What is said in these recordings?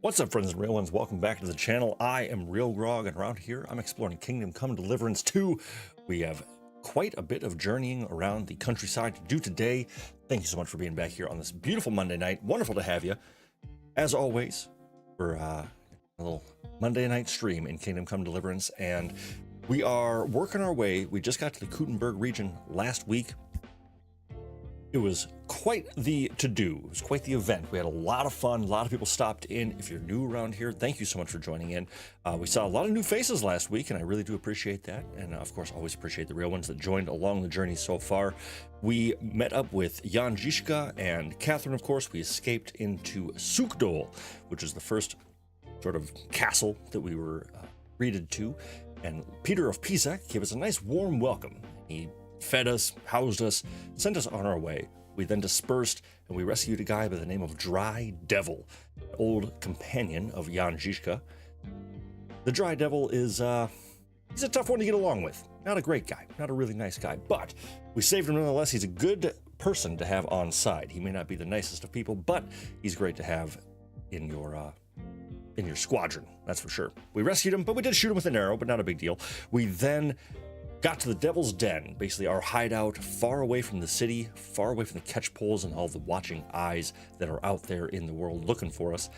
What's up, friends and real ones? Welcome back to the channel. I am RealGrogg, and around here I'm exploring Kingdom Come Deliverance 2. We have quite a bit of journeying around the countryside to do today. Thank you so much for being back here on this beautiful Monday night. Wonderful to have you. As always, we're a little Monday night stream in Kingdom Come Deliverance, and we are working our way. We just got to the Kuttenburg region last week. It was quite the to-do. It was quite the event. We had a lot of fun. A lot of people stopped in. If you're new around here, thank you so much for joining in. We saw a lot of new faces last week, and I really do appreciate that. And of course, always appreciate the real ones that joined along the journey so far. We met up with Janosh and Catherine, of course. We escaped into Sukdol, which is the first sort of castle that we were greeted to. And Peter of Pisak gave us a nice warm welcome. He fed us, housed us, sent us on our way. We then dispersed, and we rescued a guy by the name of Dry Devil, an old companion of Jan Žižka. The Dry Devil is, he's a tough one to get along with. Not a great guy, not a really nice guy, but we saved him nonetheless. He's a good person to have on side. He may not be the nicest of people, but he's great to have in your squadron, that's for sure. We rescued him, but we did shoot him with an arrow, but not a big deal. We then got to the Devil's Den, basically our hideout, far away from the city, far away from the catch poles and all the watching eyes that are out there in the world looking for us.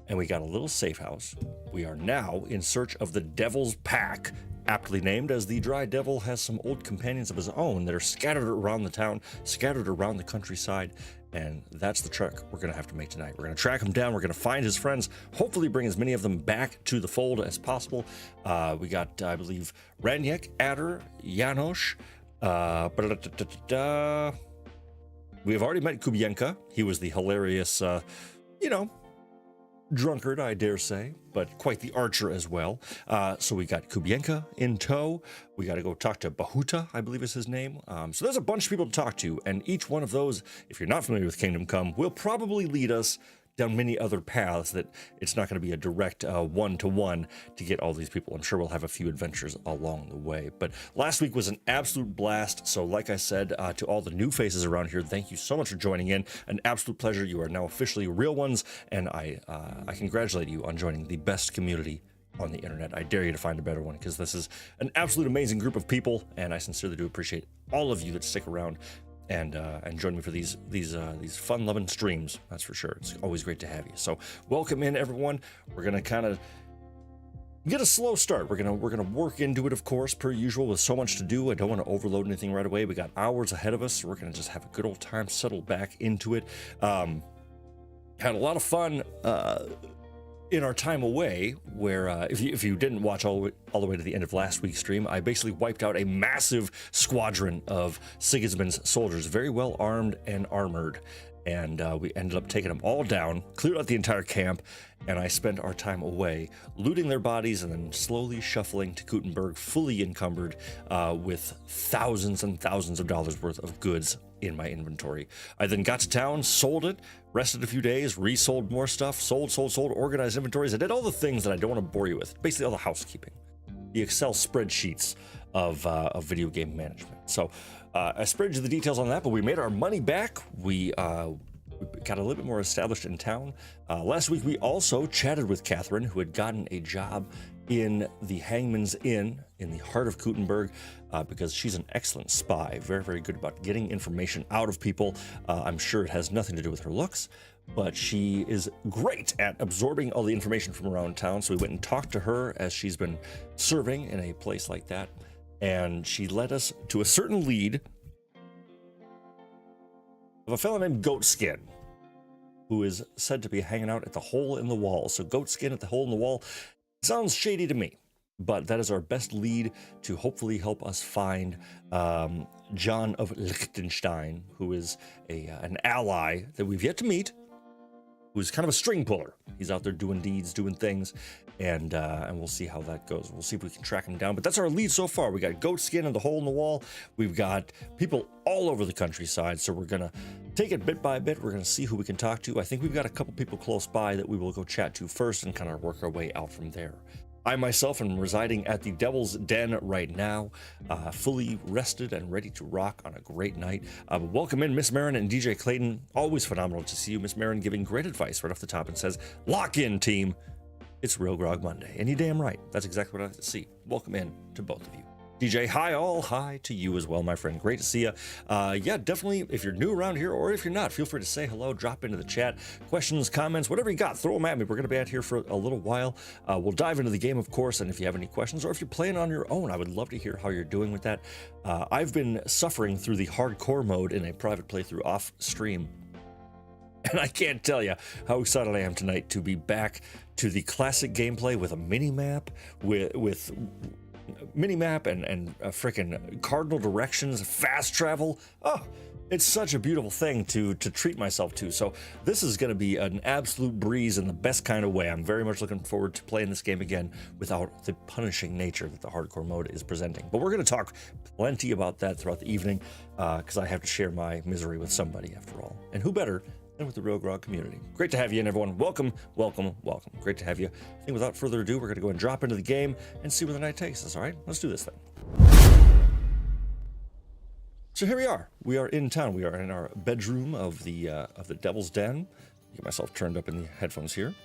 And we got a little safe house. We are now in search of the Devil's Pack, aptly named as the Dry Devil has some old companions of his own that are scattered around the town, scattered around the countryside. And that's the trek we're going to have to make tonight. We're going to track him down. We're going to find his friends, hopefully bring as many of them back to the fold as possible. We got, I believe, Ranyek, Adder, Janosh. We have already met Kubienka. He was the hilarious, drunkard, I dare say, but quite the archer as well. So we got Kubienka in tow. We got to go talk to Bahuta, I believe is his name. So there's a bunch of people to talk to, and each one of those, if you're not familiar with Kingdom Come, will probably lead us down many other paths that it's not going to be a direct one-to-one to get all these people. I'm sure we'll have a few adventures along the way. But last week was an absolute blast. So like I said, to all the new faces around here, thank you so much for joining in. An absolute pleasure. You are now officially real ones, and I congratulate you on joining the best community on the internet. I dare you to find a better one, because this is an absolute amazing group of people, and I sincerely do appreciate all of you that stick around and join me for these fun-loving streams. That's for sure. It's always great to have you. So welcome in, everyone. We're gonna kind of get a slow start. We're gonna work into it, of course, per usual, with so much to do. I don't want to overload anything right away. We got hours ahead of us, so we're gonna just have a good old time, settle back into it. Had a lot of fun in our time away, where if you didn't watch all the way to the end of last week's stream, I basically wiped out a massive squadron of Sigismund's soldiers, very well armed and armored, and we ended up taking them all down, cleared out the entire camp, and I spent our time away looting their bodies and then slowly shuffling to Kuttenburg, fully encumbered with thousands and thousands of dollars worth of goods in my inventory. I then got to town, sold it, rested a few days, resold more stuff, sold, organized inventories. I did all the things that I don't want to bore you with, basically all the housekeeping, the Excel spreadsheets of video game management. So I spared you the details on that, but we made our money back. We got a little bit more established in town. Last week, we also chatted with Catherine, who had gotten a job in the Hangman's Inn in the heart of Kuttenburg, because she's an excellent spy, very, very good about getting information out of people. I'm sure it has nothing to do with her looks, but she is great at absorbing all the information from around town. So we went and talked to her as she's been serving in a place like that, and she led us to a certain lead of a fellow named Goatskin, who is said to be hanging out at the hole in the wall. So Goatskin at the hole in the wall sounds shady to me, but that is our best lead to hopefully help us find John of Liechtenstein, who is an ally that we've yet to meet, who's kind of a string puller. He's out there doing deeds, doing things, and we'll see how that goes. We'll see if we can track him down, but that's our lead so far. We got Goatskin and the hole in the wall. We've got people all over the countryside, so we're gonna take it bit by bit. We're gonna see who we can talk to. I think we've got a couple people close by that we will go chat to first and kind of work our way out from there. I myself am residing at the Devil's Den right now, fully rested and ready to rock on a great night. Welcome in Miss Marin and DJ Clayton. Always phenomenal to see you. Miss Marin giving great advice right off the top and says, lock in, team. It's RealGrogg Monday. And you're damn right. That's exactly what I like to see. Welcome in to both of you. DJ, hi all. Hi to you as well, my friend. Great to see you. Yeah, definitely, if you're new around here or if you're not, feel free to say hello, drop into the chat. Questions, comments, whatever you got, throw them at me. We're going to be out here for a little while. We'll dive into the game, of course, and if you have any questions or if you're playing on your own, I would love to hear how you're doing with that. I've been suffering through the hardcore mode in a private playthrough off stream, and I can't tell you how excited I am tonight to be back to the classic gameplay with a mini-map, with mini-map and freaking cardinal directions, fast travel. Oh, it's such a beautiful thing to treat myself to. So this is going to be an absolute breeze in the best kind of way. I'm very much looking forward to playing this game again without the punishing nature that the hardcore mode is presenting. But we're going to talk plenty about that throughout the evening because I have to share my misery with somebody after all. And who better and with the RealGrogg community. Great to have you in, everyone. Welcome, welcome, welcome. Great to have you. I think without further ado, we're going to go and drop into the game and see where the night takes us, all right? Let's do this thing. So here we are. We are in town. We are in our bedroom of the Devil's Den. Get myself turned up in the headphones here.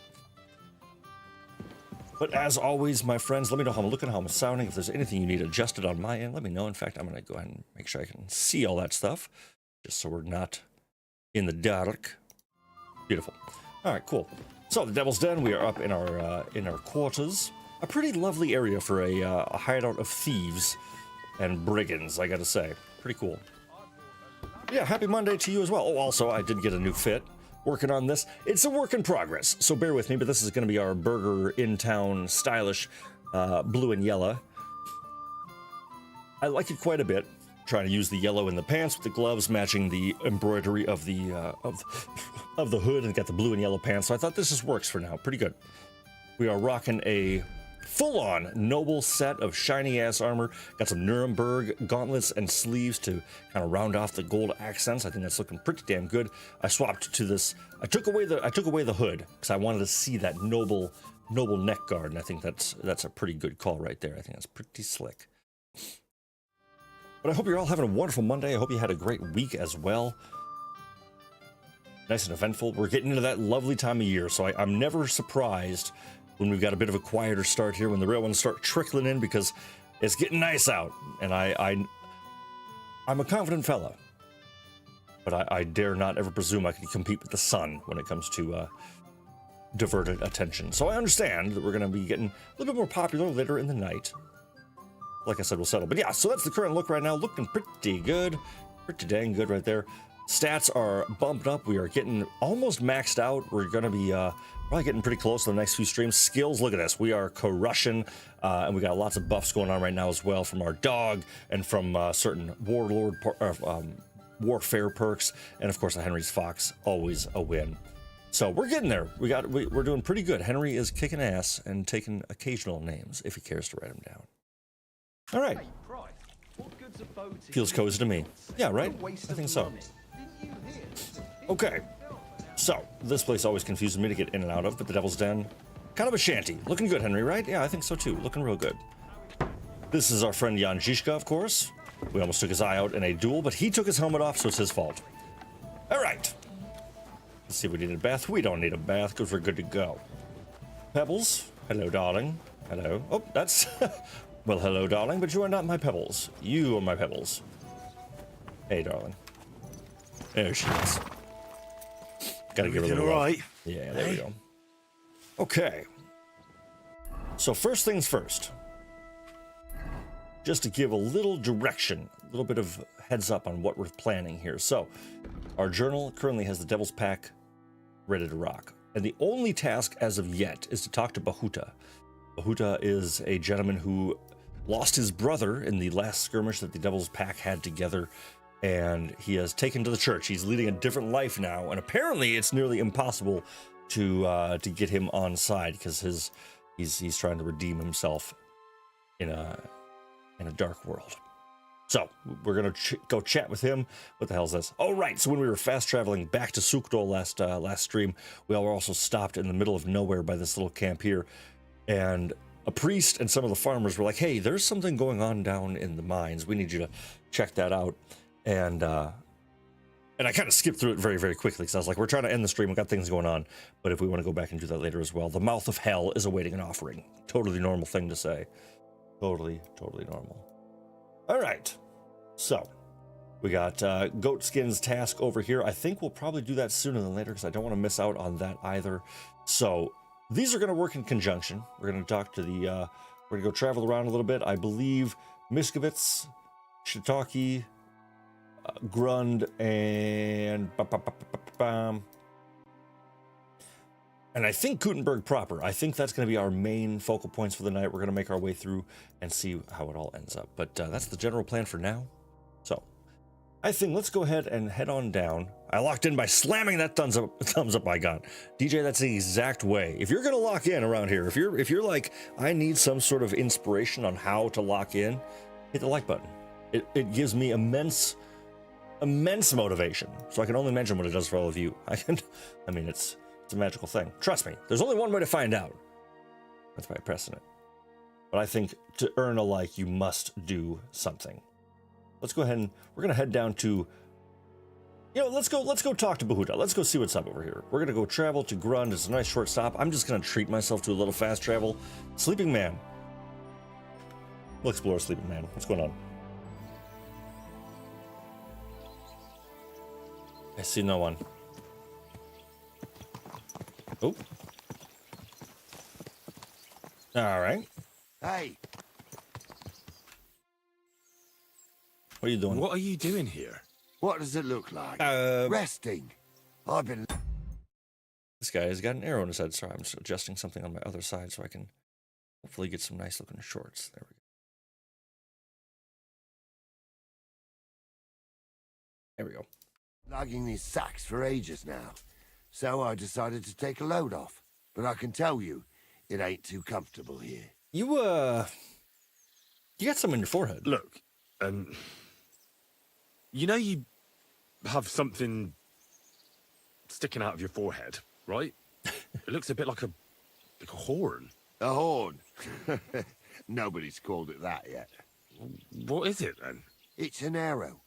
But as always, my friends, let me know how I'm looking, how I'm sounding. If there's anything you need adjusted on my end, let me know. In fact, I'm going to go ahead and make sure I can see all that stuff, just so we're not in the dark. Beautiful. All right, cool. So the Devil's Den, we are up in our quarters. A pretty lovely area for a hideout of thieves and brigands, I gotta say. Pretty cool. Yeah, happy Monday to you as well. Oh, also, I did get a new fit. Working on this. It's a work in progress, so bear with me, but this is gonna be our burger in-town stylish blue and yellow. I like it quite a bit. Trying to use the yellow in the pants with the gloves matching the embroidery of the of the hood, and got the blue and yellow pants. So I thought this just works for now. Pretty good. We are rocking a full-on noble set of shiny ass armor. Got some Nuremberg gauntlets and sleeves to kind of round off the gold accents. I think that's looking pretty damn good. I swapped to this. I took away the hood because I wanted to see that noble neck guard, and I think that's a pretty good call right there. I think that's pretty slick. But I hope you're all having a wonderful Monday. I hope you had a great week as well. Nice and eventful. We're getting into that lovely time of year, so I'm never surprised when we've got a bit of a quieter start here, when the real ones start trickling in, because it's getting nice out. And I'm a confident fella, but I dare not ever presume I can compete with the sun when it comes to diverted attention. So I understand that we're going to be getting a little bit more popular later in the night. Like I said, we'll settle. But yeah, so that's the current look right now. Looking pretty good. Pretty dang good right there. Stats are bumped up. We are getting almost maxed out. We're going to be probably getting pretty close to the next few streams. Skills, look at this. We are crushing. And we got lots of buffs going on right now as well from our dog and from certain warfare perks. And of course, the Henry's Fox, always a win. So we're getting there. We're doing pretty good. Henry is kicking ass and taking occasional names if he cares to write them down. All right. Feels cozy to me. Yeah, right? I think so. Okay. So, this place always confuses me to get in and out of, but the Devil's Den, kind of a shanty. Looking good, Henry, right? Yeah, I think so too. Looking real good. This is our friend Jan Zizka, of course. We almost took his eye out in a duel, but he took his helmet off, so it's his fault. All right. Let's see if we need a bath. We don't need a bath because we're good to go. Pebbles. Hello, darling. Hello. Oh, that's... Well, hello, darling, but you are not my pebbles. You are my pebbles. Hey, darling. There she is. Gotta give her a little all right? Yeah, there we go. Okay. So first things first. Just to give a little direction, a little bit of heads up on what we're planning here. So, our journal currently has the Devil's Pack ready to rock. And the only task as of yet is to talk to Bahuta. Bahuta is a gentleman who lost his brother in the last skirmish that the Devil's Pack had together, and he has taken to the church. He's leading a different life now, and apparently it's nearly impossible to get him on side because he's trying to redeem himself in a dark world. So we're gonna go chat with him. What the hell is this? Oh right, so when we were fast traveling back to Sukdo last stream, we were also stopped in the middle of nowhere by this little camp here, and a priest and some of the farmers were like, hey, there's something going on down in the mines. We need you to check that out. And I kind of skipped through it very, very quickly because I was like, we're trying to end the stream. We've got things going on. But if we want to go back and do that later as well, the mouth of hell is awaiting an offering. Totally normal thing to say. Totally, totally normal. All right. So we got Goatskin's task over here. I think we'll probably do that sooner than later because I don't want to miss out on that either. So these are going to work in conjunction. We're going to talk to the, we're going to go travel around a little bit. I believe Miskovitz, Shiitake, Grund, and I think Kuttenburg proper. I think that's going to be our main focal points for the night. We're going to make our way through and see how it all ends up. But that's the general plan for now. So I think let's go ahead and head on down. I locked in by slamming that thumbs up icon. DJ, that's the exact way. If you're going to lock in around here, if you're like, I need some sort of inspiration on how to lock in, hit the like button. It gives me immense motivation. So I can only mention what it does for all of you. I mean, it's a magical thing. Trust me, there's only one way to find out. That's by pressing it. But I think to earn a like, you must do something. Let's go ahead and we're gonna head down to, let's go talk to Bahuta. Let's go see what's up over here. We're gonna go travel to Grund. It's a nice short stop. I'm just gonna treat myself to a little fast travel. Sleeping Man. We'll explore Sleeping Man. What's going on? I see no one. Oh. All right. Hey. What are you doing? What are you doing here? What does it look like? Resting. I've been... This guy has got an arrow in his head. Sorry, I'm just adjusting something on my other side so I can hopefully get some nice looking shorts. There we go. There we go. lugging these sacks for ages now. So I decided to take a load off. But I can tell you, it ain't too comfortable here. You got some on your forehead. Look, you know you have something sticking out of your forehead, right? It looks a bit like a horn. A horn? Nobody's called it that yet. What is it, then? It's an arrow.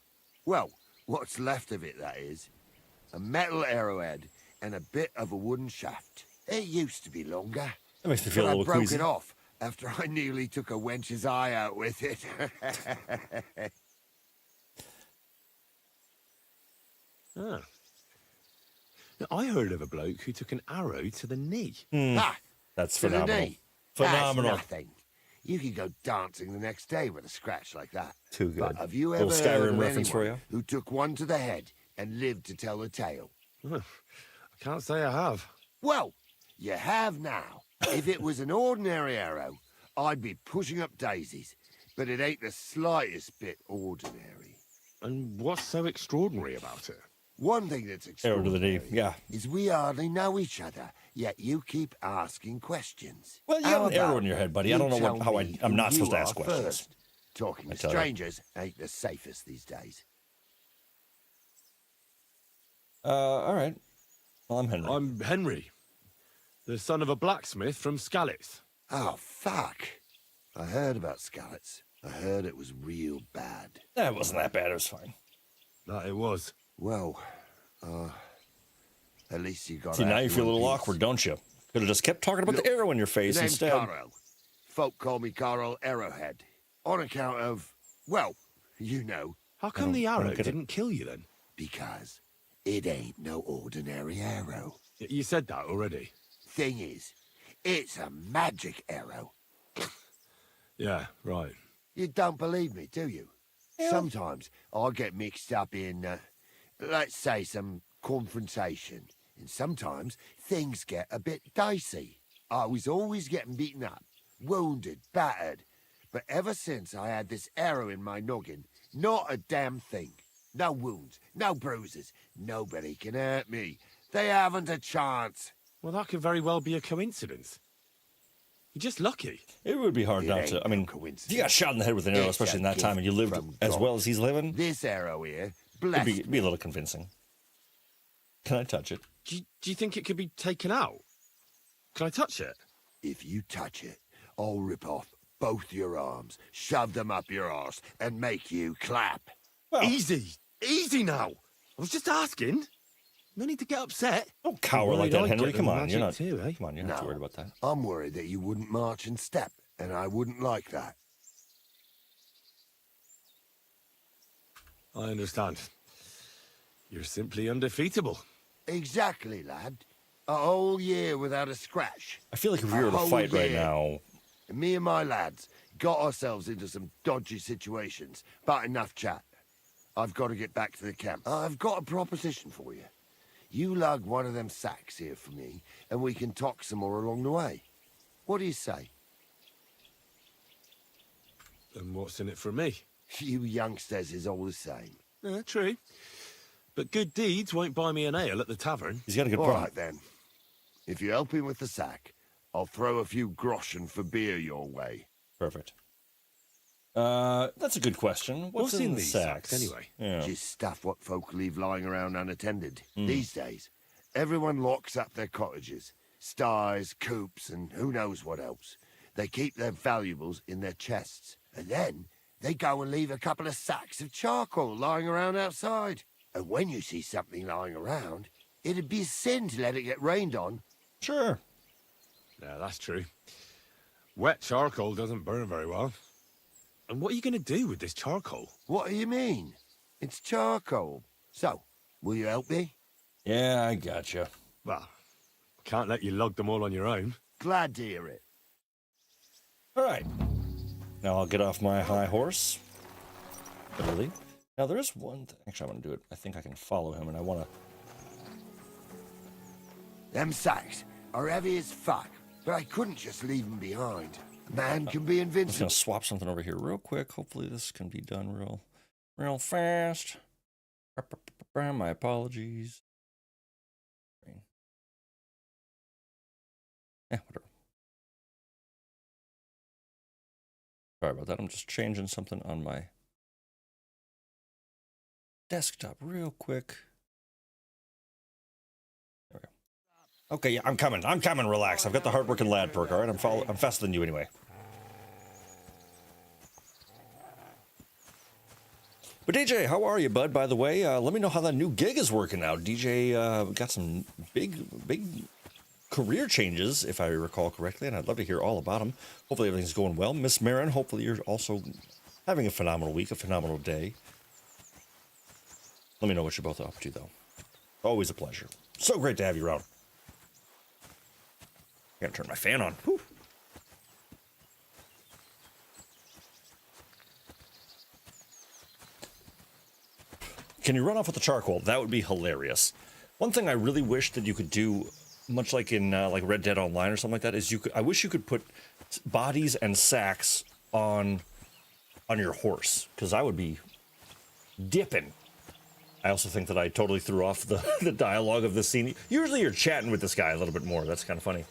Well, what's left of it, that is. A metal arrowhead and a bit of a wooden shaft. It used to be longer. That makes me feel a little broke queasy. it off after I nearly took a wench's eye out with it. Ah. Now, I heard of a bloke who took an arrow to the knee. Ah, That's to the phenomenal. knee. Phenomenal. That's nothing. You could go dancing the next day with a scratch like that. Too good. But have you Little ever Skyrim heard of reference for anyone who took one to the head and lived to tell the tale? I can't say I have. Well, you have now. If it was an ordinary arrow, I'd be pushing up daisies. But it ain't the slightest bit ordinary. And what's so extraordinary about it? One thing that's Arrow to the knee, extraordinary yeah. is we hardly know each other, yet you keep asking questions. Well, you How have an arrow about in your head, buddy. I you don't know tell how me I'm who not supposed to you ask are questions. first? Talking I to tell you. strangers ain't the safest these days. All right. Well, I'm Henry. I'm Henry, the son of a blacksmith from Skalitz. Oh, fuck. I heard about Skalitz. I heard it was real bad. That wasn't that bad. It was fine. That it was. Well, at least you got See, out now you in feel a one little piece. awkward, don't you? Could have just kept talking about Look, the arrow in your face Name's instead. Carl. Folk call me Carl Arrowhead. On account of, well, you know, How come the I don't arrow get it. didn't kill you then? because it ain't no ordinary arrow. You said that already. Thing is, it's a magic arrow. Yeah, right. You don't believe me, do you? Sometimes I get mixed up in, let's say, some confrontation. And sometimes things get a bit dicey. I was always getting beaten up, wounded, battered. But ever since I had this arrow in my noggin, not a damn thing. No wounds, no bruises. Nobody can hurt me. They haven't a chance. Well, that could very well be a coincidence. You're just lucky. It would be hard It not ain't to. I no mean, coincidence. you got shot in the head with an arrow, It's a especially in that time, and you gift lived from as God. well as he's living. This arrow here, It'd blessed be me. a little convincing. Can I touch it? Do you think it could be taken out? Can I touch it? If you touch it, I'll rip off both your arms, shove them up your arse, and make you clap. Well, Easy. Easy now. I was just asking. No need to get upset. don't cower Worried like that, I'd Henry. get Come the on, you're not. magic too, eh? Come on, you're not too worried about that. I'm worried that you wouldn't march and step, and I wouldn't like that. I understand. You're simply undefeatable. Exactly, lad. A whole year without a scratch. I feel like if we were to whole fight right year. now, And me and my lads got ourselves into some dodgy situations, but enough chat. I've got to get back to the camp. I've got a proposition for you. You lug one of them sacks here for me, and we can talk some more along the way. What do you say? And what's in it for me? You youngsters is all the same. True. But good deeds won't buy me an ale at the tavern. he's got a good All point. right, then. If you help him with the sack, I'll throw a few groschen for beer your way. Perfect. That's a good question. What's in the these sacks anyway? Yeah. Just stuff what folk leave lying around unattended. These days, everyone locks up their cottages, sties, coops, and who knows what else. They keep their valuables in their chests, and then they go and leave a couple of sacks of charcoal lying around outside. And when you see something lying around, it'd be a sin to let it get rained on. Sure. Yeah, that's true. Wet charcoal doesn't burn very well. And what are you going to do with this charcoal? What do you mean? It's charcoal. So, will you help me? Yeah, I gotcha. Well, can't let you lug them all on your own. Glad to hear it. All right. Now I'll get off my high horse. Literally. Now there is one thing. Actually, I want to do it. I think I can follow him, and I want to. Them sacks are heavy as fuck, but I couldn't just leave them behind. Man can be I'm just invincible. gonna swap something over here real quick. Hopefully this can be done real fast. My apologies. Yeah, whatever. Sorry about that. I'm just changing something on my desktop real quick. There we go. Okay, yeah, I'm coming. Relax. I've got the hardworking lad perk. All right, I'm faster than you anyway. But DJ, how are you, bud? By the way, let me know how that new gig is working out. DJ got some big career changes, if I recall correctly, and I'd love to hear all about them. Hopefully everything's going well. Miss Marin, hopefully you're also having a phenomenal week, a phenomenal day. Let me know what you're both up to, though. Always a pleasure. So great to have you around. I gotta turn my fan on. Whew. Can you run off with the charcoal? That would be hilarious. One thing I really wish that you could do, much like in like Red Dead Online or something like that, is I wish you could put bodies and sacks on your horse, because I would be dipping. I also think that I totally threw off the dialogue of the scene. Usually you're chatting with this guy a little bit more. That's kind of funny.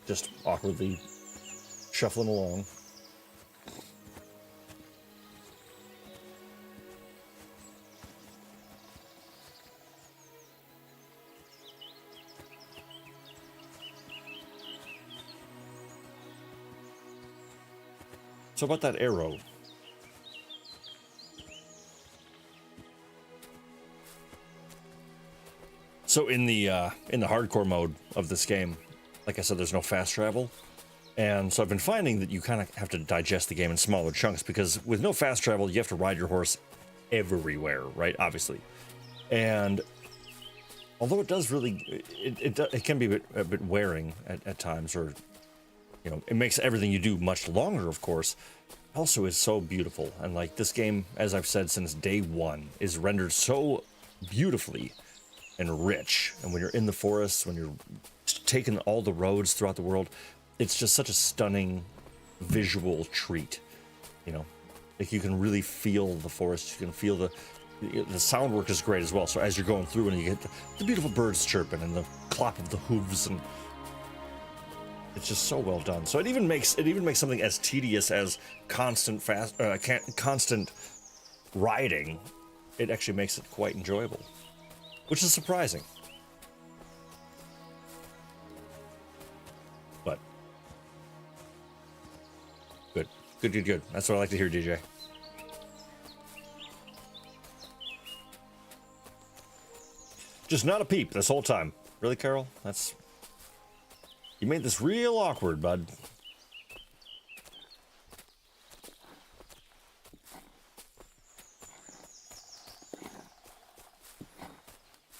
Just awkwardly shuffling along. So about that arrow. So in the hardcore mode of this game, like I said, there's no fast travel. And so I've been finding that you kind of have to digest the game in smaller chunks, because with no fast travel, you have to ride your horse everywhere, right? Obviously. And although it does really, it can be a bit wearing at times, or, you know, it makes everything you do much longer, of course. Also is so beautiful. And like, this game, as I've said since day one, is rendered so beautifully and rich. And when you're in the forest, when you're taking all the roads throughout the world, it's just such a stunning visual treat. You know, like, you can really feel the forest. You can feel the sound work is great as well. So as you're going through, and you get the beautiful birds chirping and the clap of the hooves, and it's just so well done. So it even makes something as tedious as constant riding. It actually makes it quite enjoyable, which is surprising. Good, good, good. That's what I like to hear, DJ. Just not a peep this whole time. Really, Carol? That's... You made this real awkward, bud.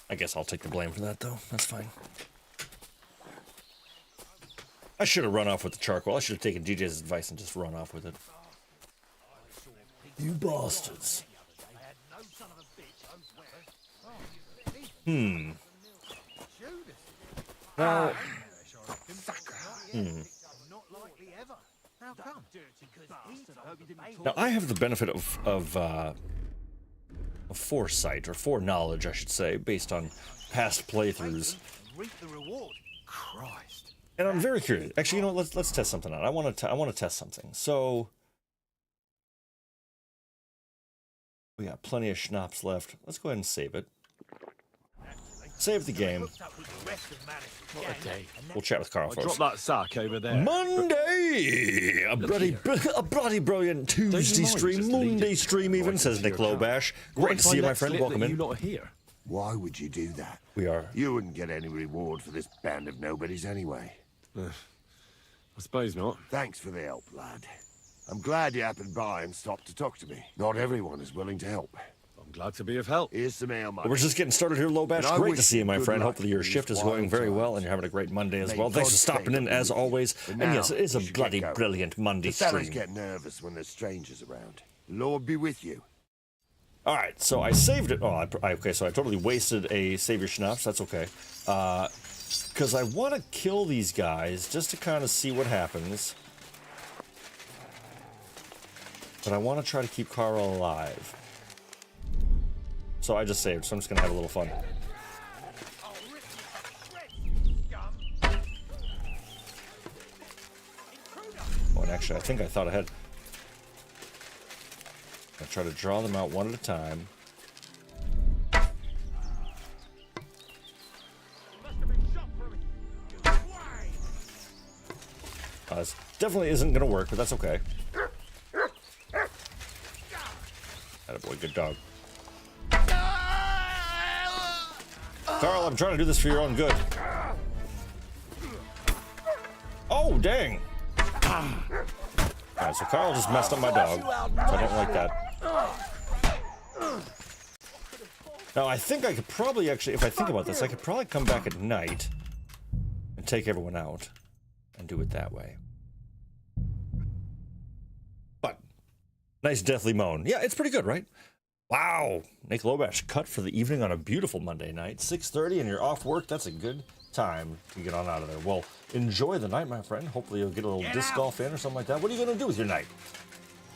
I guess I'll take the blame for that, though. That's fine. I should have run off with the charcoal. I should have taken DJ's advice and just run off with it. You bastards. Now, now I have the benefit of foresight, or foreknowledge, I should say, based on past playthroughs. And I'm very curious. Actually, you know what? Let's test something out. I want to test something. So we got plenty of schnapps left. Let's go ahead and save it. Save the game. What a day. We'll chat with Carl first. Drop that sack over there. Monday! A bloody brilliant Tuesday stream, Monday stream even, says Nick Lowbash. Great to see you, my friend. Welcome in. You're not here. Why would you do that? We are. You wouldn't get any reward for this band of nobodies anyway. I suppose not. Thanks for the help, lad. I'm glad you happened by and stopped to talk to me. Not everyone is willing to help. I'm glad to be of help. Here's some ale money. We're just getting started here, Lowbash. Great to see you, my friend. Hopefully your shift is going very well and you're having a great Monday as well. Thanks for stopping in, as always. And yes, it is a bloody brilliant Monday The fellas stream. get nervous when there's strangers around. Lord be with you. All right, so I saved it. Oh, okay, so I totally wasted a save your schnapps. That's okay. Because I want to kill these guys just to kind of see what happens. But I want to try to keep Carl alive. So I just saved, so I'm just going to have a little fun. Oh, and actually, I think I thought ahead. I try to draw them out one at a time. This definitely isn't going to work, but that's okay. Attaboy, good dog. Carl, I'm trying to do this for your own good. Oh, dang. Alright, so Carl just messed up my dog, so I don't like that. Now, I think I could probably actually, if I think about this, I could probably come back at night and take everyone out and do it that way. But, nice deathly moan. Yeah, it's pretty good, right? Wow, Nick Lowbash cut for the evening on a beautiful Monday night. 6:30 and you're off work. That's a good time to get on out of there. Well, enjoy the night, my friend. Hopefully you'll get a little disc golf in or something like that. What are you going to do with your night?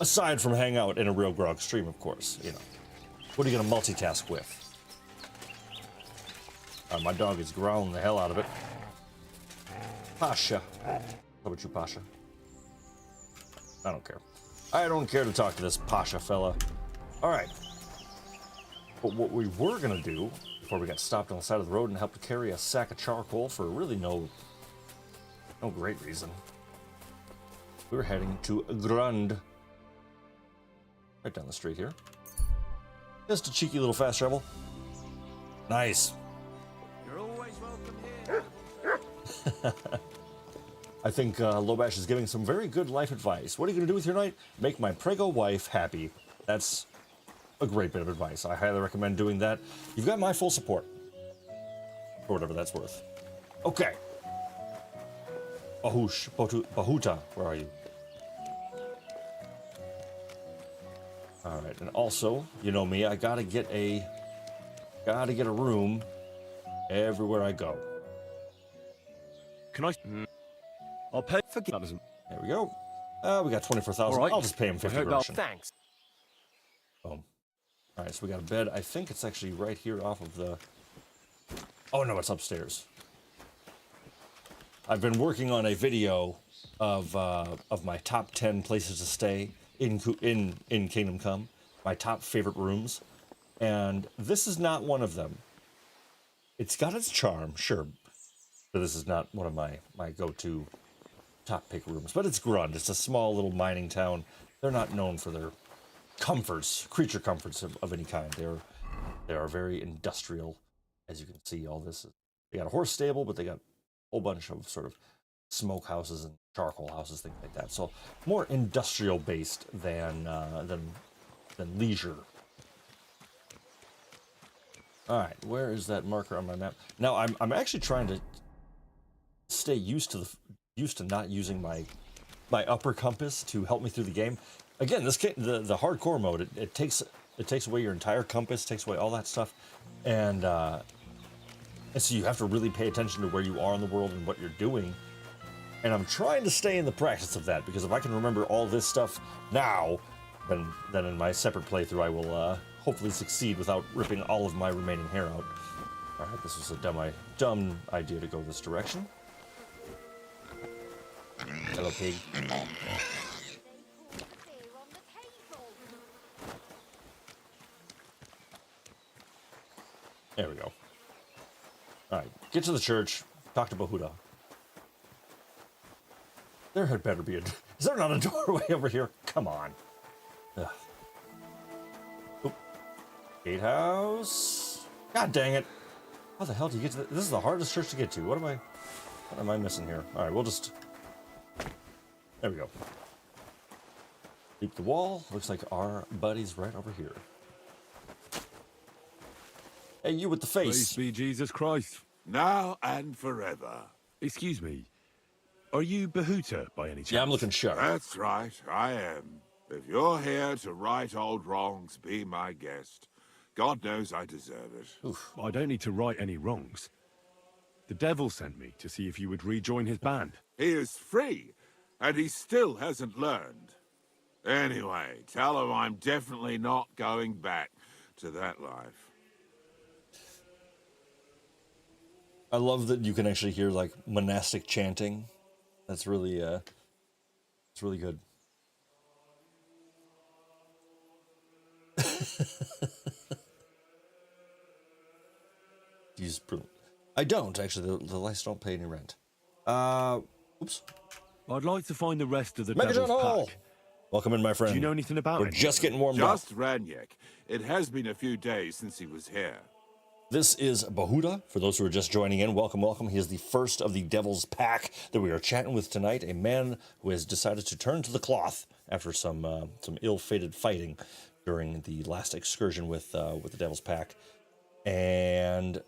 Aside from hang out in a RealGrogg stream, of course. You know, what are you going to multitask with? My dog is growling the hell out of it. Pasha. How about you, Pasha? I don't care. I don't care to talk to this Pasha fella. All right. But what we were going to do, before we got stopped on the side of the road and helped to carry a sack of charcoal for really no great reason, we were heading to Grund. Right down the street here. Just a cheeky little fast travel. Nice. You're always welcome here. I think Lowbash is giving some very good life advice. What are you going to do with your night? Make my prego wife happy. That's a great bit of advice. I highly recommend doing that. You've got my full support. For whatever that's worth. Okay. Bahush, Bahuta, where are you? Alright, and also, you know me, I gotta get a room everywhere I go. Can I? I'll pay for that. There we go. We got 24,000. All right. I'll just pay him 50 groschen. Thanks. Boom. All right, so we got a bed. I think it's actually right here off of the... Oh, no, it's upstairs. I've been working on a video of my top 10 places to stay in Kingdom Come, my top favorite rooms, and this is not one of them. It's got its charm, sure, but this is not one of my go-to top pick rooms. But it's Grund. It's a small little mining town. They're not known for their comforts, creature comforts of any kind. They are very industrial, as you can see. All this, they got a horse stable, but they got a whole bunch of sort of smoke houses and charcoal houses, things like that. So more industrial based than leisure. All right, where is that marker on my map? Now I'm actually trying to stay used to not using my upper compass to help me through the game. Again, this game, the hardcore mode, it takes away your entire compass, takes away all that stuff, and so you have to really pay attention to where you are in the world and what you're doing. And I'm trying to stay in the practice of that, because if I can remember all this stuff now, then in my separate playthrough I will hopefully succeed without ripping all of my remaining hair out. All right, this was a dumb idea to go this direction. Hello, pig. There we go. All right, get to the church, talk to Bahuta. There had better be a... Is there not a doorway over here? Come on. Ugh. Oop. Gatehouse. God dang it. How the hell do you get to this is the hardest church to get to. What am I missing here? All right, we'll just... There we go. Leap the wall. Looks like our buddy's right over here. Hey, you with the face. Praise be Jesus Christ. Now and forever. Excuse me. Are you Bahuta by any chance? Yeah, I'm looking sharp. That's right, I am. If you're here to right old wrongs, be my guest. God knows I deserve it. Oof. I don't need to right any wrongs. The devil sent me to see if you would rejoin his band. He is free, and he still hasn't learned. Anyway, tell him I'm definitely not going back to that life. I love that you can actually hear like monastic chanting. That's really it's really good. He's brilliant. I don't actually. The lights don't pay any rent. Oops. I'd like to find the rest of the Megajon devil's Hall. pack. Welcome in, my friend. Do you know anything about We're it? just getting warmed up. Just Ranyek. It has been a few days since he was here. This is Bahuta. For those who are just joining in, welcome, welcome. He is the first of the Devil's Pack that we are chatting with tonight. A man who has decided to turn to the cloth after some ill-fated fighting during the last excursion with the Devil's Pack, and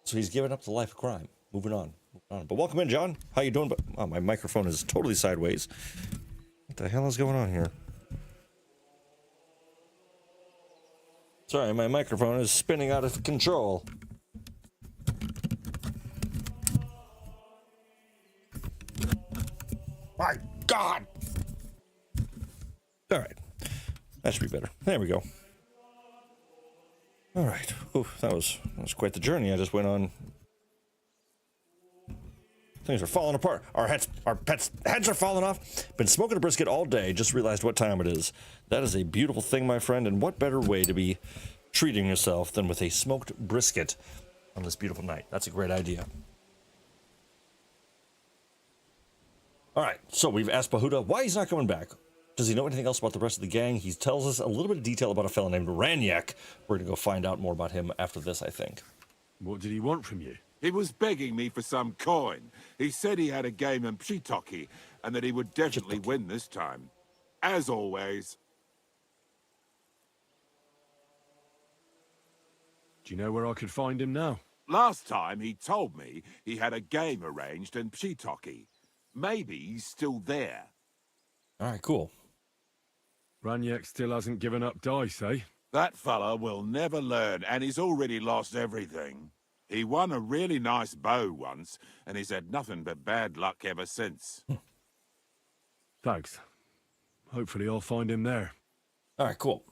so he's given up the life of crime. Moving on. But welcome in, John. How you doing? But oh, my microphone is totally sideways. What the hell is going on here? Sorry, my microphone is spinning out of control. My God! All right. That should be better. There we go. All right. Ooh, that was quite the journey I just went on. Things are falling apart. Our pets' heads are falling off. Been smoking a brisket all day. Just realized what time it is. That is a beautiful thing, my friend. And what better way to be treating yourself than with a smoked brisket on this beautiful night? That's a great idea. All right. So we've asked Bahuta why he's not coming back. Does he know anything else about the rest of the gang? He tells us a little bit of detail about a fellow named Ranyek. We're going to go find out more about him after this, I think. What did he want from you? He was begging me for some coin. He said he had a game in Pshitoki, and that he would definitely win this time. As always. Do you know where I could find him now? Last time he told me he had a game arranged in Pshitoki. Maybe he's still there. All right, cool. Ranyek still hasn't given up dice, eh? That fella will never learn, and he's already lost everything. He won a really nice bow once, and he's had nothing but bad luck ever since. Thanks. Hopefully I'll find him there. All right, cool.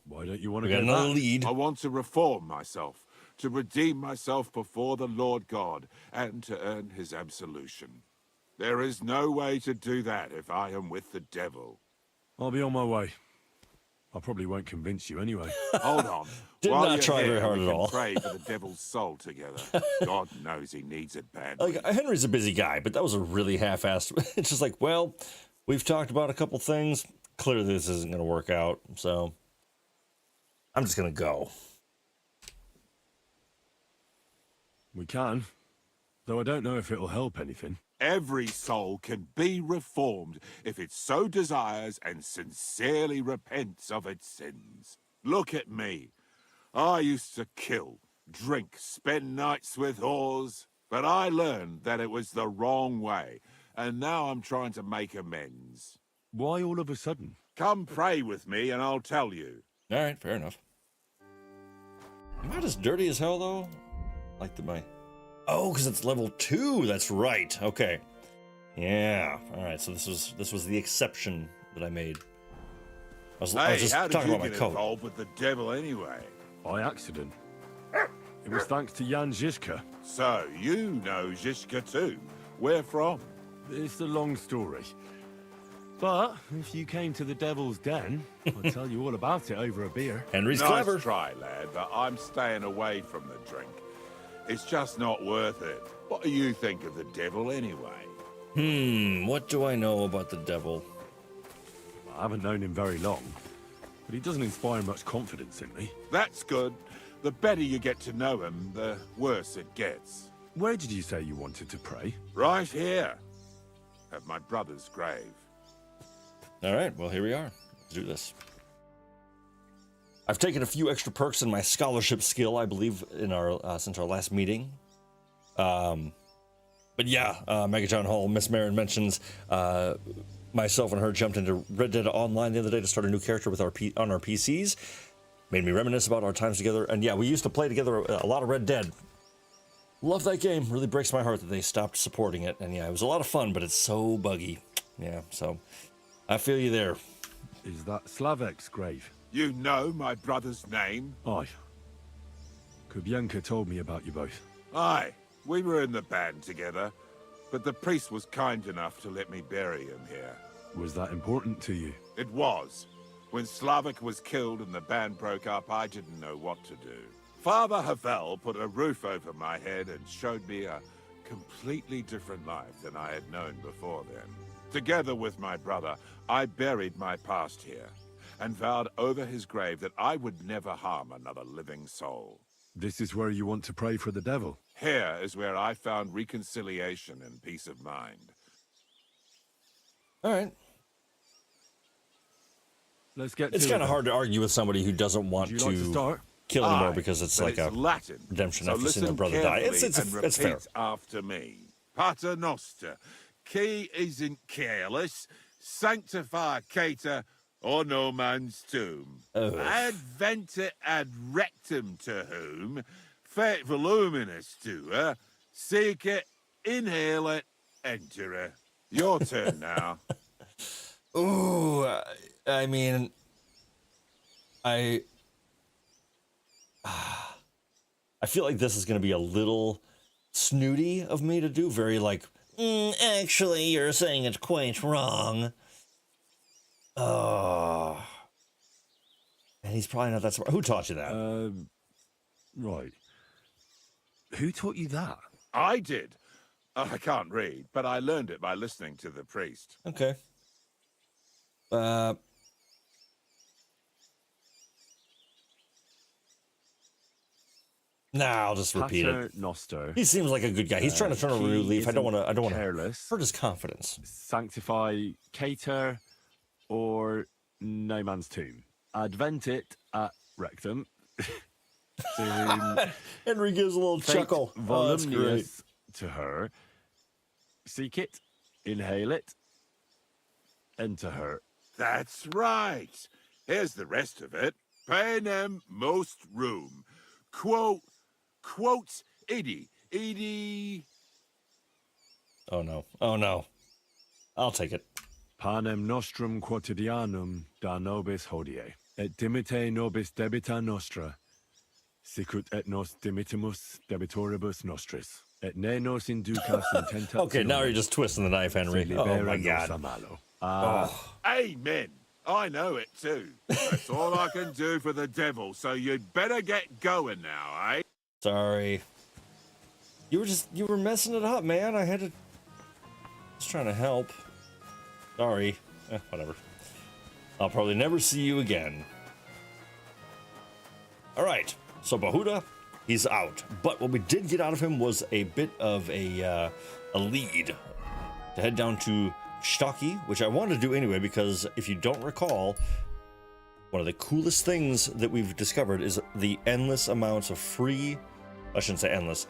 Why don't you want We to got get another back? lead. I want to reform myself, to redeem myself before the Lord God, and to earn his absolution. There is no way to do that if I am with the devil. I'll be on my way. I probably won't convince you anyway. Hold on. Did While not you're try here, very hard we at can all. pray for the devil's soul together. God knows he needs it badly. Like, Henry's a busy guy, but that was a really half-assed. It's just like, well, we've talked about a couple things. Clearly, this isn't going to work out, so I'm just going to go. We can, though I don't know if it'll help anything. Every soul can be reformed if it so desires and sincerely repents of its sins. Look at me. I used to kill, drink, spend nights with whores, but I learned that it was the wrong way, and now I'm trying to make amends. Why all of a sudden? Come pray with me and I'll tell you. All right, fair enough. Am I just dirty as hell, though? Like my... Oh, because it's level 2. That's right. Okay. Yeah. All right. So this was the exception that I made. I was just how did talking you about my get coat. involved with the devil anyway? By accident. It was thanks to Jan Žižka. So, you know Žižka too. Where from? It's a long story. But if you came to the Devil's Den, I'll tell you all about it over a beer. Henry's Nice clever. try, lad, but I'm staying away from the drink. It's just not worth it. What do you think of the devil anyway? What do I know about the devil? I haven't known him very long, but he doesn't inspire much confidence in me. That's good. The better you get to know him, the worse it gets. Where did you say you wanted to pray? Right here, at my brother's grave. All right. Well, here we are. Let's do this. I've taken a few extra perks in my scholarship skill, I believe, in our since our last meeting. But yeah, Mega John Hall, Miss Marin mentions myself and her jumped into Red Dead Online the other day to start a new character with on our PCs. Made me reminisce about our times together. And yeah, we used to play together a lot of Red Dead. Love that game. Really breaks my heart that they stopped supporting it. And yeah, it was a lot of fun, but it's so buggy. Yeah, so I feel you there. Is that Slavek's grave? You know my brother's name? Aye. Kubienka told me about you both. Aye, we were in the band together, but the priest was kind enough to let me bury him here. Was that important to you? It was. When Slavik was killed and the band broke up, I didn't know what to do. Father Havel put a roof over my head and showed me a completely different life than I had known before then. Together with my brother, I buried my past here and vowed over his grave that I would never harm another living soul. This is where you want to pray for the devil? Here is where I found reconciliation and peace of mind. All right. Let's get It's to kind it of then. hard to argue with somebody who doesn't want Would you like to start? kill anymore Aye, because it's but like a Latin. redemption So after seeing their listen brother die. carefully It's and fair. repeat after me. Pater Noster, qui isn't careless, sanctify cater or no man's tomb. Oh. Adventure ad rectum to whom, fate voluminous to her, seek it, inhale it, enter her. Your turn now. Ooh, I mean, I feel like this is going to be a little snooty of me to do. Very like, actually, you're saying it's quite wrong. Oh, and he's probably not that smart. Who taught you that? Right. Who taught you that? I did. I can't read, but I learned it by listening to the priest. Okay. Nah, I'll just repeat Pater it. Noster. He seems like a good guy. He's trying to turn over a new leaf. I don't want to careless. hurt his confidence. Sanctify cater or no man's tomb. Adventit at rectum. To whom Henry gives a little fate chuckle. Oh, that's great. voluminous to her. Seek it, inhale it, enter her. That's right. Here's the rest of it. Panem most room. Quote, Edie. Oh no. Oh no. I'll take it. Panem nostrum quotidianum da nobis hodie. Et dimite nobis debita nostra. Sicut et nos dimitimus debitoribus nostris. Et ne nos inducas in tentationem. Okay, now you're just twisting the knife, Henry. sed Oh libera my nos god. a malo. Amen. I know it too. That's all I can do for the devil, so you'd better get going now, eh? Sorry. You were messing it up, man. I had to... Just trying to help. Sorry. Whatever. I'll probably never see you again. Alright, so Bahuta, he's out. But what we did get out of him was a bit of a lead to head down to Stocky, which I wanted to do anyway, because if you don't recall, one of the coolest things that we've discovered is the endless amounts of free... I shouldn't say endless.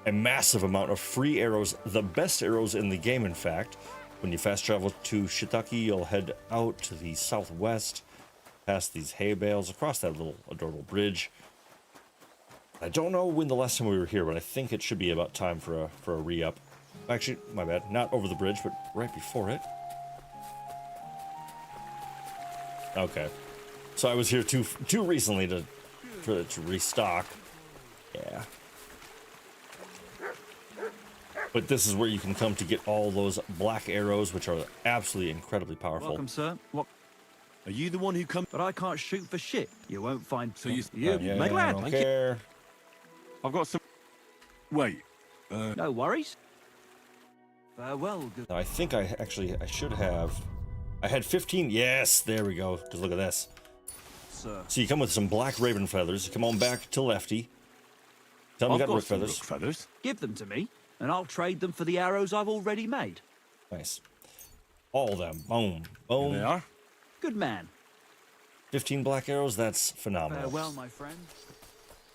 A massive amount of free arrows, the best arrows in the game, in fact. When you fast travel to Shiitake, you'll head out to the southwest, past these hay bales, across that little adorable bridge. I don't know when the last time we were here, but I think it should be about time for a re-up. Actually, my bad, not over the bridge, but right before it. Okay, so I was here too recently to restock. Yeah. But this is where you can come to get all those black arrows, which are absolutely incredibly powerful. Welcome, sir. What? Are you the one who come? But I can't shoot for shit. You won't find... So you... Yeah, make I lad. don't care. I've got some... Wait. No worries. Farewell, good... Now, I think I should have... I had 15... Yes, there we go. Because look at this. Sir. So you come with some black raven feathers. You come on back to Lefty. Tell me you got rook feathers. feathers. Give them to me, and I'll trade them for the arrows I've already made. Nice. All of them. Boom. Boom. There they are. Good man. 15 black arrows. That's phenomenal. Farewell, my friend.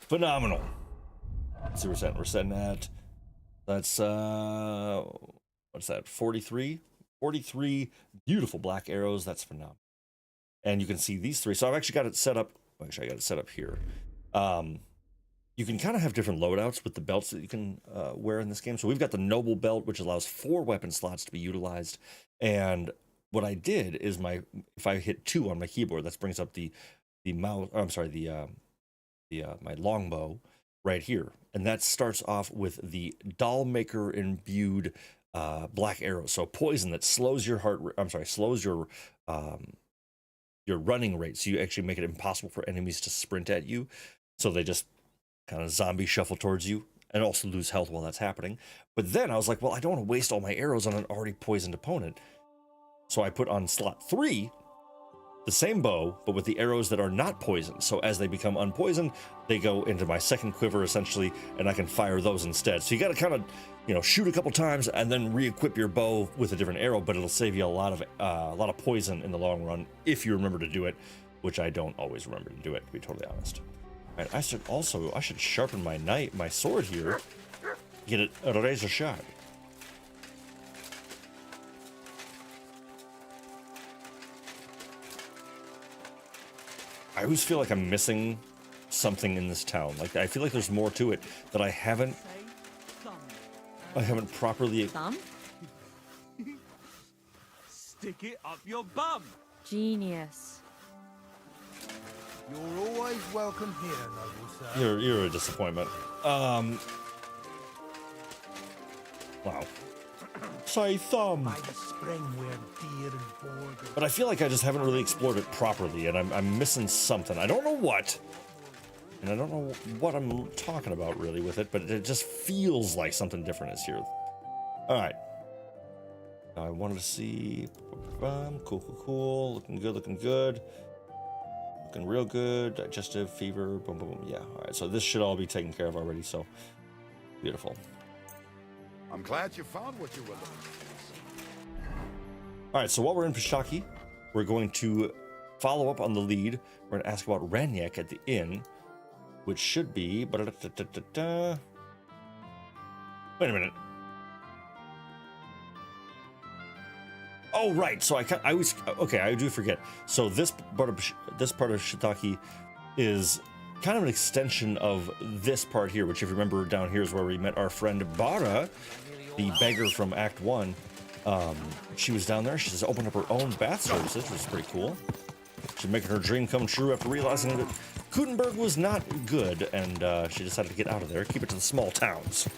Phenomenal. Let's see what we're setting. We're setting at... That's, what's that? 43? 43 beautiful black arrows. That's phenomenal. And you can see these three. So I've actually got it set up. Actually, I got it set up here. You can kind of have different loadouts with the belts that you can wear in this game. So we've got the Noble Belt, which allows 4 weapon slots to be utilized. And what I did is if I hit 2 on my keyboard, that brings up the mouse. I'm sorry, my longbow right here, and that starts off with the Dollmaker imbued black arrow. So poison that slows your slows your running rate. So you actually make it impossible for enemies to sprint at you. So they just kind of zombie shuffle towards you and also lose health while that's happening. But then I was like, well, I don't want to waste all my arrows on an already poisoned opponent. So I put on slot 3 the same bow, but with the arrows that are not poisoned. So as they become unpoisoned, they go into my second quiver essentially, and I can fire those instead. So you got to kind of, shoot a couple times and then re-equip your bow with a different arrow, but it'll save you a lot of poison in the long run if you remember to do it, which I don't always remember to do it, to be totally honest. All right, I should sharpen my sword here, get it a razor sharp. I always feel like I'm missing something in this town. Like, I feel like there's more to it that I haven't properly... Thumb? Stick it up your bum. Genius. You're always welcome here, noble sir. You're a disappointment. Wow. Say thumb. By the spring where deer and boar go. But I feel like I just haven't really explored it properly, and I'm missing something. I don't know what. And I don't know what I'm talking about really with it, but it just feels like something different is here. All right. I wanted to see. Cool. Looking good. Looking real good. Digestive, fever, boom. Yeah. All right. So this should all be taken care of already. So beautiful. I'm glad you found what you were looking for. All right. So while we're in Pishaki, we're going to follow up on the lead. We're going to ask about Ranyek at the inn, which should be. Wait a minute. Oh, right. So I was okay. I do forget. So this part of Shiitake is kind of an extension of this part here, which, if you remember, down here is where we met our friend Bara, the beggar from Act 1. She was down there. She just opened up her own bath services, which is pretty cool. She's making her dream come true after realizing that Kuttenburg was not good, and she decided to get out of there, keep it to the small towns.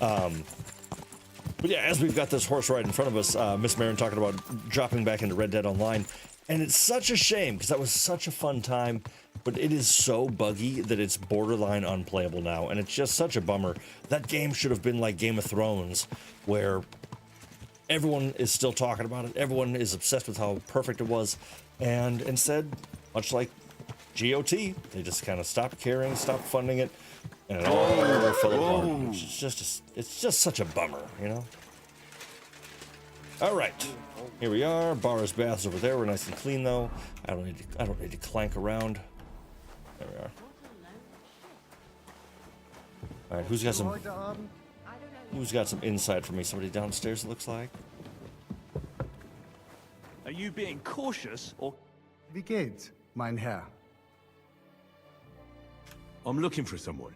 But yeah, as we've got this horse right in front of us, Miss Marin talking about dropping back into Red Dead Online, And it's such a shame because that was such a fun time, but it is so buggy that it's borderline unplayable now, and it's just such a bummer. That game should have been like Game of Thrones, where everyone is still talking about it, everyone is obsessed with how perfect it was, and instead, much like GOT, they just kind of stopped caring, stopped funding it, and it all fell apart. It's just such a bummer, you know? All right, here we are. Bar's baths over there. We're nice and clean though. I don't need to clank around. There we are. All right, who's got some insight for me? Somebody downstairs, it looks like. Are you being cautious or? Wie geht's, mein Herr? I'm looking for someone.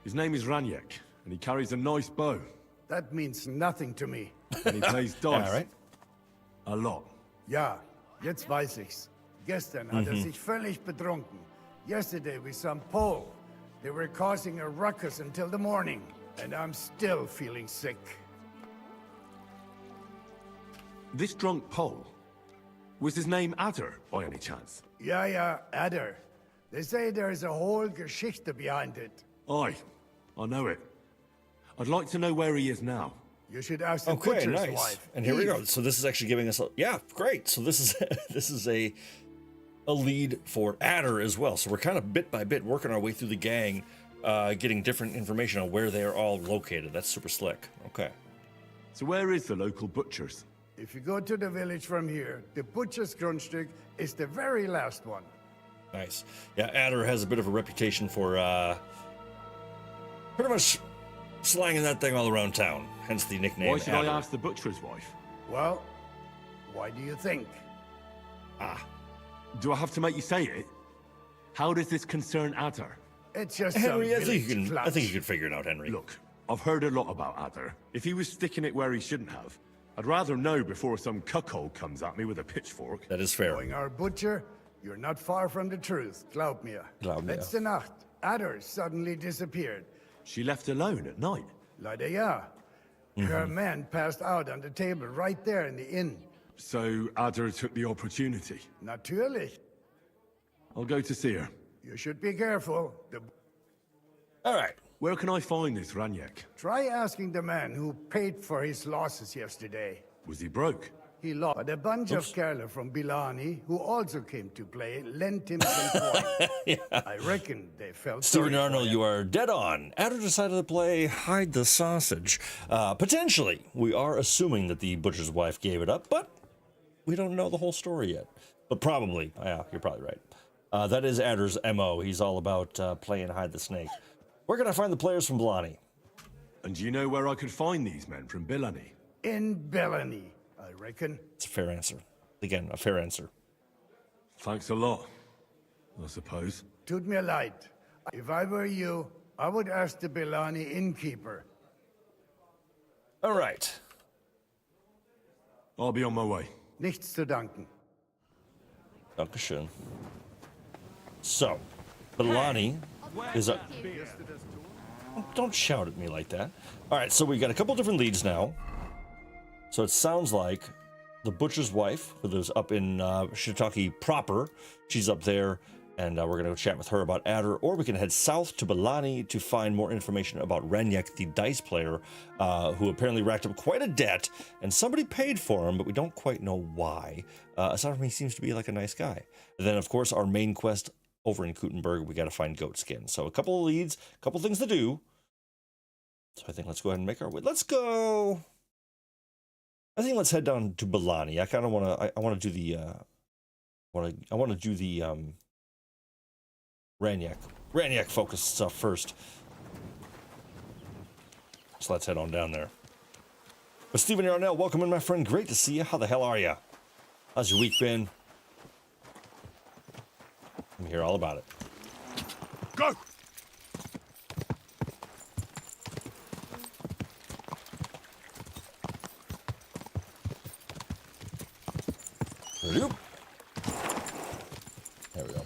His name is Ranyek, and he carries a nice bow. That means nothing to me. And he plays dice. All right. A lot. Ja, jetzt weiß ich's. Gestern hat sich völlig betrunken. Yesterday we some Pole. They were causing a ruckus until the morning, and I'm still feeling sick. This drunk Pole, was his name Adder, by any chance? Ja, Adder. They say there's a whole Geschichte behind it. Aye, I know it. I'd like to know where he is now. You should ask the Okay, butcher's nice. wife. And here we go. Eve. So this is actually giving us yeah, great. So this is this is a lead for Adder as well. So we're kind of bit by bit working our way through the gang, getting different information on where they are all located. That's super slick. Okay. So where is the local butcher's? If you go to the village from here, the butcher's Grundstück is the very last one. Nice. Yeah, Adder has a bit of a reputation for pretty much slanging that thing all around town. Hence the nickname. Why should Adder. I ask the butcher's wife? Well, why do you think? Do I have to make you say it? How does this concern Adder? It's just Henry, some I think village you can figure it out, Henry. Look, I've heard a lot about Adder. If he was sticking it where he shouldn't have, I'd rather know before some cuckold comes at me with a pitchfork. That is fair. Knowing our butcher, you're not far from the truth, glaub mir. Glaub mir. Letzte Nacht, Adder suddenly disappeared. She left alone at night. Leider ja. Her man passed out on the table right there in the inn. So Adder took the opportunity. Natürlich. I'll go to see her. You should be careful. All right. Where can I find this Ranyek? Try asking the man who paid for his losses yesterday. Was he broke? He lost, but a bunch of Kerle from Bilani, who also came to play, lent him some coin. I reckon they felt Stephen sorry for Arnold, him. you are dead on. Adder decided to play hide the sausage. Potentially, we are assuming that the butcher's wife gave it up, but we don't know the whole story yet. But probably, yeah, you're probably right. That is Adder's MO. He's all about playing hide the snake. Where can I find the players from Bilani? And do you know where I could find these men from Bilani? In Bellany, I reckon. It's a fair answer. Again, a fair answer. Thanks a lot, I suppose. Tut mir leid. If I were you, I would ask the Bellany innkeeper. All right. I'll be on my way. Nichts zu danken. Dankeschön. So, Bilani is up. Don't shout at me like that. All right, so we got a couple different leads now. So it sounds like the butcher's wife, who lives up in Shiitake proper, she's up there, and we're going to go chat with her about Adder, or we can head south to Bilani to find more information about Ranyek, the dice player, who apparently racked up quite a debt, and somebody paid for him, but we don't quite know why. Aside from he seems to be like a nice guy. And then, of course, our main quest over in Kuttenburg, we got to find goat skin. So a couple of leads, a couple things to do. So I think let's go ahead and make our way. Let's go. I think let's head down to Bilani. I kind of want to. I want to do the. I want to do the Ranyek focused stuff first. So let's head on down there. But Stephen Yarnell, welcome in, my friend. Great to see you. How the hell are you? How's your week been? Let me hear all about it. Go! There we go.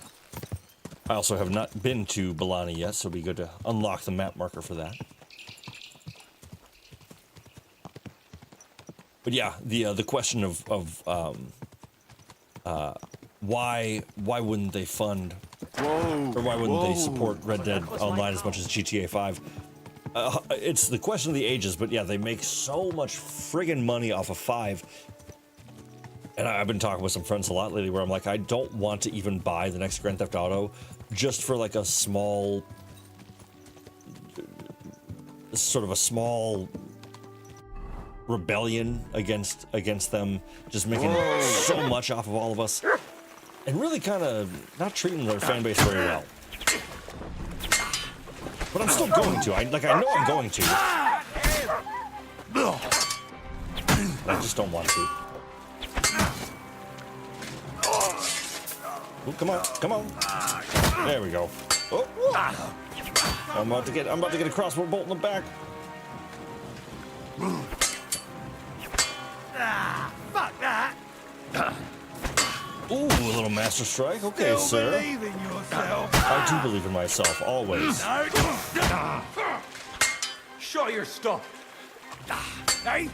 I also have not been to Bilani yet, so it'll be good to unlock the map marker for that. But yeah, the question of why wouldn't they fund, or why wouldn't they support Red Dead Online as much as GTA 5? It's the question of the ages, but yeah, they make so much friggin' money off of 5. And I've been talking with some friends a lot lately where I'm like, I don't want to even buy the next Grand Theft Auto just for like a small, sort of a small rebellion against them, just making so much off of all of us, and really kind of not treating their fan base very well. But I'm still going to. I know I'm going to. I just don't want to. Ooh, come on. There we go. Oh, I'm about to get a crossbow bolt in the back. Fuck that! Ooh, a little master strike. Okay, sir. Believe in yourself. I do believe in myself, always. Show your stuff. Hey,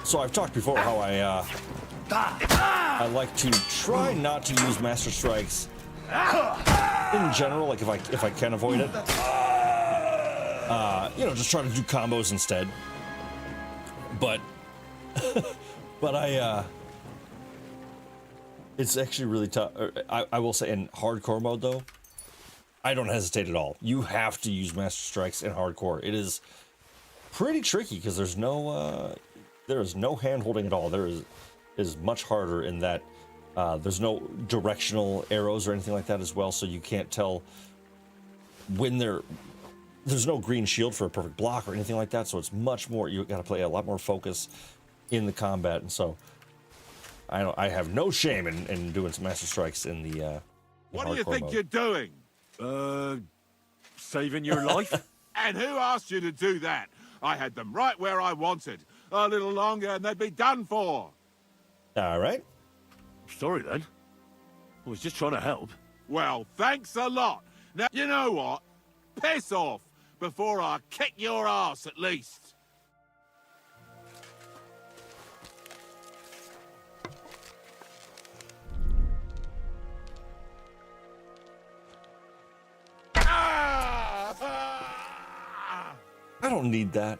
So I've talked before how I like to try not to use master strikes in general, like if I can avoid it. You know, just try to do combos instead. But it's actually really tough. I will say in hardcore mode though, I don't hesitate at all. You have to use master strikes in hardcore. It is pretty tricky because there is no hand holding at all. There is much harder in that there's no directional arrows or anything like that as well, so you can't tell when there's no green shield for a perfect block or anything like that, so it's much more, you got to play a lot more focus in the combat. And so I have no shame in doing some master strikes in the What do you think mode. you're doing? Saving your life? And who asked you to do that? I had them right where I wanted. A little longer and they'd be done for. All right. Sorry then. I was just trying to help. Well, thanks a lot. Now, you know what? Piss off before I kick your ass at least. I don't need that.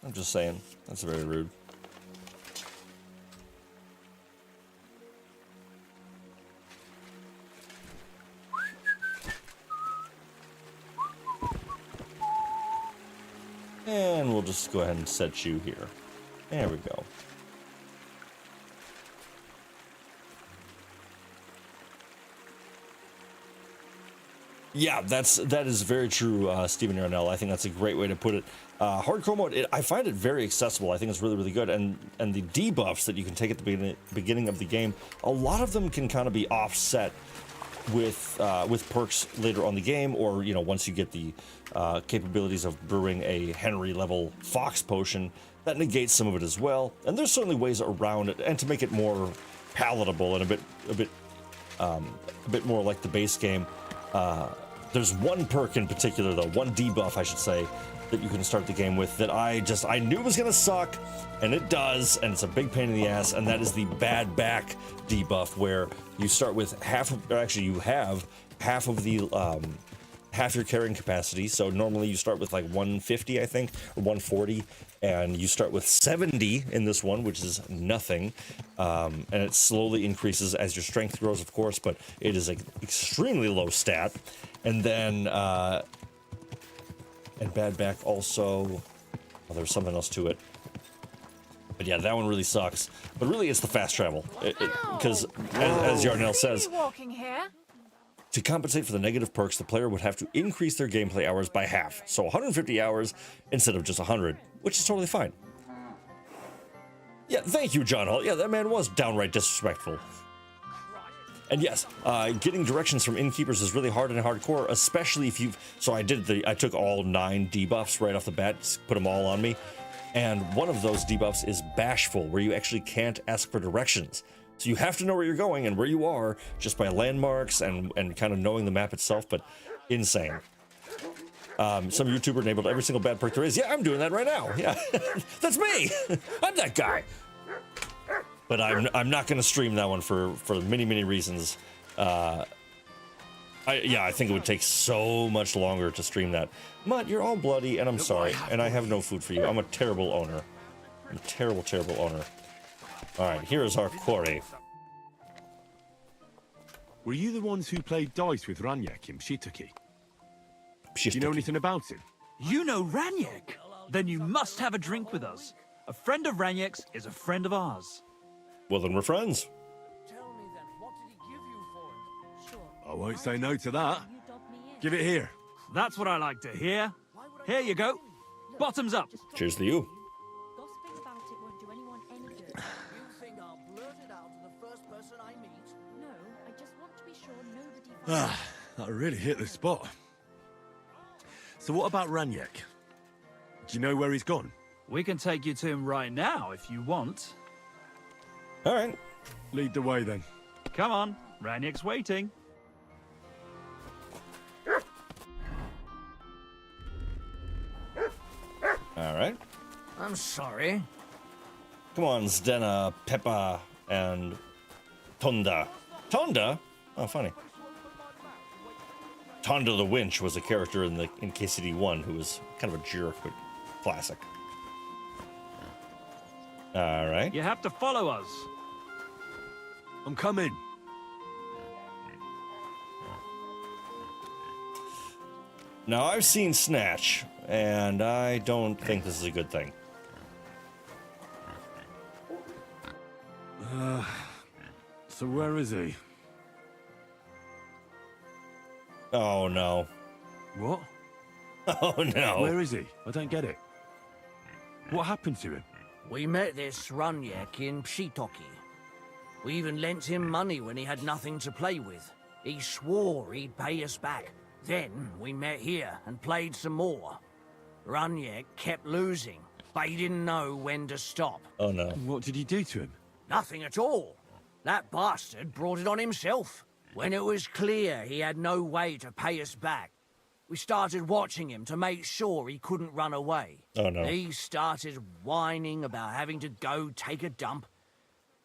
I'm just saying. That's very rude. And we'll just go ahead and set you here. There we go. Yeah, that is very true, Stephen Yarnell. I think that's a great way to put it. Hardcore mode, I find it very accessible. I think it's really, really good. And the debuffs that you can take at the beginning of the game, a lot of them can kind of be offset with perks later on the game, or once you get the capabilities of brewing a Henry level Fox potion, that negates some of it as well. And there's certainly ways around it, and to make it more palatable and a bit more like the base game. There's one perk in particular, though, one debuff, I should say, that you can start the game with that I knew was gonna suck, and it does, and it's a big pain in the ass, and that is the bad back debuff, where you start with you have half of the half your carrying capacity. So normally you start with like 150, I think, or 140, and you start with 70 in this one, which is nothing, and it slowly increases as your strength grows, of course, but it is an extremely low stat. And then and bad back also, well, there's something else to it, but yeah, that one really sucks. But really, it's the fast travel, because as Yarnell says, Walking here. to compensate for the negative perks, the player would have to increase their gameplay hours by half, so 150 hours instead of just 100, which is totally fine. Yeah, thank you, John Hall. Yeah, that man was downright disrespectful. And yes, getting directions from innkeepers is really hard in hardcore, especially if you've... So I took all 9 debuffs right off the bat, put them all on me. And one of those debuffs is Bashful, where you actually can't ask for directions. So you have to know where you're going and where you are just by landmarks and kind of knowing the map itself, but insane. Some YouTuber enabled every single bad perk there is. Yeah, I'm doing that right now. Yeah, that's me. I'm that guy. But I'm not going to stream that one for many reasons. I think it would take so much longer to stream that. Mutt, you're all bloody, and I'm sorry, and I have no food for you. I'm a terrible owner. I'm a terrible owner. All right, here is our quarry. Were you the ones who played dice with Ranyek in Pshituki? Do you know anything about him? You know Ranyek? Then you must have a drink with us. A friend of Ranyek's is a friend of ours. Well, then we're friends. Tell me then, what did he give you for it? Sure. I won't say no to that. Give it here. That's what I like to hear. Here you go. Bottoms up. Cheers to you. Gossiping about it won't do anyone any good. You think I'll blurt it out to the first person I meet? No, I just want to be sure nobody Ah, that really hit the spot. So what about Ranyek? Do you know where he's gone? We can take you to him right now if you want. All right. Lead the way then. Come on, Ranyek's waiting. All right. I'm sorry. Come on, Zdena, Peppa, and Tonda. Tonda? Oh, funny. Tonda the Winch was a character in KCD 1 who was kind of a jerk, but classic. All right. You have to follow us. I'm coming. Now, I've seen Snatch, and I don't think this is a good thing. So where is he? Oh, no. What? Oh, no. Where is he? I don't get it. What happened to him? We met this Ranyek in Pshituki. We even lent him money when he had nothing to play with. He swore he'd pay us back. Then we met here and played some more. Ranyek kept losing, but he didn't know when to stop. Oh, no. What did he do to him? Nothing at all. That bastard brought it on himself. When it was clear he had no way to pay us back, we started watching him to make sure he couldn't run away. Oh, no. He started whining about having to go take a dump.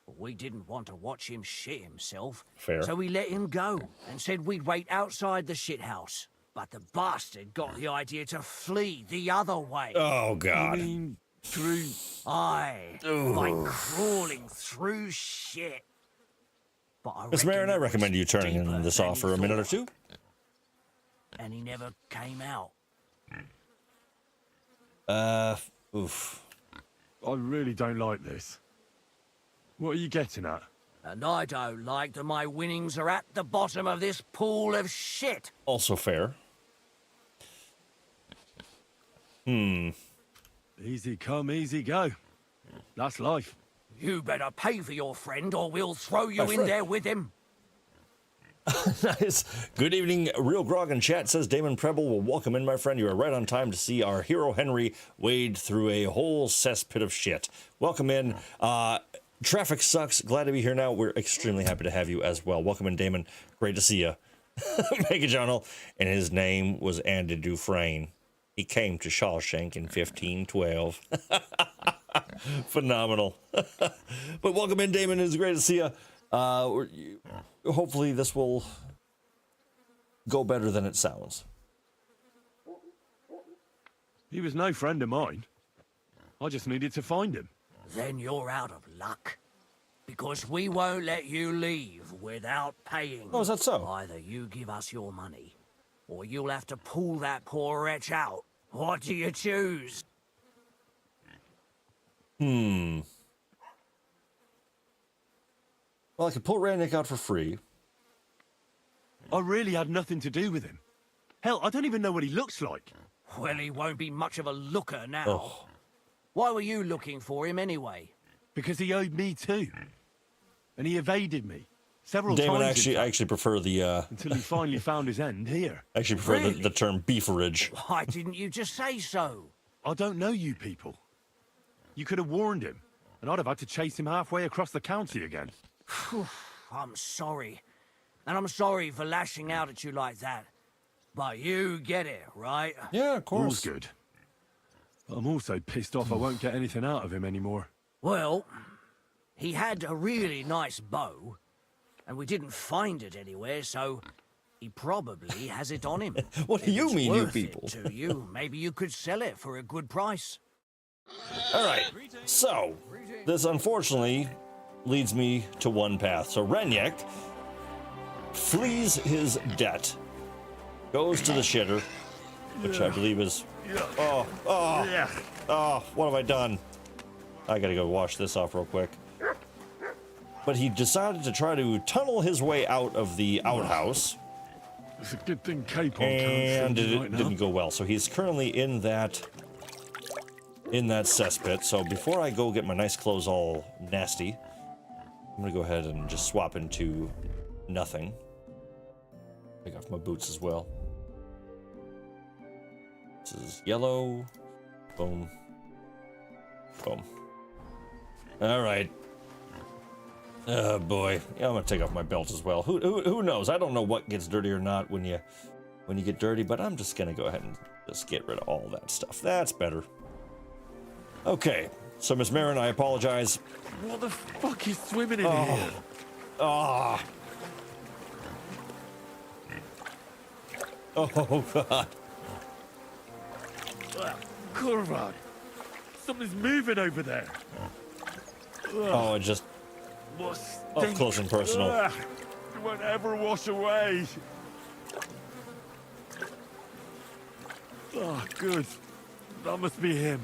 But we didn't want to watch him shit himself. Fair. So we let him go and said we'd wait outside the shithouse. But the bastard got the idea to flee the other way. Oh, God. You mean through... Aye, by crawling through shit. But I Miss Marin, I reckon it recommend was you turning deeper this than off he for a minute or thought. two. And he never came out. Oof. I really don't like this. What are you getting at? And I don't like that my winnings are at the bottom of this pool of shit. Also fair. Easy come, easy go. That's life. You better pay for your friend or we'll throw you in friend. there with him. Nice. Good evening, RealGrogg in chat says Damon Preble will welcome in, my friend. You are right on time to see our hero Henry wade through a whole cesspit of shit. Welcome in. Traffic sucks. Glad to be here now. We're extremely happy to have you as well. Welcome in, Damon. Great to see you. Mega Journal. And his name was Andy Dufresne. He came to Shawshank in 1512. Phenomenal. But welcome in, Damon. It's great to see you. Hopefully this will go better than it sounds. He was no friend of mine. I just needed to find him. Then you're out of luck. Because we won't let you leave without paying. Oh, is that so? Either you give us your money, or you'll have to pull that poor wretch out. What do you choose? Well, I could pull Ranyek out for free. I really had nothing to do with him. Hell, I don't even know what he looks like. Well, he won't be much of a looker now. Oh. Why were you looking for him anyway? Because he owed me too. And he evaded me. Several Damon, times. I actually prefer the Until he finally found his end here. I actually prefer Really? the term beefarage. Why didn't you just say so? I don't know you people. You could have warned him, and I'd have had to chase him halfway across the county again. I'm sorry. And I'm sorry for lashing out at you like that. But you get it, right? Yeah, of All's course. good. But I'm also pissed off I won't get anything out of him anymore. Well, he had a really nice bow, and we didn't find it anywhere, so he probably has it on him. What do If you it's mean, you worth people? it to you, maybe you could sell it for a good price. All right. So, this unfortunately leads me to one path. So Ranyek flees his debt, goes to the shitter, which I believe is... Oh, what have I done? I gotta go wash this off real quick. But he decided to try to tunnel his way out of the outhouse. It's a good thing Capon can't And see me it right now. didn't go well. So he's currently in that cesspit. So before I go get my nice clothes all nasty, I'm gonna go ahead and just swap into nothing. Take off my boots as well. This is yellow. Boom. Boom. All right. Oh boy. Yeah, I'm gonna take off my belt as well. Who knows? I don't know what gets dirty or not when you get dirty, but I'm just gonna go ahead and just get rid of all that stuff. That's better. Okay. So Miss Marin, I apologize. What the fuck is swimming in here? Ah. Oh god. Kurvad! Something's moving over there. Oh, it just What up stink. close and personal. Ugh, it won't ever wash away. Oh, good. That must be him.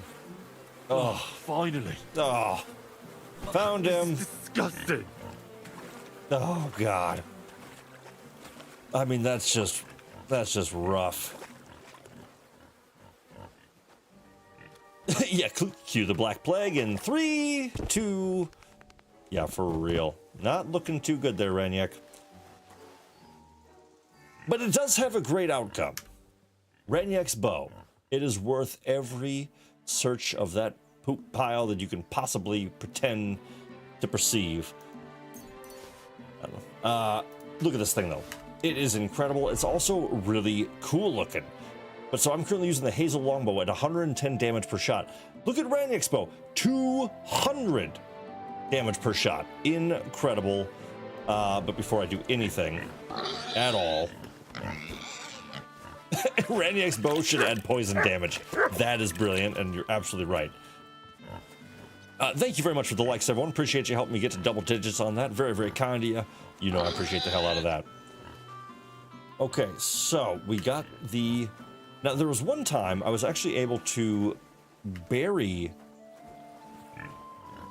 Oh, Finally. oh. Found him. Disgusting. Oh god. I mean, that's just rough. Yeah, cue the Black Plague in 3, 2. Yeah, for real. Not looking too good there, Ranyek. But it does have a great outcome. Ranyek's bow. It is worth every search of that poop pile that you can possibly pretend to perceive. I don't know. Look at this thing, though. It is incredible. It's also really cool looking. But so I'm currently using the Hazel Longbow at 110 damage per shot. Look at Ranyek's bow. 200 damage per shot. Incredible. But before I do anything at all, Ranyek's bow should add poison damage. That is brilliant, and you're absolutely right. Thank you very much for the likes, everyone. Appreciate you helping me get to double digits on that. Very, very kind of you. You know I appreciate the hell out of that. Okay, so we got the... Now, there was one time I was actually able to bury...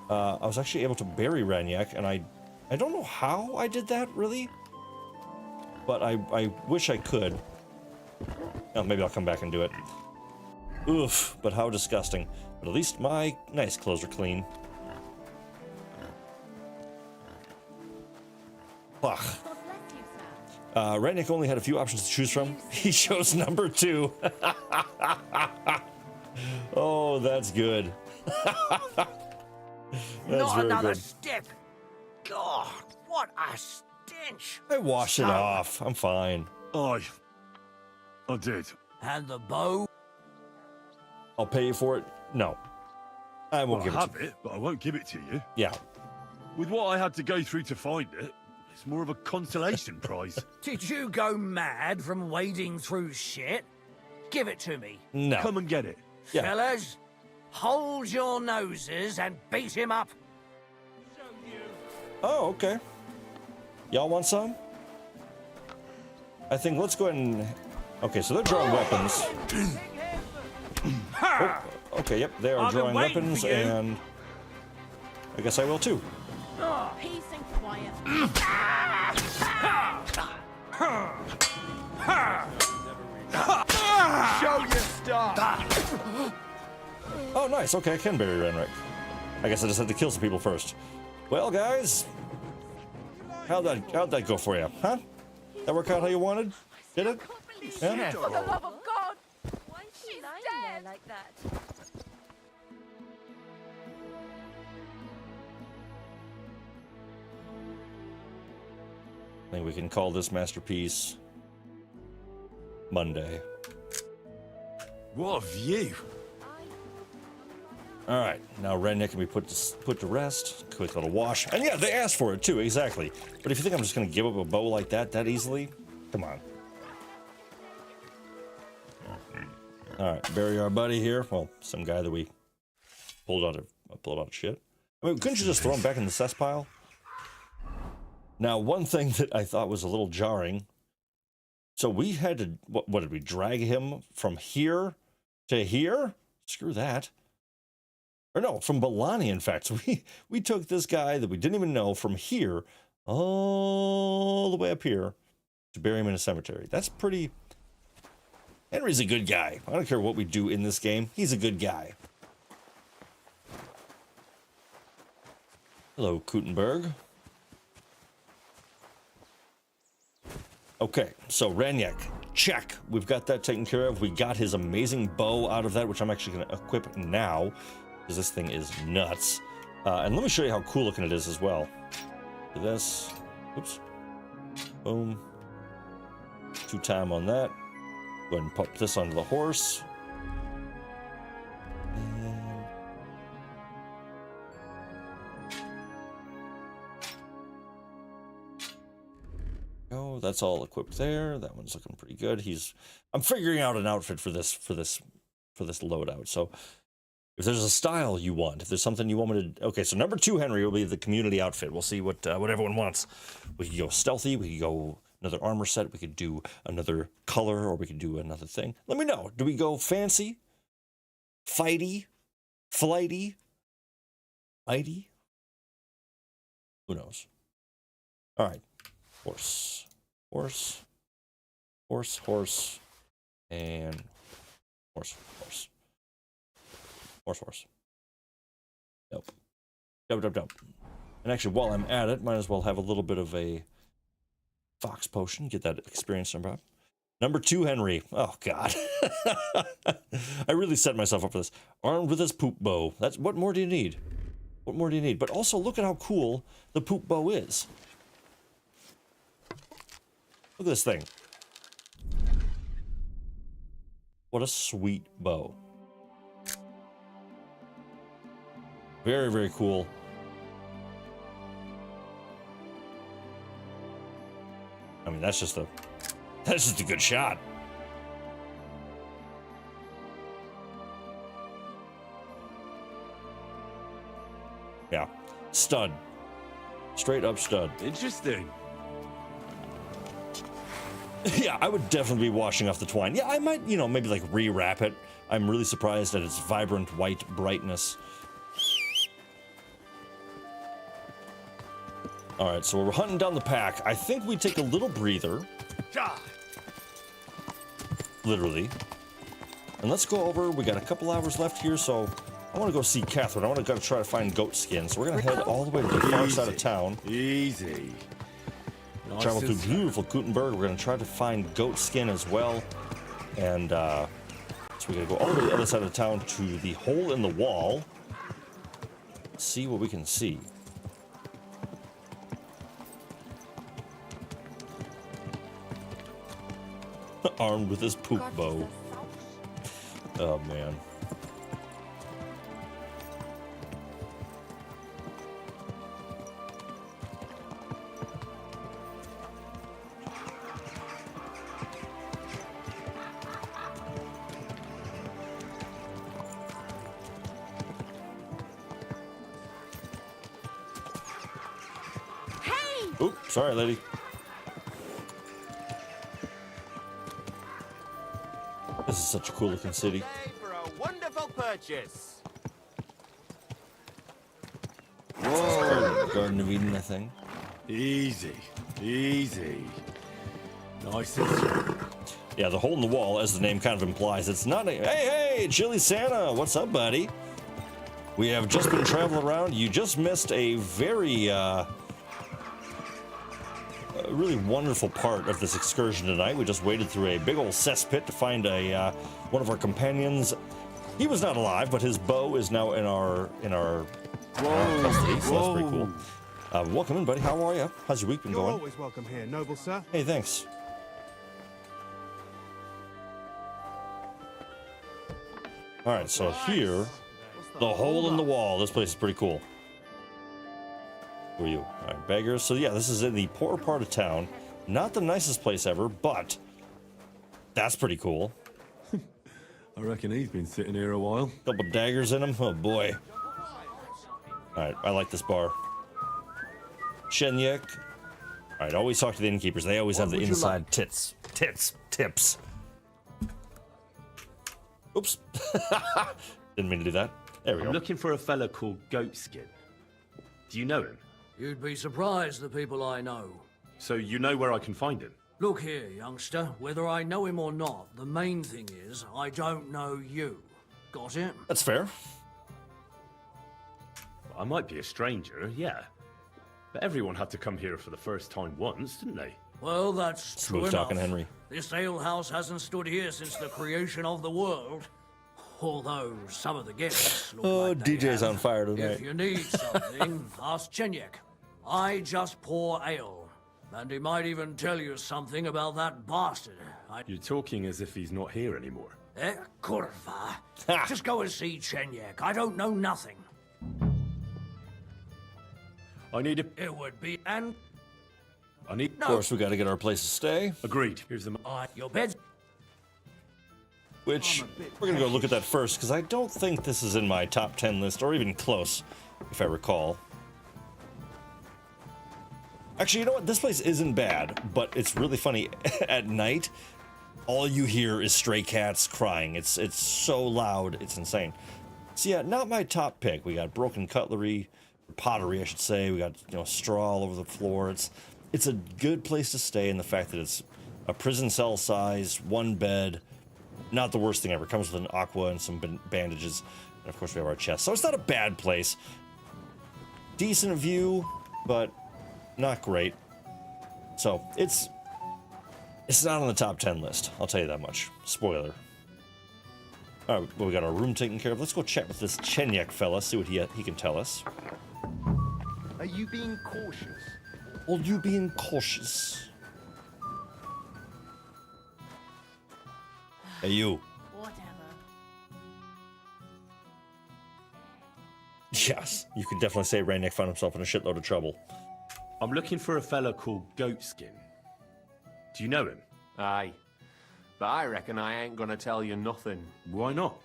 Ranyek, and I don't know how I did that, really. But I wish I could. Oh, maybe I'll come back and do it. Oof, but how disgusting. But at least my nice clothes are clean. Ugh. God bless you, sir. Ranyek only had a few options to choose from. He chose number 2. Oh, that's good. That's Not very another good. step. God, what a stench. I wash it off. I'm fine. I did. And the bow? I'll pay you for it. No. I won't Well, I give it have to you. it, but I won't give it to you. Yeah. With what I had to go through to find it, it's more of a consolation prize. Did you go mad from wading through shit? Give it to me. No. Come and get it. Yeah. Fellas, hold your noses and beat him up. Oh, okay. Y'all want some? I think let's go ahead and... Okay, so they're drawing weapons. Oh, okay, yep, they are I've been drawing waiting weapons, for you. and... I guess I will too. Peace and quiet. Show your stuff. Oh, nice. Okay, I can bury Ranyek. I guess I just had to kill some people first. Well, guys, how'd that go for you, huh? That work out how you wanted? Did it? Yeah. For the love of God! Why is she lying there like that? I think we can call this masterpiece Monday. What a view! All right, now Ranyek can be put to rest. Quick little wash, and yeah, they asked for it too, exactly. But if you think I'm just gonna give up a bow like that easily, come on. All right, bury our buddy here. Well, some guy that we pulled out of shit. I mean, couldn't you just throw him back in the cess pile? Now, one thing that I thought was a little jarring. So we had to, what did we drag him from here to here? Screw that. Or no, from Balani, in fact. So we took this guy that we didn't even know from here all the way up here to bury him in a cemetery. That's pretty... Henry's a good guy. I don't care what we do in this game. He's a good guy. Hello, Kuttenburg. Okay, so Ranyek, check. We've got that taken care of. We got his amazing bow out of that, which I'm actually going to equip now, because this thing is nuts. And let me show you how cool looking it is as well. Do this. Oops. Boom. 2-time on that. Go ahead and pop this onto the horse. Oh, that's all equipped there. That one's looking pretty good. I'm figuring out an outfit for this loadout. So if there's a style you want, if there's something you want me to, okay, so number 2 Henry will be the community outfit. We'll see what everyone wants. We could go stealthy, we could go another armor set, we could do another color, or we could do another thing. Let me know. Do we go fancy, fighty, flighty, mighty? Who knows? All right. Horse, horse, horse, horse, and horse, horse, horse, horse. Nope. Nope, nope, nope. And actually, while I'm at it, might as well have a little bit of a fox potion, get that experience number up. Number 2 Henry. Oh, God. I really set myself up for this. Armed with his poop bow. What more do you need? What more do you need? But also, look at how cool the poop bow is. Look at this thing. What a sweet bow. Very, very cool. I mean, that's just a good shot. Yeah. Stud. Straight up stud. Interesting. Yeah, I would definitely be washing off the twine. Yeah, I might, maybe like rewrap it. I'm really surprised at its vibrant white brightness. All right, so we're hunting down the pack. I think we take a little breather. Literally. And let's go over. We got a couple hours left here, so I want to go see Catherine. I want to go try to find goat skin. So we're going to head all the way to the far side of town. Easy. Nice. Travel through beautiful Kuttenburg. We're going to try to find goat skin as well. And so we're going to go all the way to the other side of town to the hole in the wall. See what we can see. Armed with his poop bow. Oh, man. Oop, sorry, lady. This is such a cool looking city. For a wonderful purchase. Whoa, Garden of Eden, I think. Easy, easy. Nice and slow. Yeah, the hole in the wall, as the name kind of implies, it's not a... Hey, Chili Santa, what's up, buddy? We have just been traveling around. You just missed a very, really wonderful part of this excursion tonight. We just waded through a big old cesspit to find one of our companions. He was not alive, but his bow is now in our custody, so that's pretty cool. Welcome in, buddy. How are you? How's your week been going? Always welcome here, noble sir. Hey, thanks. All right, so here, the hole in the wall. This place is pretty cool. Who are you? All right, beggars. So yeah, this is in the poor part of town. Not the nicest place ever, but that's pretty cool. I reckon he's been sitting here a while. Couple daggers in him. Oh boy. All right, I like this bar. Ranyek. All right, always talk to the innkeepers. They always have the inside tips. Oops. Didn't mean to do that. There we go. I'm looking for a fella called Goatskin. Do you know him? You'd be surprised the people I know. So you know where I can find him? Look here, youngster. Whether I know him or not, the main thing is I don't know you. Got it? That's fair. I might be a stranger, yeah. But everyone had to come here for the first time once, didn't they? Well, that's true Smooth talking, enough. Henry. This alehouse hasn't stood here since the creation of the world. Although some of the guests look like they DJ's have. on fire tonight. If you need something, ask Ranyek. I just pour ale. And he might even tell you something about that bastard. You're talking as if he's not here anymore. Kurva. Just go and see Ranyek. I don't know nothing. I need a... It would be an... I need... Of course, we got to get our place to stay. Agreed. Here's the... your bed. Which, we're going to go look at that first, because I don't think this is in my top 10 list, or even close, if I recall. Actually, you know what? This place isn't bad, but it's really funny. At night, all you hear is stray cats crying. It's so loud, it's insane. So yeah, not my top pick. We got broken cutlery, pottery, I should say. We got, you know, straw all over the floor. It's a good place to stay in the fact that it's a prison cell size, one bed. Not the worst thing ever. Comes with an aqua and some bandages. And of course we have our chest. So it's not a bad place. Decent view, but not great. So it's not on the top 10 list. I'll tell you that much. Spoiler. All right, well, we got our room taken care of. Let's go chat with this Ranyek fella, see what he can tell us. Are you being cautious? Are you being cautious? Hey, you. Whatever. Yes, you could definitely say Ranyek found himself in a shitload of trouble. I'm looking for a fella called Goatskin. Do you know him? Aye. But I reckon I ain't gonna tell you nothing. Why not?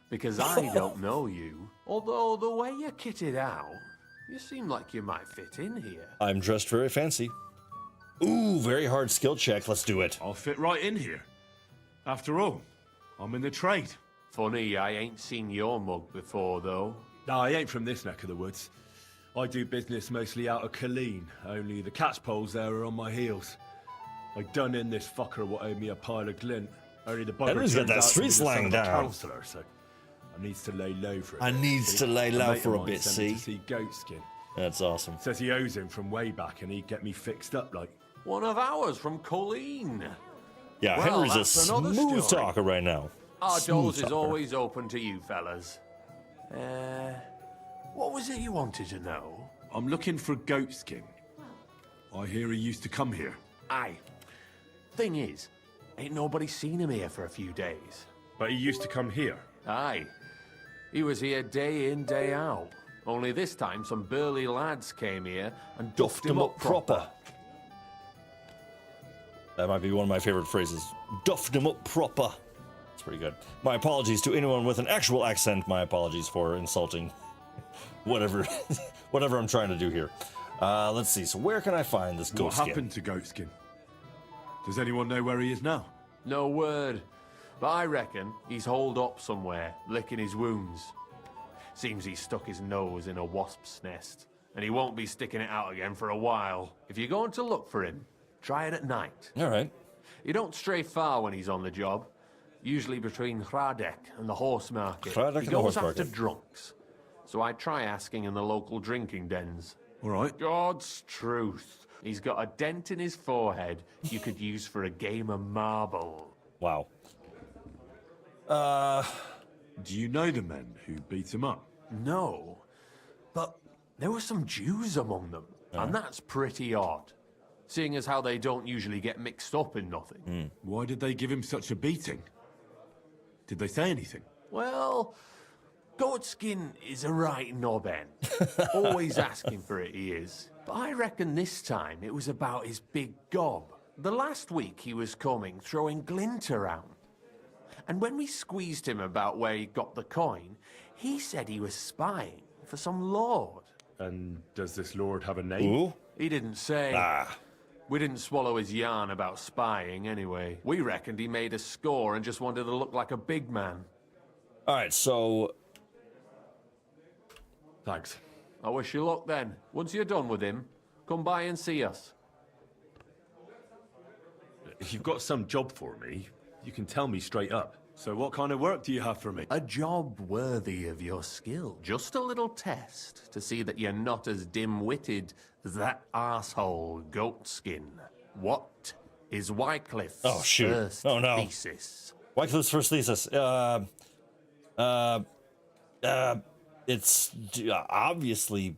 Because I don't know you. Although the way you're kitted out, you seem like you might fit in here. I'm dressed very fancy. Ooh, very hard skill check. Let's do it. I'll fit right in here. After all, I'm in the trade. Funny, I ain't seen your mug before, though. Nah, I ain't from this neck of the woods. I do business mostly out of Colleen, only the catchpoles there are on my heels. I done in this fucker what owed me a pile of glint. Only the bugger Henry's got turns that out to street be the son slang of a down. counsellor, so I needs to lay low for a bit. needs to lay A low mate for of a mine bit, sent me see? to see Goatskin. That's awesome. Says he owes him from way back and he'd get me fixed up like. One of ours from Colleen. Yeah, Well, Henry's a that's another smooth story. talker right now. Our Smooth doors is talker. always open to you fellas. What was it you wanted to know? I'm looking for Goatskin. I hear he used to come here. Aye. Thing is, ain't nobody seen him here for a few days. But he used to come here. Aye. He was here day in, day out. Only this time some burly lads came here and duffed him up proper. That might be one of my favorite phrases. Duffed him up proper. It's pretty good. My apologies to anyone with an actual accent. My apologies for insulting whatever I'm trying to do here. Let's see. So where can I find this What ghost skin? happened to Goatskin? Does anyone know where he is now? No word. But I reckon he's holed up somewhere, licking his wounds. Seems he stuck his nose in a wasp's nest, and he won't be sticking it out again for a while. If you're going to look for him, try it at night. All right. You don't stray far when he's on the job. Usually between Ranyek and the horse market. Ranyek He and the goes horse after market. drunks. So I try asking in the local drinking dens. All right. God's truth. He's got a dent in his forehead you could use for a game of marble. Wow. Do you know the men who beat him up? No, but there were some Jews among them, and that's pretty odd, seeing as how they don't usually get mixed up in nothing. Why did they give him such a beating? Did they say anything? Well, Goatskin is a right knobhead. Always asking for it, he is. But I reckon this time it was about his big gob. The last week he was coming, throwing glint around. And when we squeezed him about where he got the coin, he said he was spying for some lord. And does this lord have a name? Ooh. He didn't say. We didn't swallow his yarn about spying anyway. We reckoned he made a score and just wanted to look like a big man. All right, so... Thanks. I wish you luck then. Once you're done with him, come by and see us. If you've got some job for me, you can tell me straight up. So what kind of work do you have for me? A job worthy of your skill. Just a little test to see that you're not as dim-witted as that arsehole Goatskin. What is Wycliffe's first thesis? Wycliffe's first thesis. It's obviously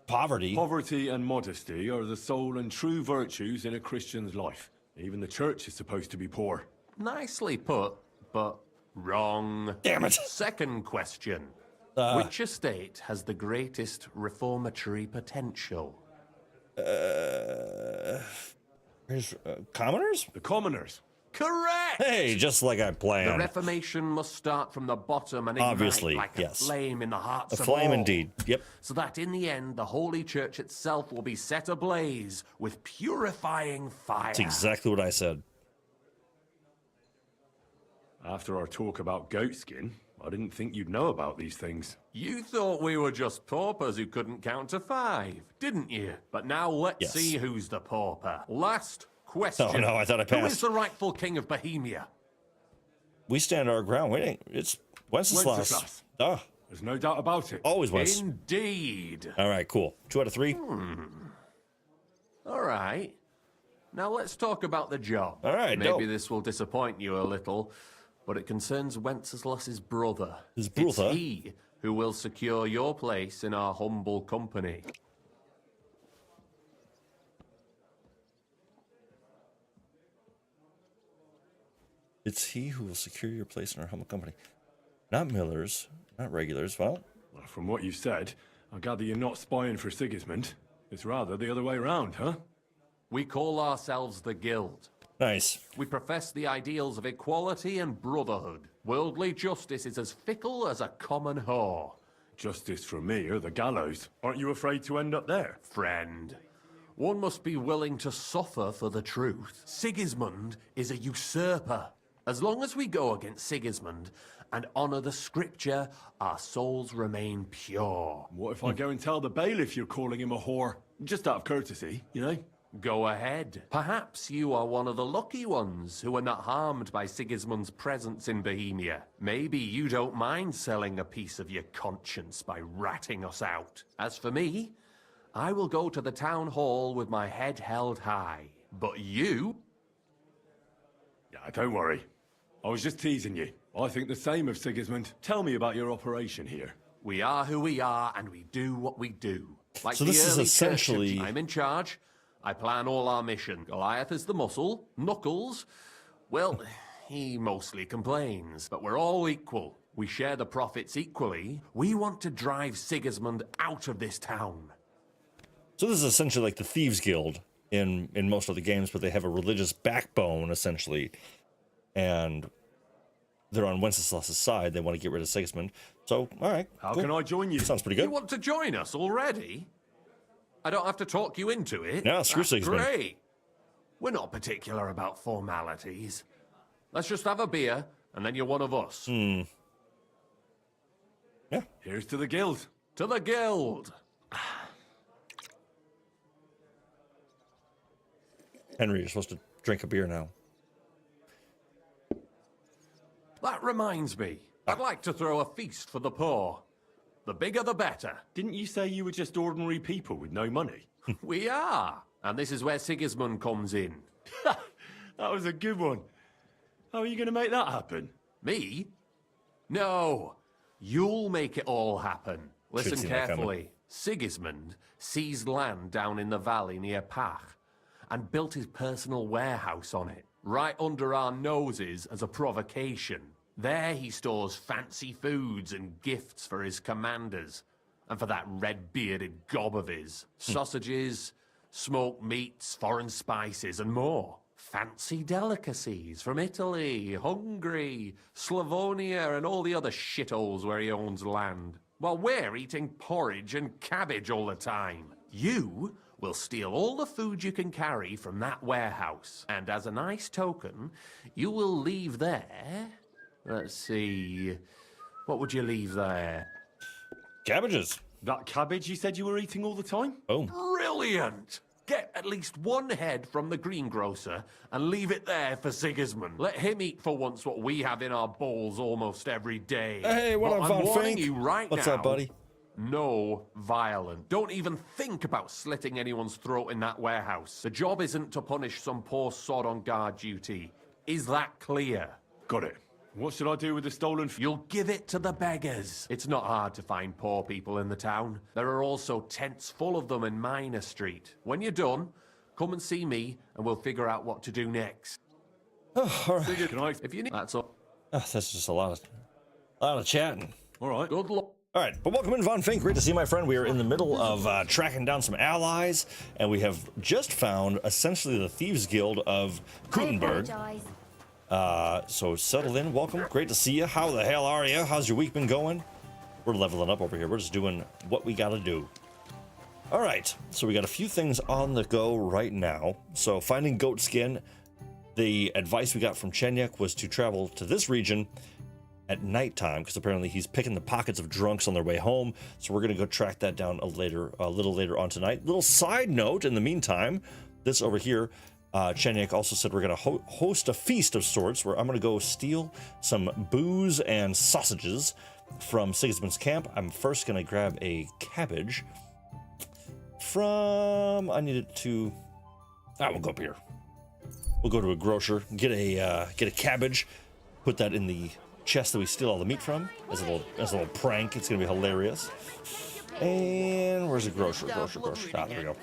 poverty. Poverty and modesty are the sole and true virtues in a Christian's life. Even the church is supposed to be poor. Nicely put, but wrong. Damn it. Second question. Which estate has the greatest reformatory potential? Commoners? The commoners. Correct! Hey, just like I The planned. Reformation must start from the bottom and ignite Obviously, like yes. a flame in the hearts A of flame all. indeed. Yep. So that in the end, the Holy Church itself will be set ablaze with purifying fire. That's exactly what I said. After our talk about Goatskin, I didn't think you'd know about these things. You thought we were just paupers who couldn't count to 5, didn't you? But now let's see who's the pauper. Last question. Oh, no, I thought I Who is passed. the rightful king of Bohemia? We stand our ground. Waiting. It's Wenceslas. Wenceslas. Duh. There's no doubt about it. Always was. Indeed. All right, cool. 2 out of 3. All right. Now let's talk about the job. All right, Maybe dope. this will disappoint you a little, but it concerns Wenceslas's brother. His brother? It's he who will secure your place in our humble company. It's he who will secure your place in our humble company. Not millers, not regulars. Well, From what you said, I gather you're not spying for Sigismund. It's rather the other way around, huh? We call ourselves the Guild. nice. We profess the ideals of equality and brotherhood. Worldly justice is as fickle as a common whore. Justice for me or the gallows. Aren't you afraid to end up there? Friend, one must be willing to suffer for the truth. Sigismund is a usurper. As long as we go against Sigismund and honor the scripture, our souls remain pure. What if I go and tell the bailiff you're calling him a whore? Just out of courtesy, you know? Go ahead. Perhaps you are one of the lucky ones who are not harmed by Sigismund's presence in Bohemia. Maybe you don't mind selling a piece of your conscience by ratting us out. As for me, I will go to the town hall with my head held high. But you... Yeah, don't worry. I was just teasing you. I think the same of Sigismund. Tell me about your operation here. We are who we are, and we do what we do. Like So the this is early essentially- churches, I'm in charge. I plan all our mission. Goliath is the muscle. Knuckles, well, he mostly complains. But we're all equal. We share the profits equally. We want to drive Sigismund out of this town. So this is essentially like the Thieves Guild in most of the games, but they have a religious backbone, essentially. And they're on Wenceslas' side. They want to get rid of Sigismund. So, all right. How can I join you? Sounds pretty You good. want to join us already? I don't have to talk you into it. No, screw That's Sigismund. great. We're not particular about formalities. Let's just have a beer, and then you're one of us. Yeah. Here's to the guild. To the guild. Henry, you're supposed to drink a beer now. That reminds me. I'd like to throw a feast for the poor. The bigger the better. Didn't you say you were just ordinary people with no money? We are. And this is where Sigismund comes in. That was a good one. How are you going to make that happen? Me? No. You'll make it all happen. Listen seen that coming. carefully. Sigismund seized land down in the valley near Pach and built his personal warehouse on it, right under our noses as a provocation. There he stores fancy foods and gifts for his commanders. And for that red-bearded gob of his. Sausages, smoked meats, foreign spices, and more. Fancy delicacies from Italy, Hungary, Slavonia, and all the other shitholes where he owns land. While we're eating porridge and cabbage all the time. You will steal all the food you can carry from that warehouse. And as a nice token, you will leave there... Let's see... What would you leave there? Cabbages. That cabbage you said you were eating all the time? Boom. Brilliant! Get at least one head from the greengrocer and leave it there for Sigismund. Let him eat for once what we have in our bowls almost every day. Hey, what But up, Von I'm warning Fink? you right What's now, up, buddy? No violent. Don't even think about slitting anyone's throat in that warehouse. The job isn't to punish some poor sod on guard duty. Is that clear? Got it. What should I do with the stolen You'll give it to the beggars. It's not hard to find poor people in the town. There are also tents full of them in Minor Street. When you're done, come and see me and we'll figure out what to do next. Oh, all right. Can I... If you need... That's all. That's just a lot of chatting. All right. Good luck. All right, but welcome in, Von Fink. Great to see you, my friend. We are in the middle of tracking down some allies, and we have just found essentially the Thieves Guild of Kuttenburg. So settle in, welcome. Great to see you. How the hell are you? How's your week been going? We're leveling up over here. We're just doing what we got to do. All right, so we got a few things on the go right now. So finding goat skin. The advice we got from Ranyek was to travel to this region at nighttime, because apparently he's picking the pockets of drunks on their way home. So we're gonna go track that down a little later on tonight. Little side note in the meantime, this over here, Ranyek also said we're gonna host a feast of sorts where I'm gonna go steal some booze and sausages from Sigismund's camp. I'm first gonna grab a cabbage from, I need it to, we'll go up here. We'll go to a grocer, get a cabbage, put that in the chest that we steal all the meat from as a little prank. It's gonna be hilarious. And where's the grocer? Grocer. Ah, there we go.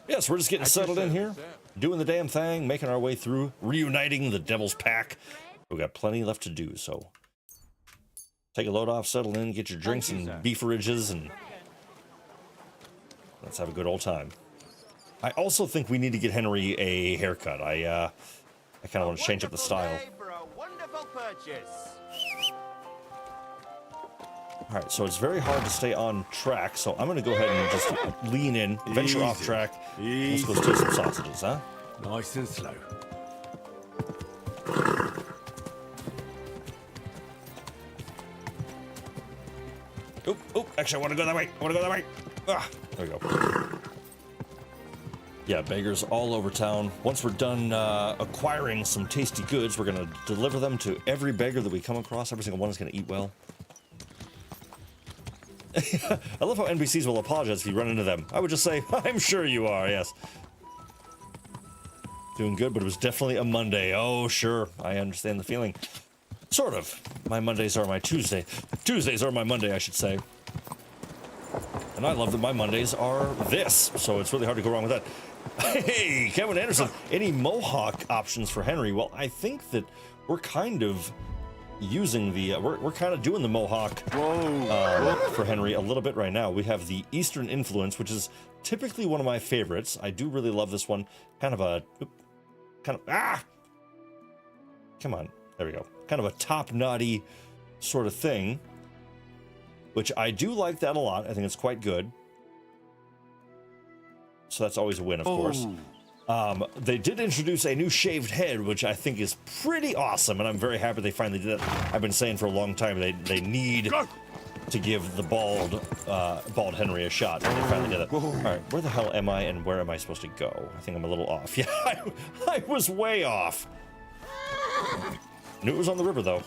Yes, we're just getting settled in here, doing the damn thing, making our way through, reuniting the Devil's Pack. We've got plenty left to do, so take a load off, settle in, get your drinks and beeferages, and let's have a good old time. I also think we need to get Henry a haircut. I kind of want to change up the style. All right, so it's very hard to stay on track, so I'm going to go ahead and just lean in, venture off track. Let's go steal some sausages, huh? Nice and slow. Oh, actually, I want to go that way. Ah, there we go. Yeah, beggars all over town. Once we're done acquiring some tasty goods, we're going to deliver them to every beggar that we come across. Every single one is going to eat well. I love how NPCs will apologize if you run into them. I would just say, I'm sure you are, yes. Doing good, but it was definitely a Monday. Oh, sure, I understand the feeling. Sort of. My Mondays are my Tuesday. Tuesdays are my Monday, I should say. And I love that my Mondays are this, so it's really hard to go wrong with that. Hey, Kevin Anderson, any Mohawk options for Henry? Well, I think that we're kind of using the, we're kind of doing the Mohawk for Henry a little bit right now. We have the Eastern Influence, which is typically one of my favorites. I do really love this one. Kind of a, come on, there we go. Kind of a top knotty sort of thing, which I do like that a lot. I think it's quite good. So that's always a win, of course. They did introduce a new shaved head, which I think is pretty awesome, and I'm very happy they finally did it. I've been saying for a long time they need to give the bald Henry a shot, and they finally did it. All right, where the hell am I, and where am I supposed to go? I think I'm a little off. Yeah, I was way off. Knew it was on the river, though.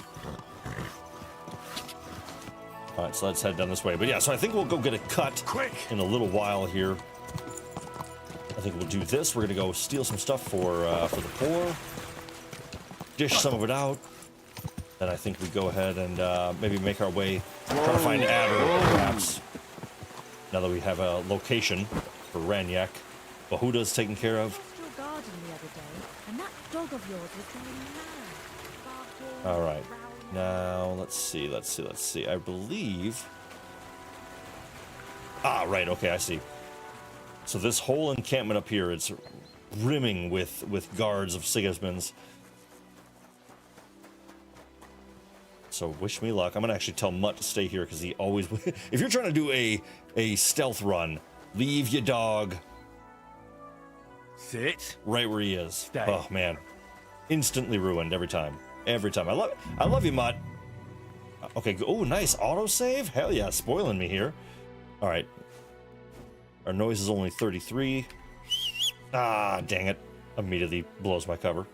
All right, so let's head down this way. But yeah, so I think we'll go get a cut in a little while here. I think we'll do this. We're gonna go steal some stuff for the poor, dish some of it out. Then I think we go ahead and maybe make our way, try to find Adder, perhaps. Now that we have a location for Ranyek, Bahuta's taken care of. Your garden the other day, and that dog of yours was going mad. All right. Now, let's see. I believe... Ah, right. Okay, I see. So this whole encampment up here, it's brimming with guards of Sigismund's. So wish me luck. I'm gonna actually tell Mutt to stay here because he always... If you're trying to do a stealth run, leave your dog... Sit. Right where he is. Stay. Oh, man. Instantly ruined every time. Every time. I love you, Mutt. Okay. Oh, nice. Autosave? Hell yeah. Spoiling me here. All right. Our noise is only 33. Ah, dang it. Immediately blows my cover.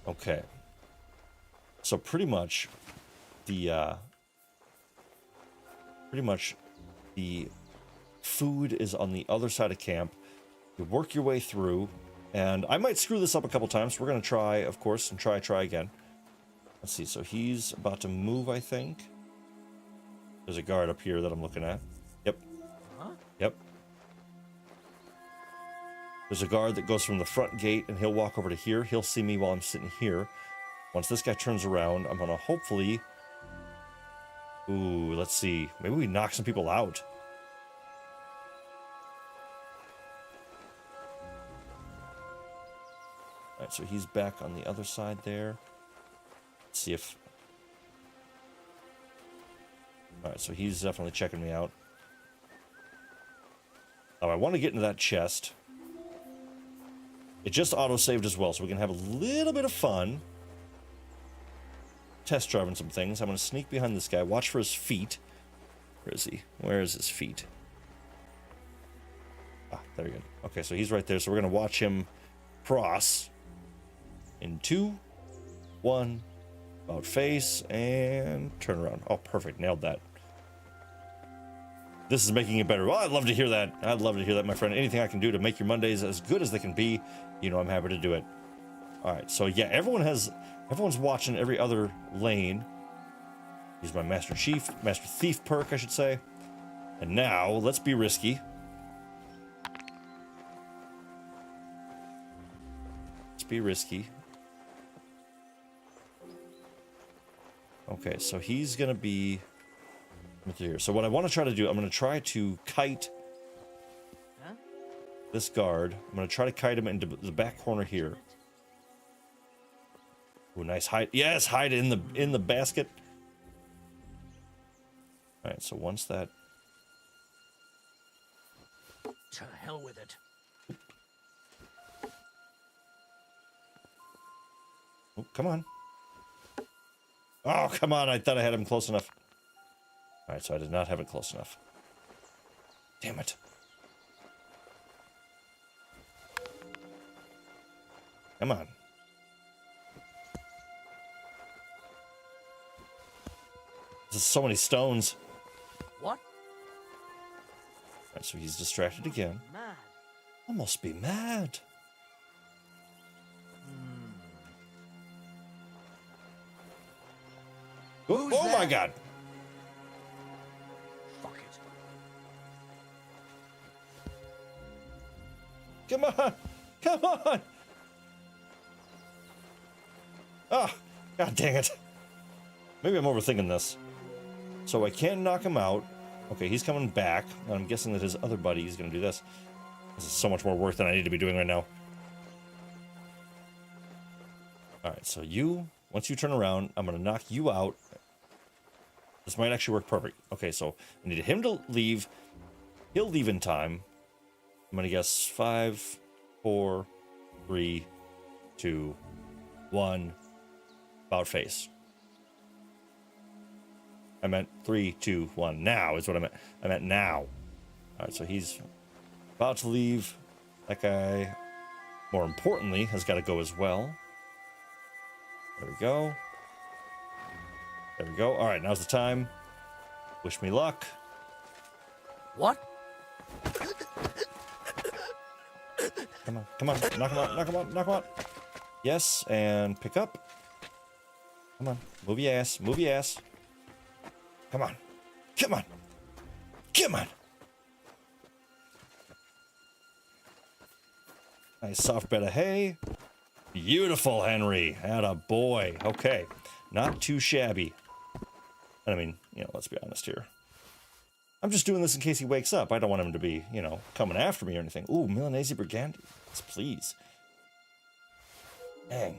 Okay. So pretty much the food is on the other side of camp. You work your way through, and I might screw this up a couple times. We're gonna try, of course, and try again. Let's see. So he's about to move, I think. There's a guard up here that I'm looking at. Yep. Huh? Yep. There's a guard that goes from the front gate, and he'll walk over to here. He'll see me while I'm sitting here. Once this guy turns around, I'm gonna hopefully... Ooh, let's see. Maybe we knock some people out. Alright, so he's back on the other side there. Let's see if... Alright, so he's definitely checking me out. Oh, I want to get into that chest. It just auto-saved as well, so we can have a little bit of fun. Test driving some things. I'm going to sneak behind this guy. Watch for his feet. Where is he? Where is his feet? Ah, there we go. Okay, so he's right there. So we're going to watch him cross. In 2, 1, about face, and turn around. Oh, perfect. Nailed that. This is making it better. Well, I'd love to hear that. I'd love to hear that, my friend. Anything I can do to make your Mondays as good as they can be, you know I'm happy to do it. All right, so yeah, everyone's watching every other lane. Use my Master Thief perk, I should say. And now, let's be risky. Let's be risky. Okay, so he's gonna be here. So what I want to try to do, I'm gonna try to kite this guard. I'm gonna try to kite him into the back corner here. Ooh, nice hide. Yes, hide in the basket. All right, so once that... To hell with it. Oh, come on. Oh, come on. I thought I had him close enough. All right, so I did not have it close enough. Damn it. Come on. There's so many stones. What? All right, so he's distracted again. Mad. I must be mad. Oh my God. Fuck it. Come on. Come on. Oh, God dang it. Maybe I'm overthinking this. So I can't knock him out. Okay, he's coming back. And I'm guessing that his other buddy is going to do this. This is so much more work than I need to be doing right now. All right, so once you turn around, I'm going to knock you out. This might actually work perfect. Okay, so I need him to leave. He'll leave in time. I'm going to guess 5, 4, 3, 2, 1. About face. I meant 3, 2, 1. Now is what I meant. I meant now. All right, so he's about to leave. That guy, more importantly, has got to go as well. There we go. There we go. All right, now's the time. Wish me luck. What? Come on, come on. Knock him out, knock him out, knock him out. Yes, and pick up. Come on. Move your ass, move your ass. Come on. Come on. Come on. Nice soft bed of hay. Beautiful, Henry. Atta boy. Okay. Not too shabby. I mean, let's be honest here. I'm just doing this in case he wakes up. I don't want him to be, coming after me or anything. Ooh, Milanese Brigand. Yes, please. Dang.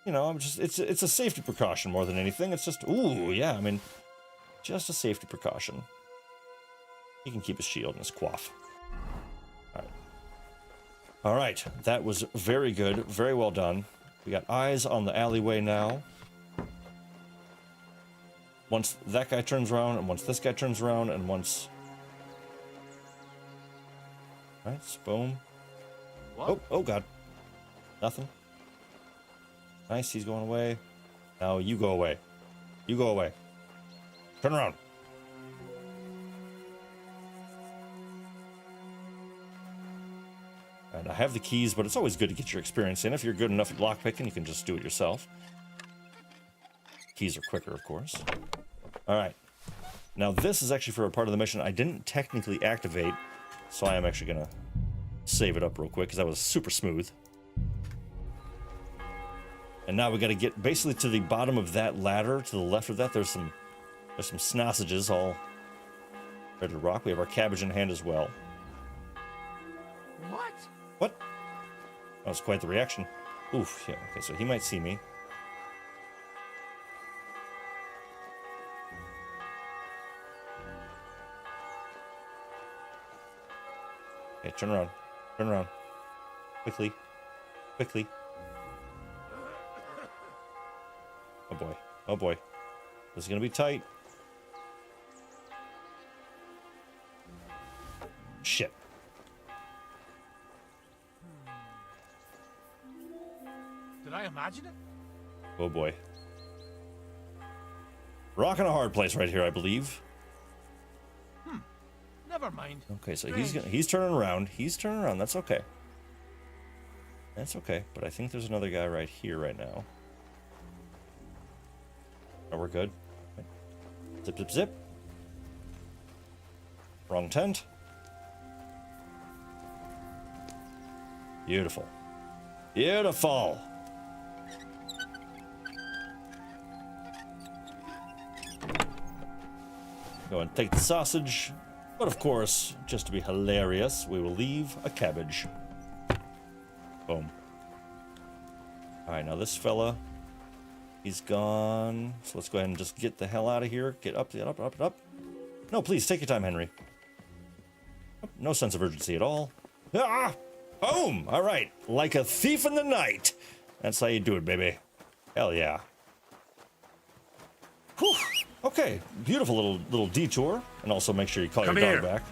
I'm just, it's a safety precaution more than anything. It's just, ooh, yeah, I mean, just a safety precaution. He can keep his shield and his quaff. All right. All right, that was very good. Very well done. We got eyes on the alleyway now. Once that guy turns around, and once this guy turns around, and once... All right, boom. What? Oh, God. Nothing. Nice, he's going away. Now you go away. You go away. Turn around. And I have the keys, but it's always good to get your experience in. If you're good enough at lockpicking, you can just do it yourself. Keys are quicker, of course. All right. Now, this is actually for a part of the mission I didn't technically activate, so I am actually going to save it up real quick, because that was super smooth. And now we got to get basically to the bottom of that ladder. To the left of that, there's some sausages all ready to rock. We have our cabbage in hand as well. What? What? That was quite the reaction. Oof, yeah, okay, so he might see me. Okay, turn around. Turn around. Quickly. Quickly. Oh boy. Oh boy. This is gonna be tight. Shit. Did I imagine it? Oh boy. Rocking a hard place right here, I believe. Never mind. Okay, so he's turning around. He's turning around. That's okay. That's okay. But I think there's another guy right here right now. Oh, we're good. Zip, zip, zip. Wrong tent. Beautiful. Beautiful. Go and take the sausage. But of course, just to be hilarious, we will leave a cabbage. Boom. Alright, now this fella, he's gone. So let's go ahead and just get the hell out of here. Get up, get up, up, up. No, please, take your time, Henry. No sense of urgency at all. Ah! Boom! Alright, like a thief in the night. That's how you do it, baby. Hell yeah. Whew. Okay, beautiful little detour, and also make sure you call your dog back.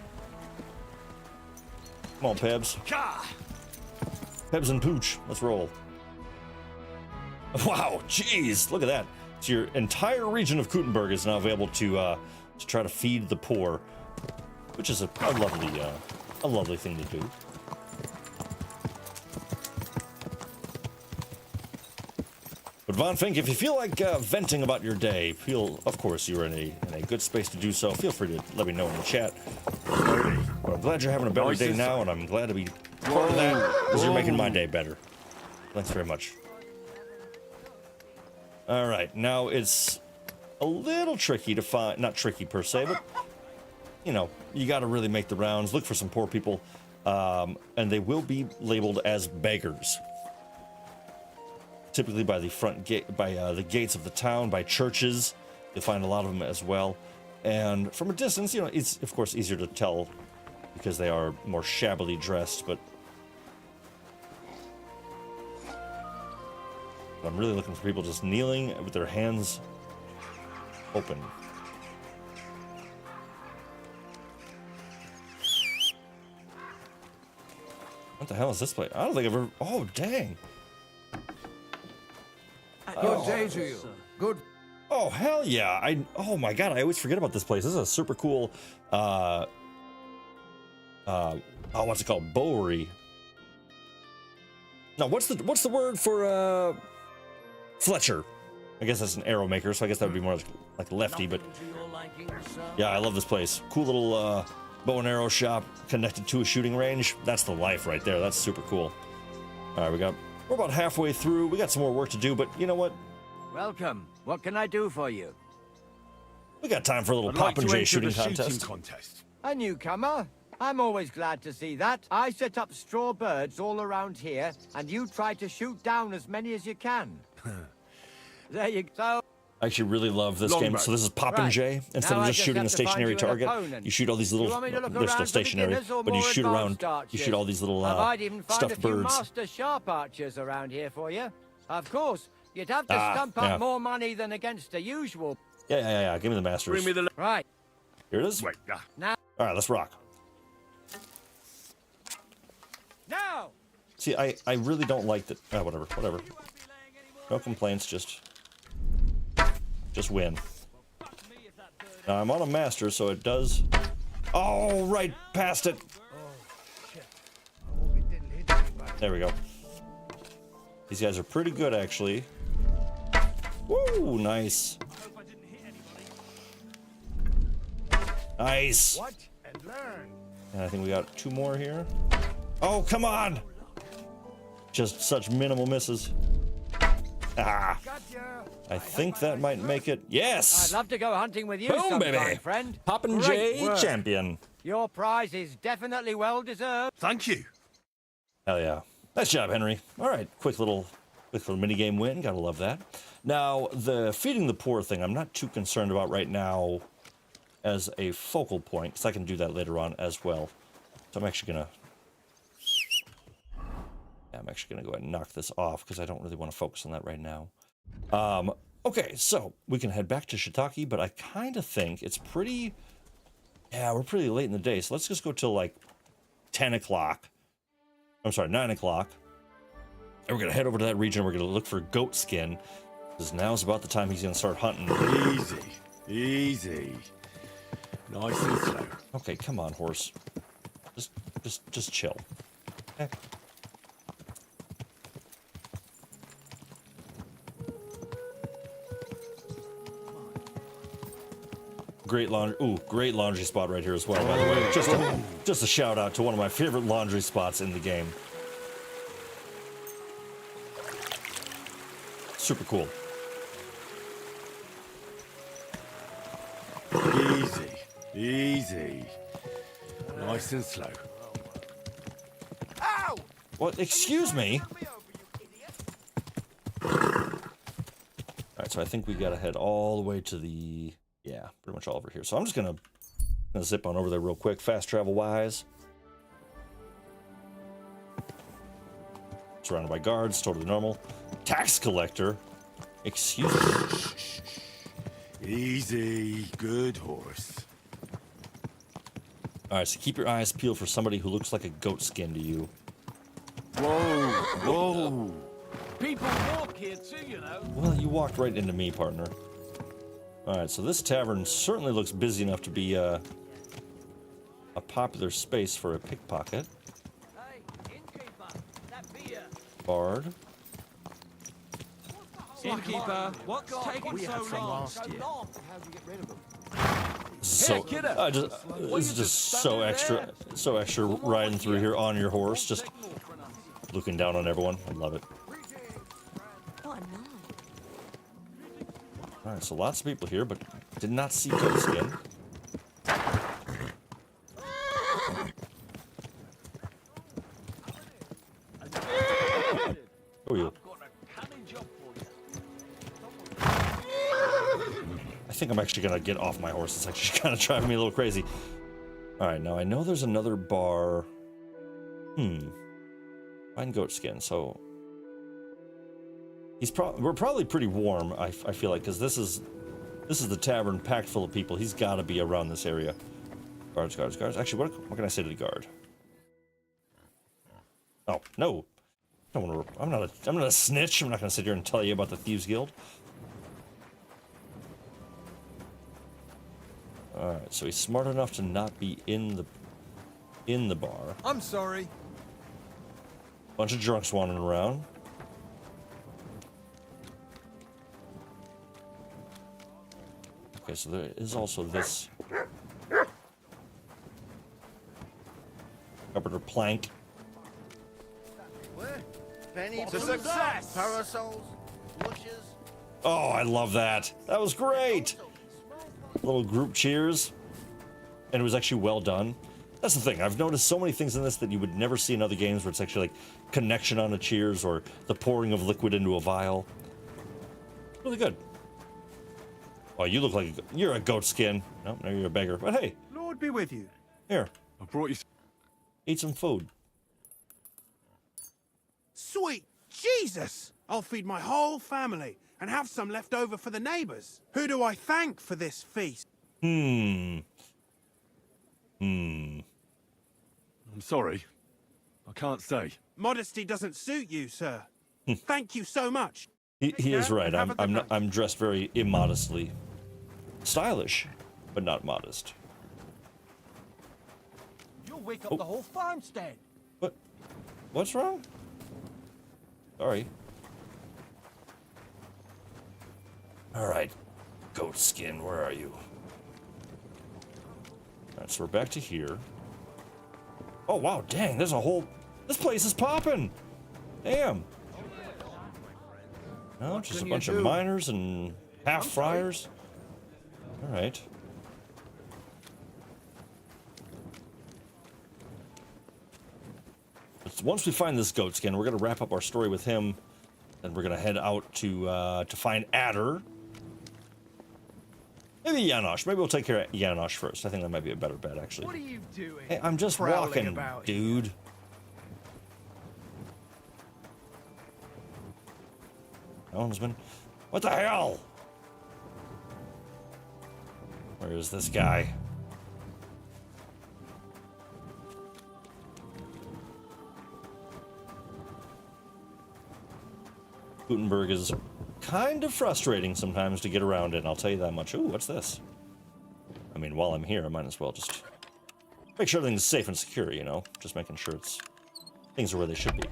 Come on, Pebs. Pebs and Pooch, let's roll. Wow, jeez, look at that. So your entire region of Kuttenburg is now available to try to feed the poor, which is a lovely thing to do. But Von Fink, if you feel like venting about your day, of course you're in a good space to do so. Feel free to let me know in the chat. But I'm glad you're having a better day now, and I'm glad to be part of that, because you're making my day better. Thanks very much. All right, now it's a little tricky to find, not tricky per se, but you got to really make the rounds, look for some poor people, and they will be labeled as beggars. Typically by the front gate, by the gates of the town, by churches. You'll find a lot of them as well. And from a distance, it's of course easier to tell because they are more shabbily dressed, but I'm really looking for people just kneeling with their hands open. What the hell is this place? I don't think I've ever... Oh, dang. Good day to you. Good. Oh, hell yeah. Oh my god, I always forget about this place. This is a super cool what's it called? Bowery. No, what's the word for Fletcher? I guess that's an arrow maker, so I guess that would be more like lefty, but yeah, I love this place. Cool little bow and arrow shop connected to a shooting range. That's the life right there. That's super cool. All right, we got We're about halfway through. We got some more work to do, but you know what? Welcome. What can I do for you? We got time for a little I'd like to Popinjay enter shooting the shooting contest. contest. A newcomer? I'm always glad to see that. I set up straw birds all around here, and you try to shoot down as many as you can. There you go. I actually really love this game. So this is Popinjay. Right. Instead Now of I just just shooting a have to find stationary you an target, opponent. you shoot all these little. You want me to look They're still around for stationary, beginners or but you more shoot around. advanced archers? You shoot all these little I might even find a stuffed few birds. master sharp archers around here for you. Of course, you'd have to stump yeah. up more money than against the usual. Yeah. Give me the masters. Bring me the. Right. Here it is. Wait. Now. All right, let's rock. Now. See, I really don't like that. Whatever. No complaints. Just win. Now I'm on a master, so it does. Oh, right past it. There we go. These guys are pretty good, actually. Woo, nice. Nice. Watch and learn. And I think we got 2 more here. Oh, come on! Just such minimal misses. Ah. Gotcha. I think that might make it. Yes! I'd love to go hunting with you Boom, sometime, baby! friend. Popinjay Great work. champion. Your prize is definitely well deserved. Thank you. Hell yeah. Nice job, Henry. All right, quick little mini game win. Gotta love that. Now, the feeding the poor thing, I'm not too concerned about right now as a focal point, because I can do that later on as well. So I'm actually gonna go ahead and knock this off because I don't really want to focus on that right now. Okay, so we can head back to Shiitake, but I kind of think it's pretty. Yeah, we're pretty late in the day, so let's just go till like 10 o'clock. I'm sorry, 9 o'clock. And we're gonna head over to that region. We're gonna look for goat skin, because now's about the time he's gonna start hunting. Easy. Nice and slow. Okay, come on, horse. Just chill. Okay. Great laundry spot right here as well, by the way. Just a shout out to one of my favorite laundry spots in the game. Super cool. Easy. Nice and slow. Ow! What? Excuse me? Alright, so I think we gotta head all the way to the... Yeah, pretty much all over here. So I'm just gonna zip on over there real quick, fast travel wise. Surrounded by guards, totally normal. Tax collector? Excuse me? Easy. Good horse. Alright, so keep your eyes peeled for somebody who looks like a goat skin to you. Whoa. People walk here too, you know. Well, you walked right into me, partner. Alright, so this tavern certainly looks busy enough to be a popular space for a pickpocket. Hey, innkeeper, that beer. Bard. Innkeeper, what's taking so long? So this is just so extra riding through here on your horse, just looking down on everyone. I love it. What a night. All right, so lots of people here, but did not see goat skin. Who are you? I think I'm actually gonna get off my horse. It's actually kind of driving me a little crazy. All right, now I know there's another bar. Find goat skin. So we're probably pretty warm. I feel like, because this is the tavern packed full of people. He's got to be around this area. Guards. Actually, what can I say to the guard? Oh no, I don't want to. I'm not a snitch. I'm not gonna sit here and tell you about the Thieves Guild. Alright, so he's smart enough to not be in the bar. I'm sorry. Bunch of drunks wandering around. Okay, so there is also this carpenter plank. Penny To success! parasols, bushes. Oh, I love that. That was great. Little group cheers. And it was actually well done. That's the thing. I've noticed so many things in this that you would never see in other games where it's actually like connection on a cheers or the pouring of liquid into a vial. Really good. Oh, you look like you're a goat skin. No, no, you're a beggar. But hey. Lord be with you. Here. I brought you... Eat some food. Sweet Jesus! I'll feed my whole family and have some left over for the neighbors. Who do I thank for this feast? I'm sorry. I can't say. Modesty doesn't suit you, sir. Thank you so much. He is right. I'm dressed very immodestly. Stylish, but not modest. You'll wake up the whole farmstead. What? What's wrong? Sorry. All right, goat skin, where are you? All right, so we're back to here. Oh wow, dang! There's a whole. This place is popping. Damn. No, just a bunch of miners and half friars. All right. Once we find this goat skin, we're gonna wrap up our story with him, and we're gonna head out to find Adder. Maybe Janosh. Maybe we'll take care of Janosh first. I think that might be a better bet, actually. What are you doing? Hey, I'm just walking, dude. Helmsman. What the hell? Where is this guy? Kuttenburg is kind of frustrating sometimes to get around in, I'll tell you that much. Ooh, what's this? I mean, while I'm here, I might as well just make sure everything's safe and secure, you know? Just making sure things are where they should be.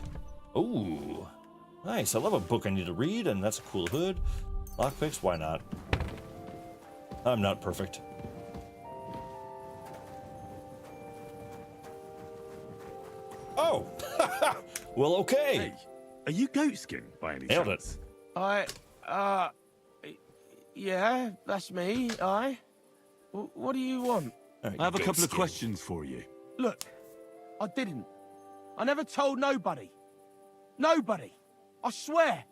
Ooh, nice. I love a book I need to read, and that's a cool hood. Lockpicks, why not? I'm not perfect. Oh! Well, okay. Hey, are you goatskin by any Nailed chance? Yeah, that's me, What do you want? I have a couple of questions for you. Look, I didn't. I never told nobody. Nobody. I swear.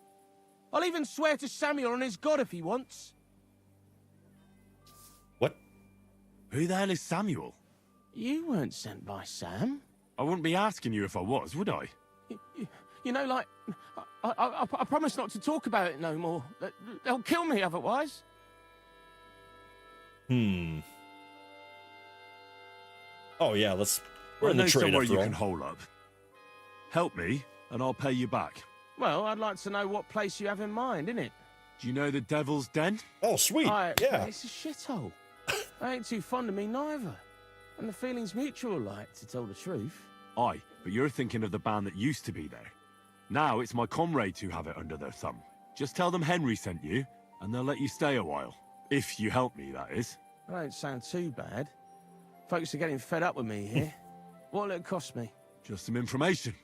I'll even swear to Samuel on his God if he wants. What? Who the hell is Samuel? You weren't sent by Sam. I wouldn't be asking you if I was, would I? You know, like, I promise not to talk about it no more. They'll kill me otherwise. Oh yeah, we're in the trade somewhere after you all. can hole up. Help me, and I'll pay you back. Well, I'd like to know what place you have in mind, innit? Do you know the Devil's Den? Oh, sweet. Yeah. It's a shithole. They ain't too fond of me neither. And the feeling's mutual, like, to tell the truth. Aye, but you're thinking of the band that used to be there. Now it's my comrades who have it under their thumb. Just tell them Henry sent you, and they'll let you stay a while. If you help me, that is. That don't sound too bad. Folks are getting fed up with me here. What'll it cost me? Just some information.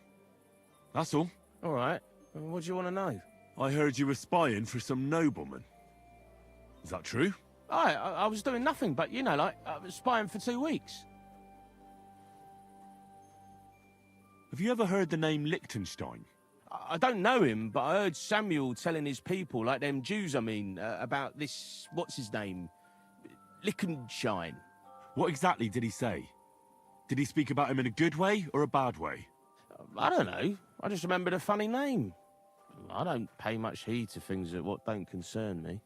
That's all. All right. What do you want to know? I heard you were spying for some nobleman. Is that true? I was doing nothing but, you know, like, spying for 2 weeks. Have you ever heard the name Liechtenstein? I don't know him, but I heard Samuel telling his people, like them Jews, I mean, about this, what's his name? Liechtenstein. What exactly did he say? Did he speak about him in a good way or a bad way? I don't know. I just remembered a funny name. I don't pay much heed to things that what don't concern me.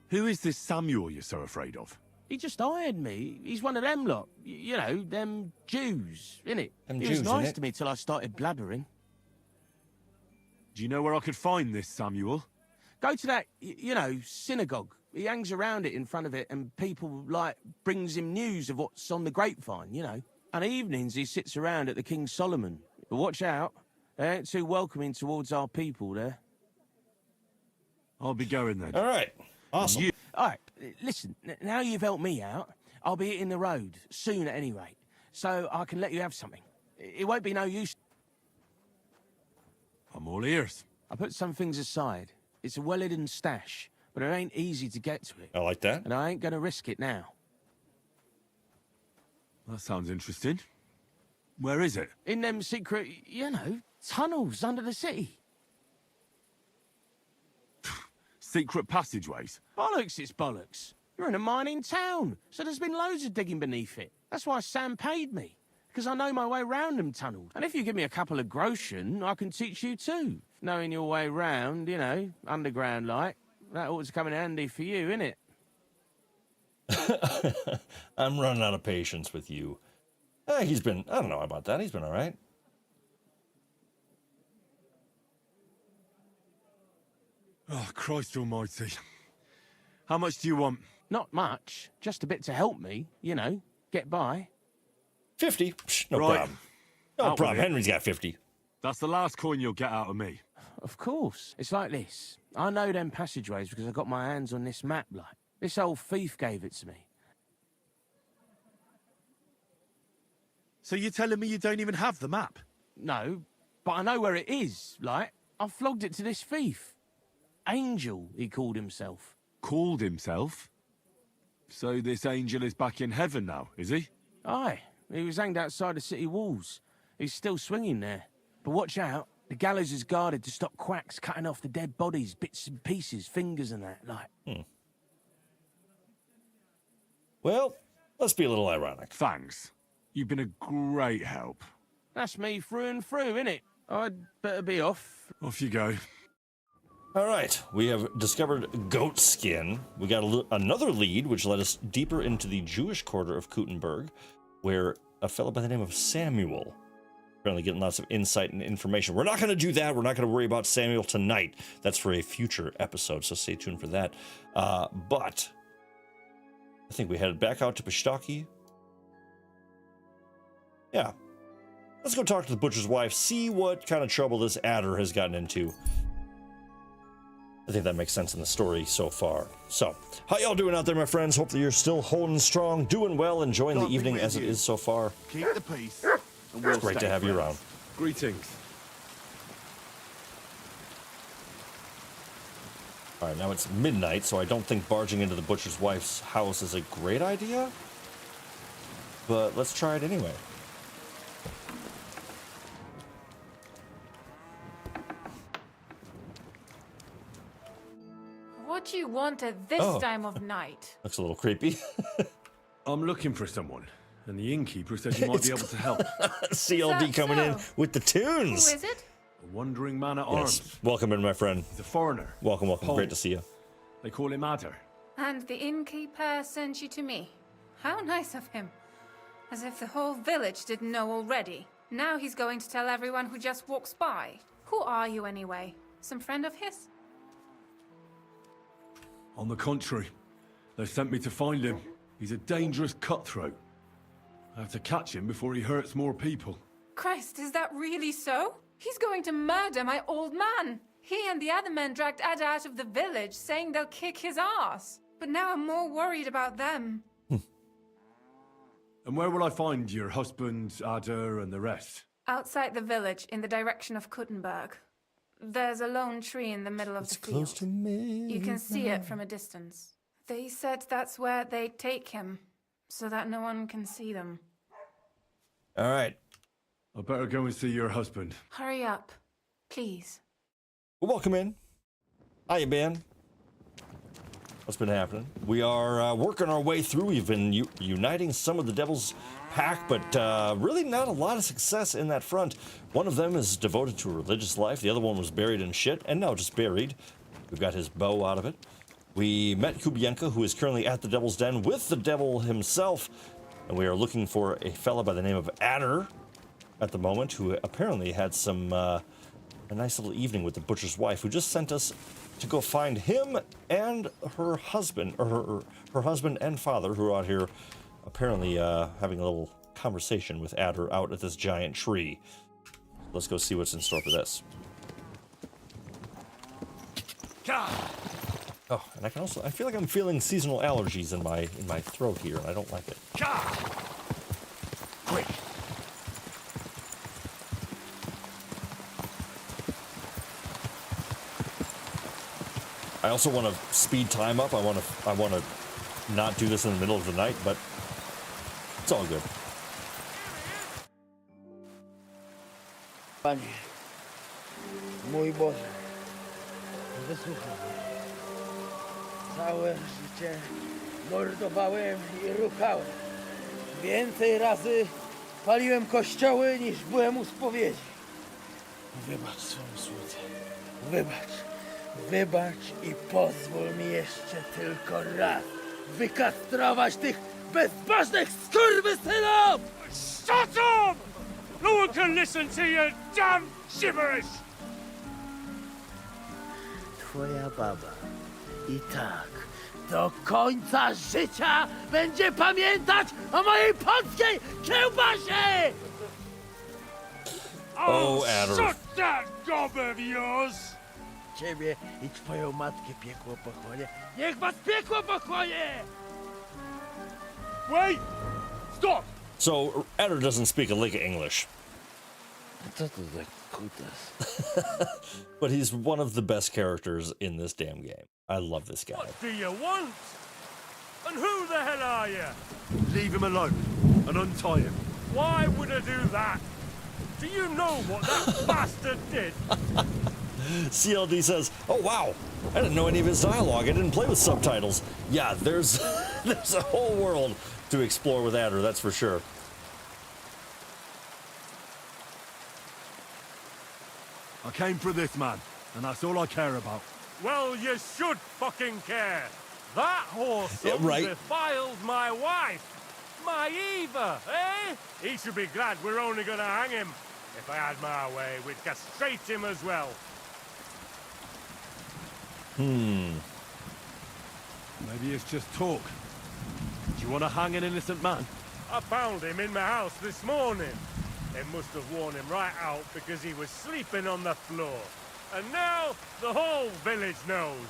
Who is this Samuel you're so afraid of? He just hired me. He's one of them lot. You know, them Jews, innit? Them He Jews, was nice innit? to me till I started blabbering. Do you know where I could find this Samuel? Go to that, you know, synagogue. He hangs around it in front of it, and people, like, brings him news of what's on the grapevine, you know. And evenings he sits around at the King Solomon. But watch out. They ain't too welcoming towards our people there. I'll be going then. All right. Awesome. All right, listen, now you've helped me out, I'll be hitting the road, soon at any rate. so I can let you have something. It won't be no use. I'm all ears. I put some things aside. It's a well-hidden stash, but it ain't easy to get to it. I like that. And I ain't gonna risk it now. That sounds interesting. Where is it? In them secret, you know, tunnels under the city. Secret passageways? Bollocks, it's bollocks. You're in a mining town, so there's been loads of digging beneath it. That's why Sam paid me, because I know my way round them tunnels. And if you give me a couple of groschen, I can teach you too. Knowing your way round, you know, underground like, that ought to come in handy for you, innit? I'm running out of patience with you. He's been, I don't know about that. He's been all right. Oh, Christ almighty. How much do you want? Not much. Just a bit to help me, you know, get by. 50? Psh, no Right. problem. No Out with problem. it. Henry's got 50. That's the last coin you'll get out of me. Of course. It's like this. I know them passageways because I got my hands on this map, like. This old thief gave it to me. So you're telling me you don't even have the map? No, but I know where it is, like. I flogged it to this thief. Angel, he called himself. Called himself? So this angel is back in heaven now, is he? Aye, he was hanged outside the city walls. He's still swinging there. But watch out, the gallows is guarded to stop quacks cutting off the dead bodies, bits and pieces, fingers and that, like. Well, let's be a little ironic. Thanks. You've been a great help. That's me through and through, innit? I'd better be off. Off you go. All right, we have discovered goat skin. We got another lead, which led us deeper into the Jewish quarter of Kuttenburg, where a fellow by the name of Samuel, apparently getting lots of insight and information. We're not going to do that. We're not going to worry about Samuel tonight. That's for a future episode, so stay tuned for that. But I think we headed back out to Pashtoki. Yeah. Let's go talk to the butcher's wife, see what kind of trouble this adder has gotten into. I think that makes sense in the story so far. So, how y'all doing out there, my friends? Hope that you're still holding strong, doing well, enjoying the evening as it is so far. Keep the peace. And It's great to have you around. Greetings. All right, now it's midnight, so I don't think barging into the butcher's wife's house is a great idea. But let's try it anyway. What do you want at this time of night? Looks a little creepy. I'm looking for someone, and the innkeeper said you might be able to help. CLB coming in with the tunes. Who is it? A wandering man at Yes. arms. Welcome in, my friend. He's a foreigner. Welcome, welcome. Pole. Great to see you. They call him Adder. And the innkeeper sent you to me. How nice of him. As if the whole village didn't know already. Now he's going to tell everyone who just walks by. Who are you anyway? Some friend of his? On the contrary, they sent me to find him. He's a dangerous cutthroat. I have to catch him before he hurts more people. Christ, is that really so? He's going to murder my old man. He and the other men dragged Ada out of the village, saying they'll kick his ass. But now I'm more worried about them. And where will I find your husband, Adder, and the rest? Outside the village, in the direction of Kuttenburg. There's a lone tree in the middle of the field. Close to me. You can see it from a distance. They said that's where they'd take him, so that no one can see them. All right. I better go and see your husband. Hurry up, please. Well, welcome in. Hiya, Ben. What's been happening? We are working our way through. We've been uniting some of the Devil's Pack, but really not a lot of success in that front. One of them is devoted to a religious life. The other one was buried in shit, and now just buried. We've got his bow out of it. We met Kubienka, who is currently at the Devil's Den with the devil himself, and we are looking for a fella by the name of Adder at the moment, who apparently had some a nice little evening with the butcher's wife, who just sent us to go find him and her husband, or her husband and father, who are out here apparently having a little conversation with Adder out at this giant tree. Let's go see what's in store for this. Oh, and I feel like I'm feeling seasonal allergies in my throat here, and I don't like it. quick. I also want to speed time up. I want to not do this in the middle of the night, but it's all good. Panie, mój Boże, wysłuchaj mnie. Całe życie mordowałem i ruchałem. Więcej razy paliłem kościoły, niż byłem u spowiedzi. Wybacz swoją słudze. Wybacz i pozwól mi jeszcze tylko raz wykastrować tych bezbożnych skurwysynów! Shut up! No one can listen to your damn gibberish! Twoja baba i tak do końca życia będzie pamiętać o mojej polskiej kiełbasie! Oh, Adder. Shut that gob of yours! Ciebie i twoją matkę piekło pochłonie. Niech was piekło pochłonie! Wait! Stop! So Adder doesn't speak a lick of English. Co to za kutas? But he's one of the best characters in this damn game. I love this guy. What do you want? And who the hell are you? Leave him alone and untie him. Why would I do that? Do you know what that bastard did? CLD says, "Oh wow, I didn't know any of his dialogue. I didn't play with subtitles." Yeah, there's there's a whole world to explore with Adder, that's for sure. I came for this man, and that's all I care about. Well, you should fucking care. That horse right. defiled my wife. My Eva, eh? He should be glad we're only gonna hang him. If I had my way, we'd castrate him as well. Maybe it's just talk. Do you want to hang an innocent man? I found him in my house this morning. It must have worn him right out because he was sleeping on the floor. And now the whole village knows.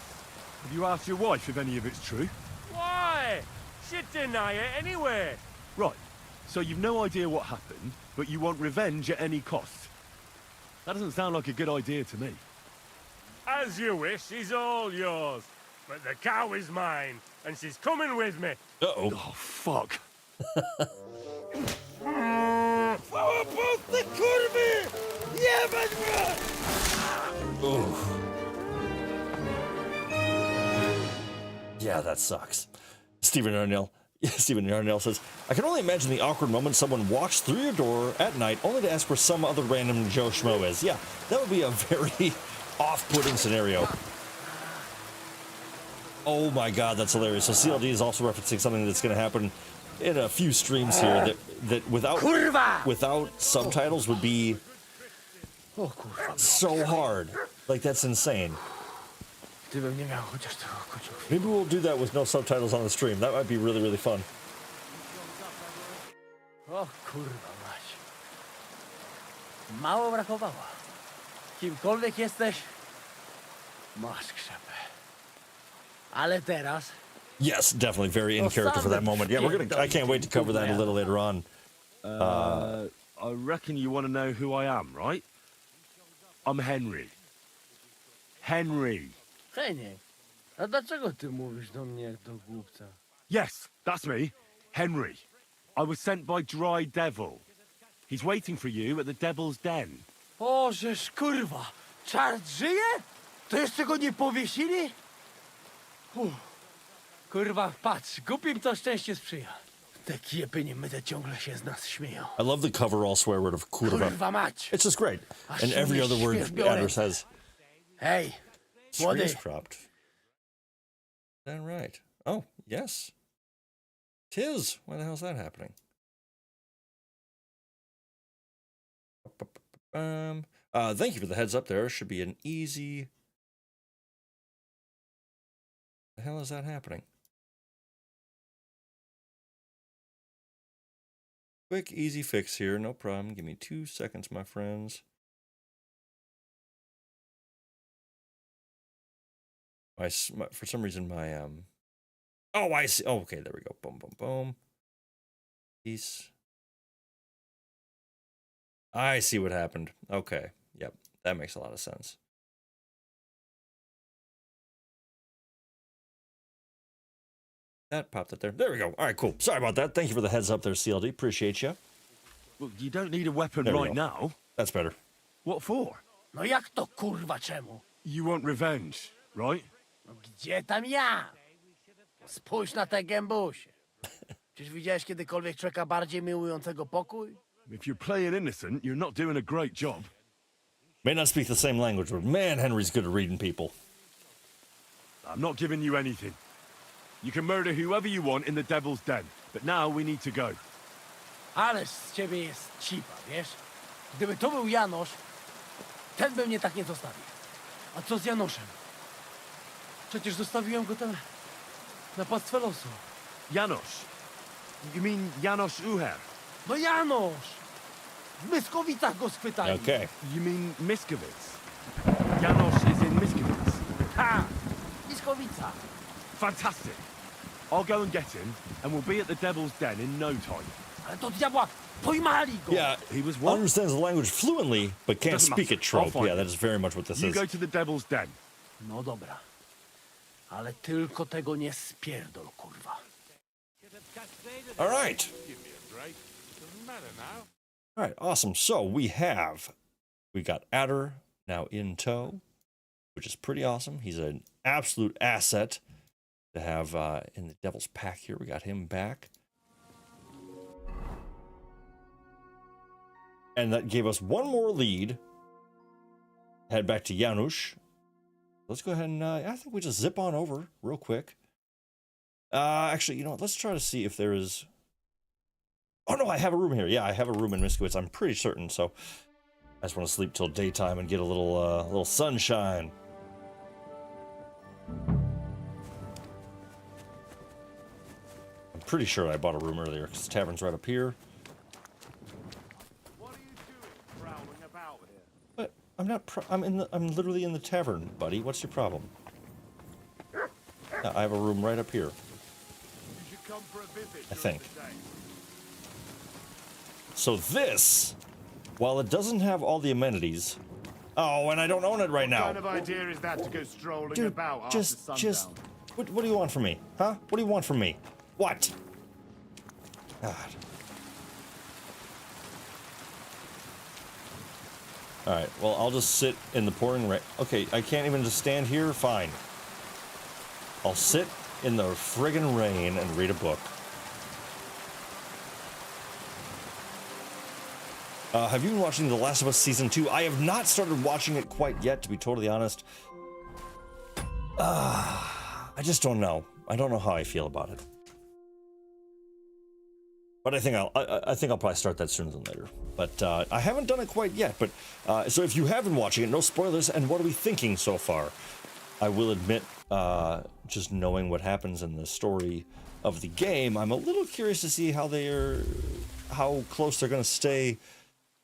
Have you asked your wife if any of it's true? Why? She'd deny it anyway. Right. So you've no idea what happened, but you want revenge at any cost. That doesn't sound like a good idea to me. As you wish, she's all yours. But the cow is mine, and she's coming with me. Uh-oh. Oh, fuck. Yeah, that sucks. Stephen Yarnell says, "I can only imagine the awkward moment someone walks through your door at night only to ask where some other random Joe Schmo is." Yeah, that would be a very off-putting scenario. Oh my god, that's hilarious. So CLD is also referencing something that's going to happen in a few streams here that without subtitles would be so hard. Like, that's insane. Maybe we'll do that with no subtitles on the stream. That might be really, really fun. O kurwa mać. Mało brakowało. Kimkolwiek jesteś, masz krzepę. Ale teraz... Yes, definitely very in character for that moment. Yeah, I can't wait to cover that a little later on. I reckon you want to know who I am, right? I'm Henry. Henry. Heniek, a dlaczego ty mówisz do mnie jak do głupca? Yes, that's me. Henry. I was sent by Dry Devil. He's waiting for you at the Devil's Den. O, żeż kurwa, czart żyje? To jeszcze go nie powiesili? Kurwa, patrz, głupim to szczęście sprzyja. Te kiepy myte ciągle się z nas śmieją. I love the coverall swear word of kurwa. Kurwa mać. It's just great. And every other word Adder says. Hey, Screen's cropped. Is that right? Oh, yes. 'Tis. Why the hell's that happening? Thank you for the heads up there. Should be an easy... The hell is that happening? Quick, easy fix here. No problem. Give me 2 seconds, my friends. For some reason, my oh, I see. Oh, okay, there we go. Boom, boom, boom. Peace. I see what happened. Okay. Yep. That makes a lot of sense. That popped up there. There we go. All right, cool. Sorry about that. Thank you for the heads up there, CLD. Appreciate you. Well, you don't need a weapon There we right go. now. That's better. What for? No jak to kurwa czemu? You want revenge, right? No gdzie tam ja? Spójrz na te gębusie. Czyż widziałeś kiedykolwiek człowieka bardziej miłującego pokój? If you're playing innocent, you're not doing a great job. May not speak the same language, but man, Henry's good at reading people. I'm not giving you anything. You can murder whoever you want in the Devil's Den, but now we need to go. Ależ z ciebie jest cipa, wiesz? Gdyby to był Janosz, ten by mnie tak nie zostawił. A co z Janoszem? Przecież zostawiłem go tam na pastwę losu. Janosz? You mean Janosz Uher? No Janosz! W Myskowicach go schwytali. Okay. You mean Miskovic? Janosz is in Miskovic. Ha! Myskowica. Fantastic. I'll go and get him, and we'll be at the Devil's Den in no time. Ale to diabła, pojmali go! Yeah, he was what? Understands the language fluently, but can't Doesn't speak matter. it trope. I'll find Yeah, him. that is very much what this You is. go to the Devil's Den. No dobra. Ale tylko tego nie spierdol, kurwa. All right. Give me a break. Doesn't matter now. All right, awesome. So we got Adder now in tow, which is pretty awesome. He's an absolute asset to have in the Devil's Pack here. We got him back. And that gave us one more lead. Head back to Janosh. Let's go ahead and I think we just zip on over real quick. Actually, you know what? Let's try to see if there is... Oh, no, I have a room here. Yeah, I have a room in Miskowitz. I'm pretty certain, so I just want to sleep till daytime and get a little sunshine. I'm pretty sure I bought a room earlier, because the tavern's right up here. What are you doing, prowling about here? But I'm literally in the tavern, buddy. What's your problem? Yeah, I have a room right up here. You should come for a visit. I think. during the day. So this, while it doesn't have all the amenities... Oh, and I don't own it right now. What kind of idea is that to go strolling Dude, about after sundown? What do you want from me? Huh? What do you want from me? What? God. Alright, well, I'll just sit in the pouring rain. Okay, I can't even just stand here? Fine. I'll sit in the friggin' rain and read a book. Have you been watching The Last of Us Season 2? I have not started watching it quite yet, to be totally honest. I just don't know. I don't know how I feel about it. But I think I'll probably start that sooner than later. But I haven't done it quite yet. But so if you have been watching it, no spoilers. And what are we thinking so far? I will admit, just knowing what happens in the story of the game, I'm a little curious to see how close they're going to stay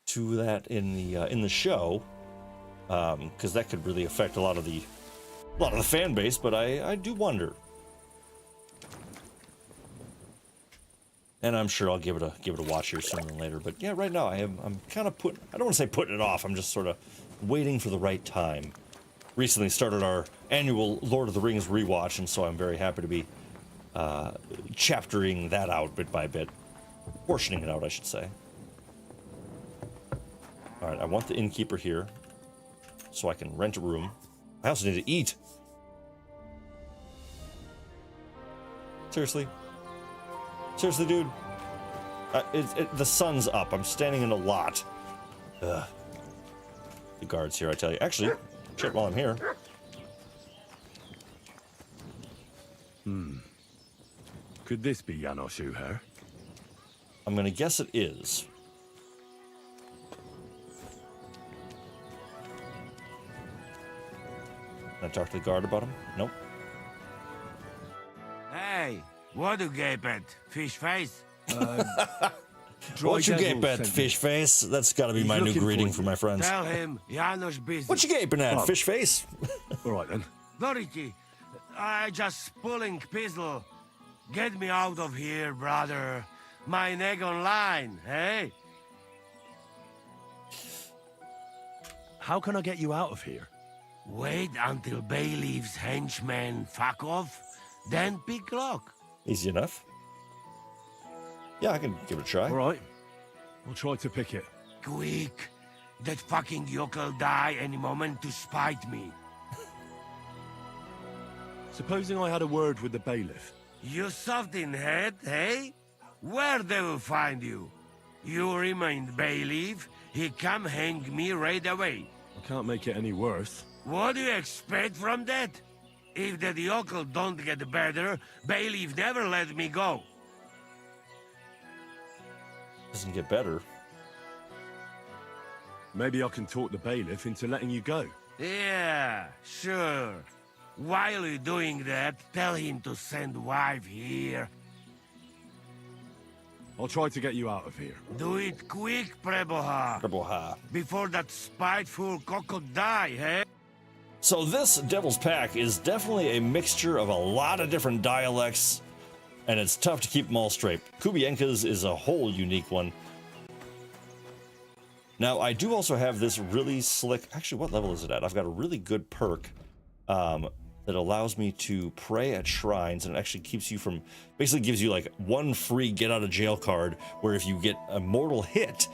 to that in the show, because that could really affect a lot of the fan base. But I do wonder. And I'm sure I'll give it a watch here sooner than later. But yeah, right now I'm kind of I don't want to say putting it off. I'm just sort of waiting for the right time. Recently started our annual Lord of the Rings rewatch, and so I'm very happy to be chaptering that out bit by bit, portioning it out, I should say. All right, I want the innkeeper here, so I can rent a room. I also need to eat. Seriously. Seriously, dude. The sun's up. I'm standing in a lot. Ugh. The guards here, I tell you. Actually, check while I'm here. Could this be Janosz Uher? I'm gonna guess it is. Can I talk to the guard about him? Nope. Hey, what do you gape at? Fish face? What you gape at, fish face? That's gotta be my new greeting for my friends. Tell him Janosz busy. What you gaping at, fish face? All right then. Dorothy, I just pulling pistol. Get me out of here, brother. My neck on line, hey? How can I get you out of here? Wait until Bayleaf's henchmen fuck off, then pick lock. Easy enough. Yeah, I can give it a try. All right. I'll try to pick it. Quick! That fucking yokel die any moment to spite me. Supposing I had a word with the bailiff. You soft in head, hey? Where they will find you? You remain bailiff, he come hang me right away. I can't make it any worse. What do you expect from that? If that yokel don't get better, bailiff never let me go. Doesn't get better. Maybe I can talk the bailiff into letting you go. Yeah, sure. While you're doing that, tell him to send wife here. I'll try to get you out of here. Do it quick, Preboha. Preboha. Before that spiteful cockle die, eh? So this Devil's Pack is definitely a mixture of a lot of different dialects, and it's tough to keep them all straight. Kubienka's is a whole unique one. Now, I do also have this really slick... Actually, what level is it at? I've got a really good perk that allows me to pray at shrines, and it actually keeps you from... Basically gives you, like, one free get-out-of-jail card, where if you get a mortal hit,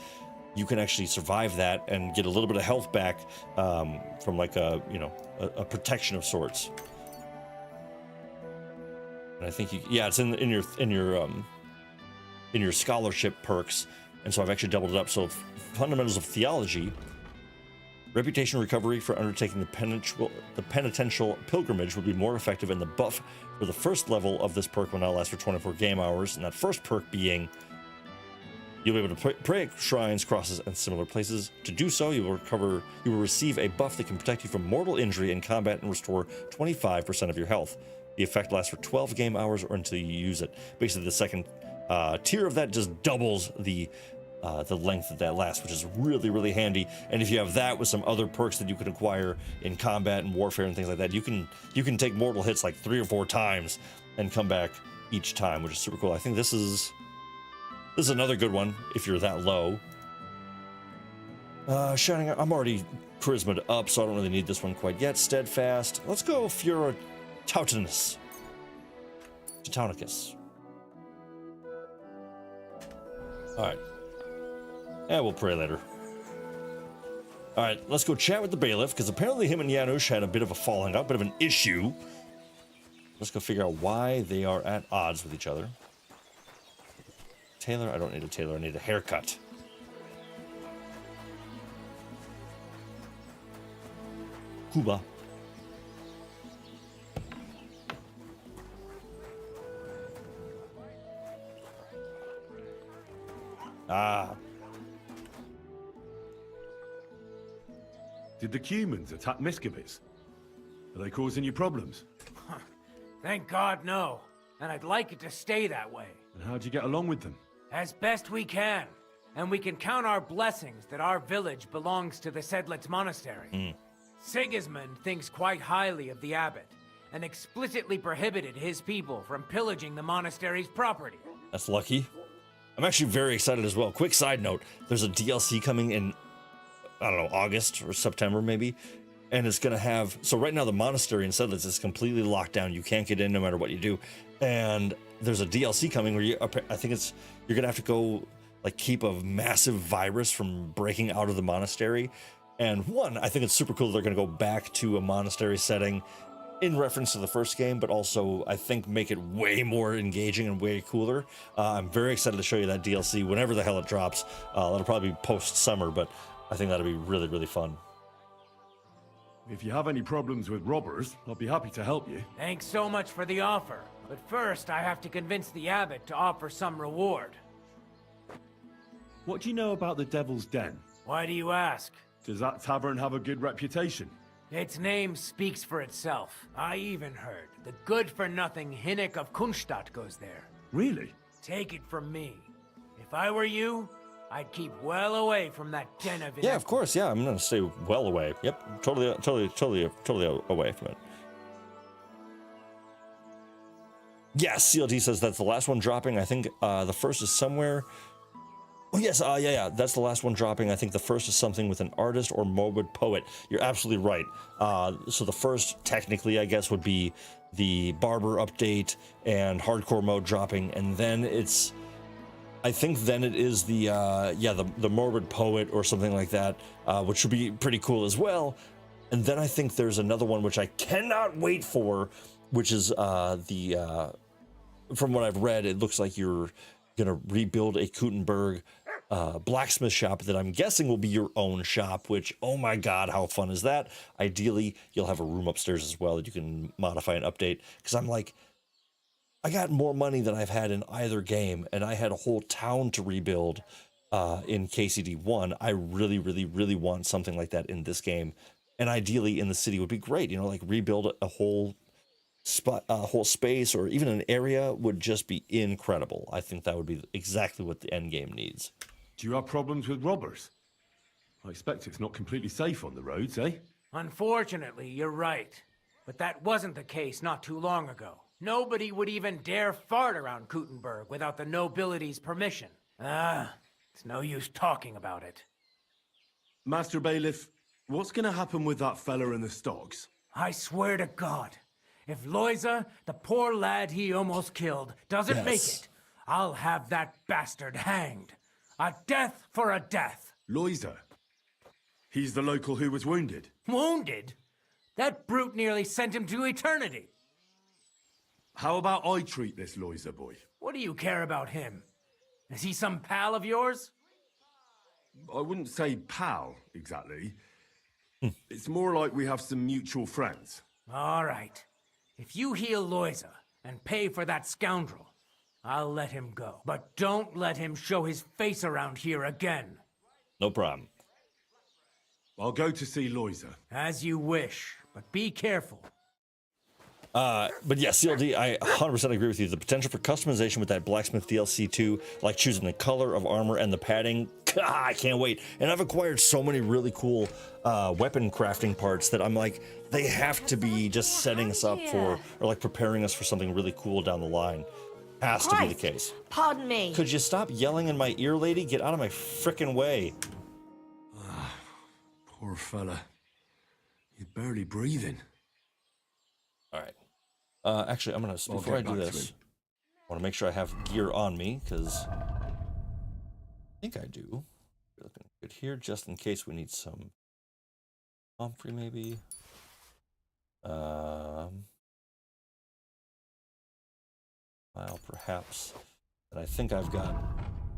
you can actually survive that and get a little bit of health back from, like, a protection of sorts. And I think you... Yeah, it's in your scholarship perks. And so I've actually doubled it up. So fundamentals of theology, reputation recovery for undertaking the penitential pilgrimage would be more effective, and the buff for the first level of this perk will now last for 24 game hours. And that first perk being, you'll be able to pray at shrines, crosses, and similar places. To do so, you will receive a buff that can protect you from mortal injury in combat and restore 25% of your health. The effect lasts for 12 game hours or until you use it. Basically, the second tier of that just doubles the length of that lasts, which is really, really handy. And if you have that with some other perks that you can acquire in combat and warfare and things like that, you can take mortal hits like 3 or 4 times and come back each time, which is super cool. I think this is another good one if you're that low. Shining, I'm already charisma'd up, so I don't really need this one quite yet. Steadfast. Let's go Fura Teutonicus. All right. And we'll pray later. All right, let's go chat with the bailiff, because apparently him and Janosh had a bit of a falling out, bit of an issue. Let's go figure out why they are at odds with each other. Tailor? I don't need a tailor. I need a haircut. Cuba. Ah. Did the Cumans attack Miscavige? Are they causing you problems? Thank God, no. And I'd like it to stay that way. And how'd you get along with them? As best we can. And we can count our blessings that our village belongs to the Sedlitz Monastery. Sigismund thinks quite highly of the abbot, and explicitly prohibited his people from pillaging the monastery's property. That's lucky. I'm actually very excited as well. Quick side note, there's a DLC coming in, I don't know, August or September maybe, and it's going to have, so right now the monastery in Sedlitz is completely locked down. You can't get in no matter what you do. And there's a DLC coming where I think you're going to have to go like keep a massive virus from breaking out of the monastery. And one, I think it's super cool that they're going to go back to a monastery setting in reference to the first game, but also I think make it way more engaging and way cooler. I'm very excited to show you that DLC whenever the hell it drops. It'll probably be post-summer, but I think that'll be really, really fun. If you have any problems with robbers, I'll be happy to help you. Thanks so much for the offer. But first, I have to convince the abbot to offer some reward. What do you know about the Devil's Den? Why do you ask? Does that tavern have a good reputation? Its name speaks for itself. I even heard the good-for-nothing Hinnik of Kunstadt goes there. Really? Take it from me. If I were you, I'd keep well away from that den of Yeah, of course. Yeah, I'm going to stay well away. Yep, totally away from it. Yes, CLT says that's the last one dropping. I think the first is somewhere Oh yes, yeah, that's the last one dropping. I think the first is something with an artist or morbid poet. You're absolutely right. So the first, technically, I guess, would be the barber update and hardcore mode dropping, and then it's, I think then it is the the morbid poet or something like that, which would be pretty cool as well. And then I think there's another one which I cannot wait for, which is from what I've read, it looks like you're gonna rebuild a Kuttenburg blacksmith shop that I'm guessing will be your own shop, which, oh my god, how fun is that? Ideally, you'll have a room upstairs as well that you can modify and update, because I'm like, I got more money than I've had in either game, and I had a whole town to rebuild in KCD1. I really, really, really want something like that in this game, and ideally in the city would be great. You know, like rebuild a whole spot, a whole space, or even an area would just be incredible. I think that would be exactly what the end game needs. Do you have problems with robbers? I expect it's not completely safe on the roads, eh? Unfortunately, you're right. But that wasn't the case not too long ago. Nobody would even dare fart around Kuttenburg without the nobility's permission. It's no use talking about it. Master Bailiff, what's gonna happen with that fella in the stocks? I swear to God, if Loiza, the poor lad he almost killed, doesn't make it, I'll have that bastard hanged. A death for a death. Loiza? He's the local who was wounded. Wounded? That brute nearly sent him to eternity. How about I treat this Loiza boy? What do you care about him? Is he some pal of yours? I wouldn't say pal, exactly. It's more like we have some mutual friends. All right. If you heal Loiza and pay for that scoundrel, I'll let him go. But don't let him show his face around here again. No problem. I'll go to see Loiza. As you wish, but be careful. But yeah, CLD, I 100% agree with you. The potential for customization with that blacksmith DLC too, like choosing the color of armor and the padding, I can't wait. And I've acquired so many really cool weapon crafting parts that I'm like, they have to be just setting us up for, or like preparing us for something really cool down the line. Has to be the case. Pardon me. Could you stop yelling in my ear, lady? Get out of my frickin' way. Poor fella. He's barely breathing. All right. Actually, I'm gonna, before I do this, I want to make sure I have gear on me, because I think I do. Looking good here, just in case we need some comfrey, maybe. Well, perhaps. And I think I've got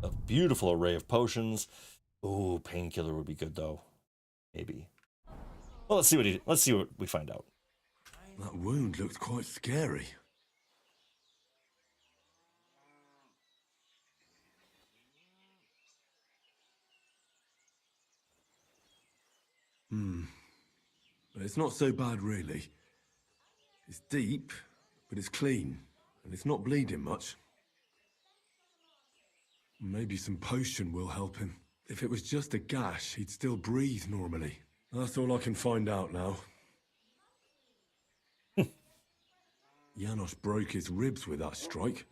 a beautiful array of potions. Ooh, painkiller would be good though. Maybe. Well, let's see what we find out. That wound looked quite scary. But it's not so bad, really. It's deep, but it's clean, and it's not bleeding much. Maybe some potion will help him. If it was just a gash, he'd still breathe normally. That's all I can find out now. Janosh broke his ribs with that strike.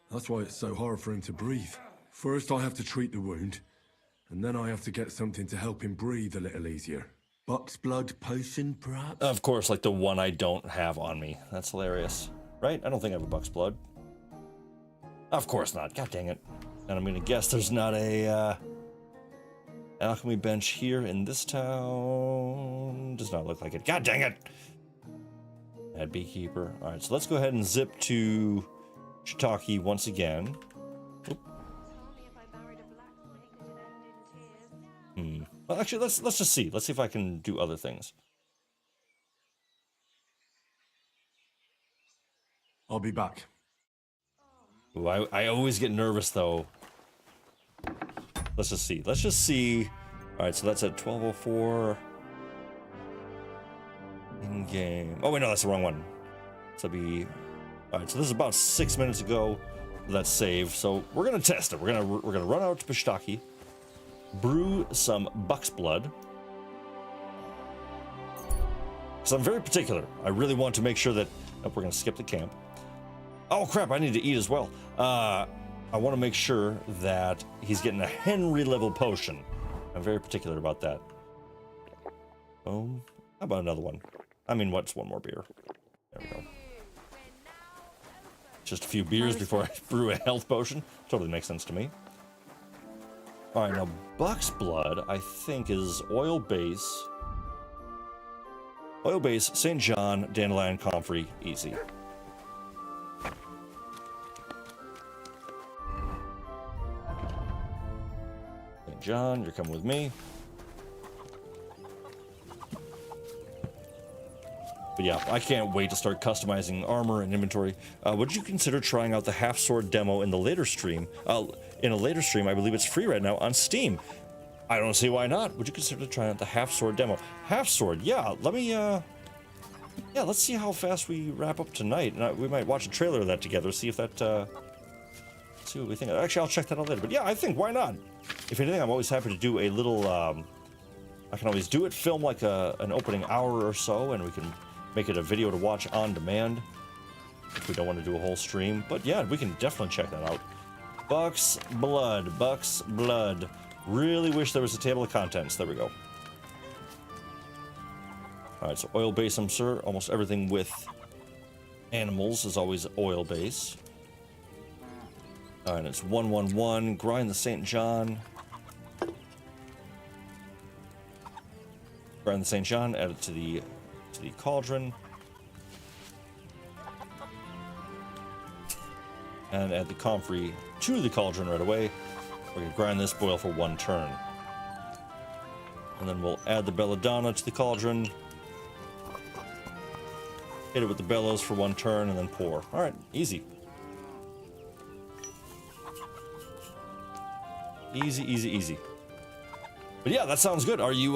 That's why it's so hard for him to breathe. First I have to treat the wound, and then I have to get something to help him breathe a little easier. Buck's blood potion, perhaps? Of course, like the one I don't have on me. That's hilarious. Right? I don't think I have a buck's blood. Of course not. God dang it. And I'm gonna guess there's not a alchemy bench here in this town. Does not look like it. God dang it! Bad beekeeper. Alright, so let's go ahead and zip to Shiitake once again. Oop. Well, actually, let's just see. Let's see if I can do other things. I'll be back. Ooh, I always get nervous though. Let's just see. Let's just see. All right, so that's at 12:04. In game. Oh wait, no, that's the wrong one. So be. All right, so this is about 6 minutes ago. Let's save. So we're gonna test it. We're gonna run out to Shiitake, brew some buck's blood. So I'm very particular. I really want to make sure that. Oh, we're gonna skip the camp. Oh crap! I need to eat as well. I I want to make sure that he's getting a Henry level potion. I'm very particular about that. How about another one? I mean, what's one more beer? There we go. Just a few beers before I brew a health potion. Totally makes sense to me. All right, now Buck's Blood, I think, is oil base. Oil base, St. John, Dandelion, Comfrey, easy. St. John, you're coming with me. But yeah, I can't wait to start customizing armor and inventory. Would you consider trying out the half sword demo in the later stream? In a later stream, I believe it's free right now on Steam. I don't see why not. Would you consider trying out the half sword demo? Half sword, yeah. Let me, yeah, let's see how fast we wrap up tonight. And we might watch a trailer of that together, see if that, see what we think. Actually, I'll check that out later. But yeah, I think, why not? If anything, I'm always happy to do a little, I can always do it, film like an opening hour or so, and we can make it a video to watch on demand if we don't want to do a whole stream. But yeah, we can definitely check that out. Buck's Blood, Buck's Blood. Really wish there was a table of contents. There we go. All right, so oil base, I'm sure. Almost everything with animals is always oil base. All right, it's 111. Grind the St. John. Grind the St. John. Add it to the cauldron. And add the comfrey to the cauldron right away. We're going to grind this, boil for 1 turn. And then we'll add the belladonna to the cauldron. Hit it with the bellows for 1 turn and then pour. Alright, easy. Easy, easy, easy. But yeah, that sounds good. Are you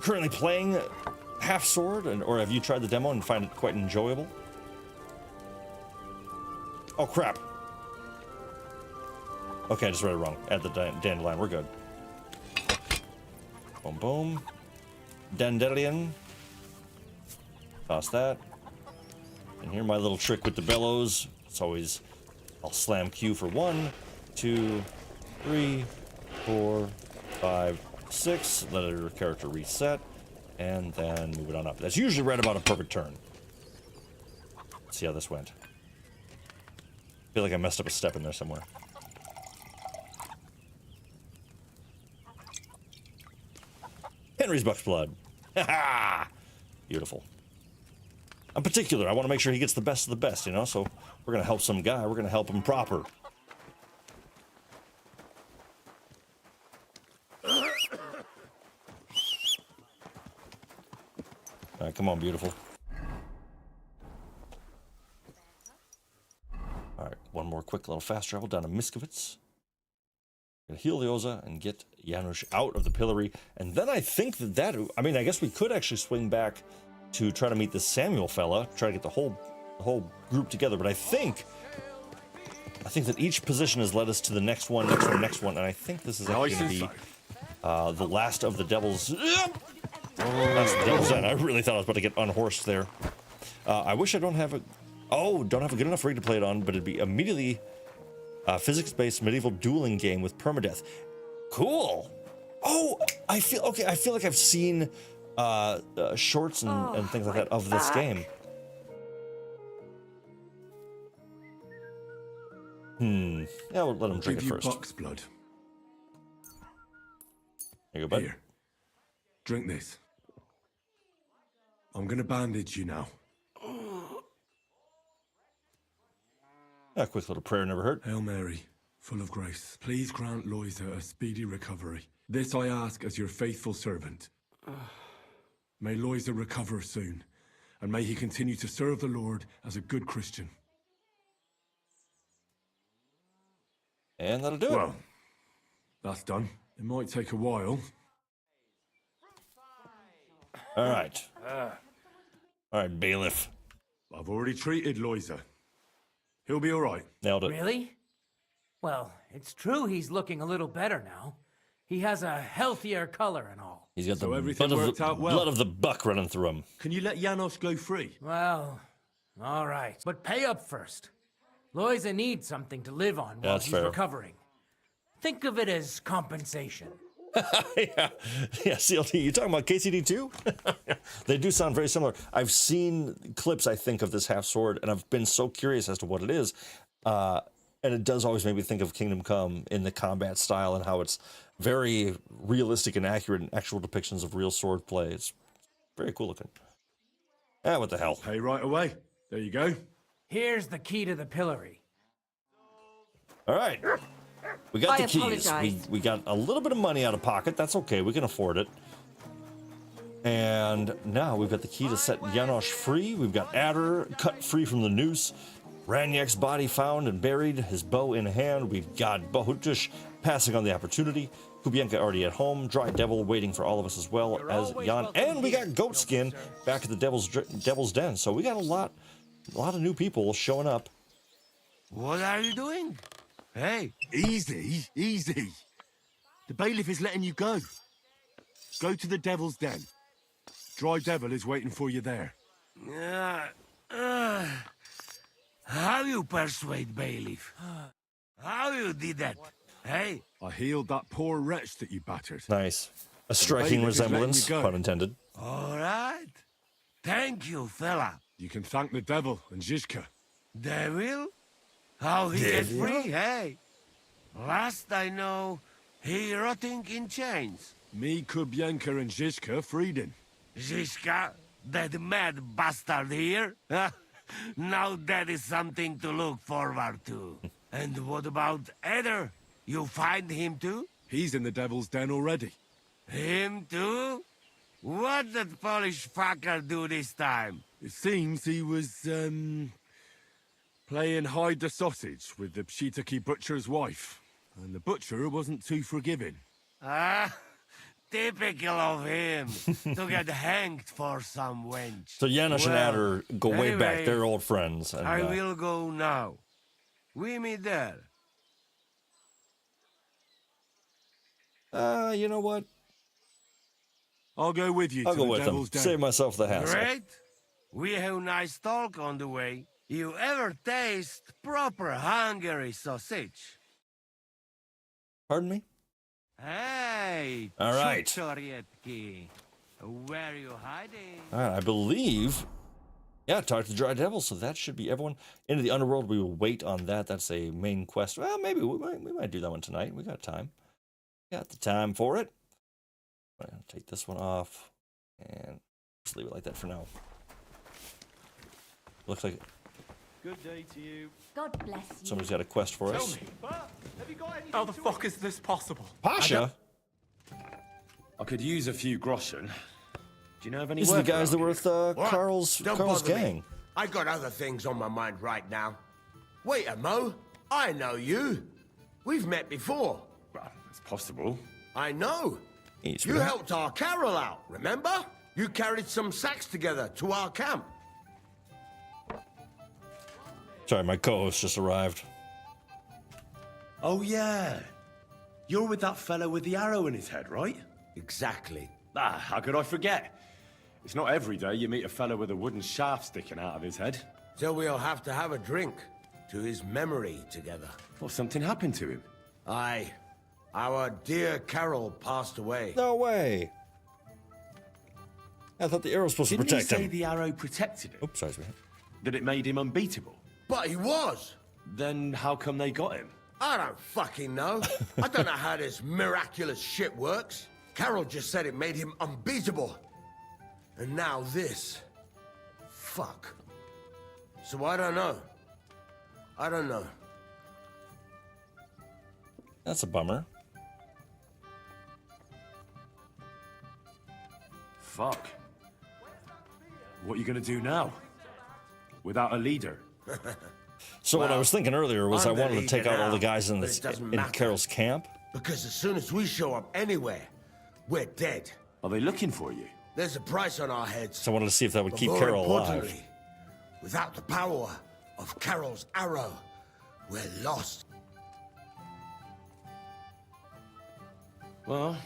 currently playing Half Sword, or have you tried the demo and find it quite enjoyable? Oh crap. Okay, I just read it wrong. Add the dandelion, we're good. Boom, boom. Dandelion. Toss that. And here, my little trick with the bellows. It's always, I'll slam Q for 1, 2, 3, 4, 5, 6. Let your character reset. And then move it on up. That's usually right about a perfect turn. Let's see how this went. I feel like I messed up a step in there somewhere. Henry's Buck's Blood. Ha! Beautiful. I'm particular. I want to make sure he gets the best of the best, you know? So we're going to help some guy. We're going to help him proper. All right, come on, beautiful. All right, one more quick little fast travel down to Miskovitz. Gonna heal the Oza and get Janosh out of the pillory. And then I think I mean, I guess we could actually swing back to try to meet the Samuel fella, try to get the whole group together. But I think that each position has led us to the next one, next one. And I think this is actually going to be the last of the Devil's... That's the Devil's Den. I really thought I was about to get unhorsed there. I wish I don't have a good enough rig to play it on, but it'd be immediately physics-based medieval dueling game with permadeath. Cool. Oh, I feel like I've seen shorts and things like that of this game. Yeah, we'll let him drink it first. Buck's Blood. There you go, bud. Here. Drink this. I'm gonna bandage you now. A quick little prayer never hurt. Hail Mary, full of grace. Please grant Loisa a speedy recovery. This I ask as your faithful servant. May Loisa recover soon, and may he continue to serve the Lord as a good Christian. And that'll do it. Well, that's done. It might take a while. All right. All right, bailiff. I've already treated Loisa. He'll be all right. Nailed it. Really? Well, it's true he's looking a little better now. He has a healthier color and all. He's got So the everything worked out well. blood of the buck running through him. Can you let Janosh go free? Well, all right. But pay up first. Loiza needs something to live on while That's he's fair. recovering. Think of it as compensation. yeah, CLT. You talking about KCD too? They do sound very similar. I've seen clips, I think, of this half sword, and I've been so curious as to what it is. And it does always make me think of Kingdom Come in the combat style and how it's very realistic and accurate and actual depictions of real sword play. It's very cool looking. Ah, what the hell? Pay right away. There you go. Here's the key to the pillory. All right. We got I the keys. apologize. We got a little bit of money out of pocket. That's okay. We can afford it. And now we've got the key to set Janosh free. We've got Adder cut free from the noose. Ranyek's body found and buried, his bow in hand. We've got Botush passing on the opportunity. Kubienka already at home. Dry Devil waiting for all of us as well as Jan. And we got Goatskin back at the Devil's Den. So we got a lot of new people showing up. What are you doing? Hey. Easy, easy. The bailiff is letting you go. Go to the Devil's Den. Dry Devil is waiting for you there. How you persuade bailiff? How you did that? Hey? I healed that poor wretch that you battered. Nice. A striking bailiff is letting resemblance, you go. pun intended. All right. Thank you, fella. You can thank the devil and Zizka. Devil? How he get Devil? free, hey? Last I know, he rotting in chains. Me, Kubienka, and Zizka freed him. Zizka, that mad bastard here? Now that is something to look forward to. And what about Eder? You find him too? He's in the Devil's Den already. Him too? What did Polish fucker do this time? It seems he was, playing hide the sausage with the Pshitaki butcher's wife. And the butcher wasn't too forgiving. Ah, typical of him. To get hanged for some wench. So Janosh and Well, Adder go way back. anyway, They're old friends. And, I will go now. We meet there. You know what? I'll go with you I'll to go the with them. Devil's Den. Save myself the hassle. Great. We have nice talk on the way. You ever taste proper Hungary sausage? Pardon me? Hey, All right. Chuchorietki. Where you hiding? All right, I believe. Yeah, talk to the Dry Devil, so that should be everyone. Into the Underworld, we will wait on that. That's a main quest. Well, maybe we might do that one tonight. We got time. Got the time for it. I'm going to take this one off and just leave it like that for now. Looks like Good day to you. God bless you. somebody's got a quest for us. How the fuck is this possible? Pasha? I could use a few groschen. Do you know of any These are the work guys that around were with What? Carl's Don't Carl's bother me. gang. I got other things on my mind right now. Wait a mo. I know you. We've met before. Well, it's possible. I know. He's You right. helped our Carol out, remember? You carried some sacks together to our camp. Sorry, my co-host just arrived. Oh, yeah. You're with that fellow with the arrow in his head, right? Exactly. Ah, how could I forget? It's not every day you meet a fellow with a wooden shaft sticking out of his head. So we'll have to have a drink to his memory together. Well, something happened to him. Aye. Our dear Carol passed away. No way. I thought the arrow was supposed Didn't to protect he say him. the arrow protected him? Oops, sorry, man. That it made him unbeatable? But he was. Then how come they got him? I don't fucking know. I don't know how this miraculous shit works. Carol just said it made him unbeatable. And now this. Fuck. So I don't know. I don't know. That's a bummer. Fuck. What are you gonna do now? Without a leader? So what I was thinking earlier was I I'm the wanted to take leader out all the now, guys in but this it doesn't in matter. Carol's camp. Because as soon as we show up anywhere, we're dead. Are they looking for you? There's a price on our heads. So I wanted to see if that would But keep more Carol alive. importantly, without the power of Carol's arrow, we're lost. Well,